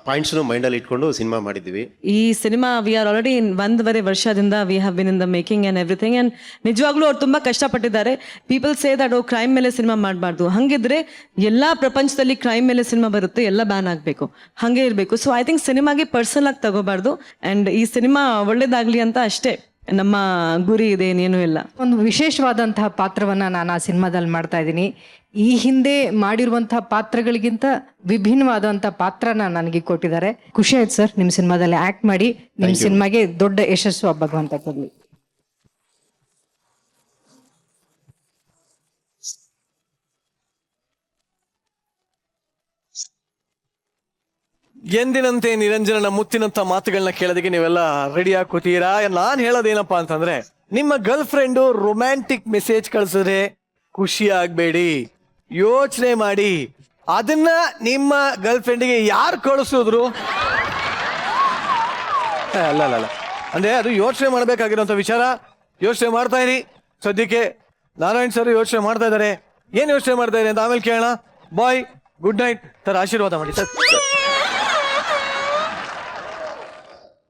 Speaker 14: ಪಾಯಿಂಟ್ಸ್ನು ಮೈಂಡಲ್ಲಿ ಇಟ್ಕೊಂಡು ಸಿನಿಮಾ ಮಾಡಿದ್ವಿ.
Speaker 4: ಈ ಸಿನಿಮಾ ವಿ ಆರ್ ಆಲ್ರೆಡಿ 1.5 ವರ್ಷದಿಂದ we have been in the making and everything. And ನಿಜವಾಗ್ಲೂ ಅವ್ರು ತುಂಬ ಕಷ್ಟಪಟ್ಟಿದ್ದಾರೆ. ಪೀಪಲ್ ಸೇ ದಟ್ ಕ್ರೈಮ್ ಮೇಲೆ ಸಿನಿಮಾ ಮಾಡಬಾರ್ದು, ಹಾಗಿದ್ರೆ ಎಲ್ಲ ಪ್ರಪಂಚದಲ್ಲಿ ಕ್ರೈಮ್ ಮೇಲೆ ಸಿನಿಮಾ ಬರುತ್ತೆ, ಎಲ್ಲ ಬ್ಯಾನ್ ಆಗಬೇಕು, ಹಾಗೆ ಇರಬೇಕು. ಸೊ ಐ ಥಿಂಕ್ ಸಿನಿಮಾಗೆ ಪರ್ಸನಲ್ ಆಗಿ ತಗೋಬಾರ್ದು. ಆ್ಯಂಡ್ ಈ ಸಿನಿಮಾ ಒಳ್ಳೇದಾಗಲಿ ಅಂತ ಅಷ್ಟೇ ನಮ್ಮ ಗುರಿ ಇದೆ, ಏನೇನೂ ಇಲ್ಲ.
Speaker 9: ಒಂದು ವಿಶೇಷವಾದಂತಹ ಪಾತ್ರವನ್ನ ನಾನು ಆ ಸಿನಿಮಾದಲ್ಲಿ ಮಾಡ್ತಾ ಇದ್ದೀನಿ. ಈ ಹಿಂದೆ ಮಾಡಿರುವಂತಹ ಪಾತ್ರಗಳಿಗಿಂತ ವಿಭಿನ್ನವಾದಂತಹ ಪಾತ್ರನ ನನಗೆ ಕೊಟ್ಟಿದ್ದಾರೆ. ಖುಷಿ ಆಯ್ತು ಸರ್ ನಿಮ್ಮ ಸಿನಿಮಾದಲ್ಲಿ ಆಕ್ಟ್ ಮಾಡಿ. ನಿಮ್ಮ ಸಿನಿಮಾಗೆ ದೊಡ್ಡ ಯಶಸ್ಸು ಭಗವಂತ ಕೊಡ್ಲಿ.
Speaker 2: ಎಂದಿನಂತೆ ನಿರಂಜನನ ಮುತ್ತಿನಂತ ಮಾತುಗಳನ್ನ ಕೇಳೋದಕ್ಕೆ ನೀವೆಲ್ಲ ರೆಡಿ ಆಗಿ ಕೂತೀರಾ. ನಾನ್ ಹೇಳೋದೇನಪ್ಪಾ ಅಂತಂದ್ರೆ, ನಿಮ್ಮ ಗರ್ಲ್ ಫ್ರೆಂಡು ರೊಮ್ಯಾಂಟಿಕ್ ಮೆಸೇಜ್ ಕಳ್ಸಿದ್ರೆ ಖುಷಿ ಆಗ್ಬೇಡಿ, ಯೋಚನೆ ಮಾಡಿ ಅದನ್ನ ನಿಮ್ಮ ಗರ್ಲ್ ಫ್ರೆಂಡಿಗೆ ಯಾರು ಕಳಿಸಿದ್ರು. ಅಲ್ಲ ಅಲ್ಲ ಅಲ್ಲ, ಅಂದ್ರೆ ಅದು ಯೋಚನೆ ಮಾಡ್ಬೇಕಾಗಿರೋಂಥ ವಿಚಾರ. ಯೋಚನೆ ಮಾಡ್ತಾ ಇರಿ. ಸದ್ಯಕ್ಕೆ ನಾರಾಯಣ್ ಸರ್ ಯೋಚನೆ ಮಾಡ್ತಾ ಇದ್ದಾರೆ. ಏನ್ ಯೋಚನೆ ಮಾಡ್ತಾ ಇರಿ ಅಂತ ಆಮೇಲೆ ಕೇಳೋಣ. ಬಾಯ್, ಗುಡ್ ನೈಟ್. ಸರ್ ಆಶೀರ್ವಾದ ಮಾಡಿ ಸರ್.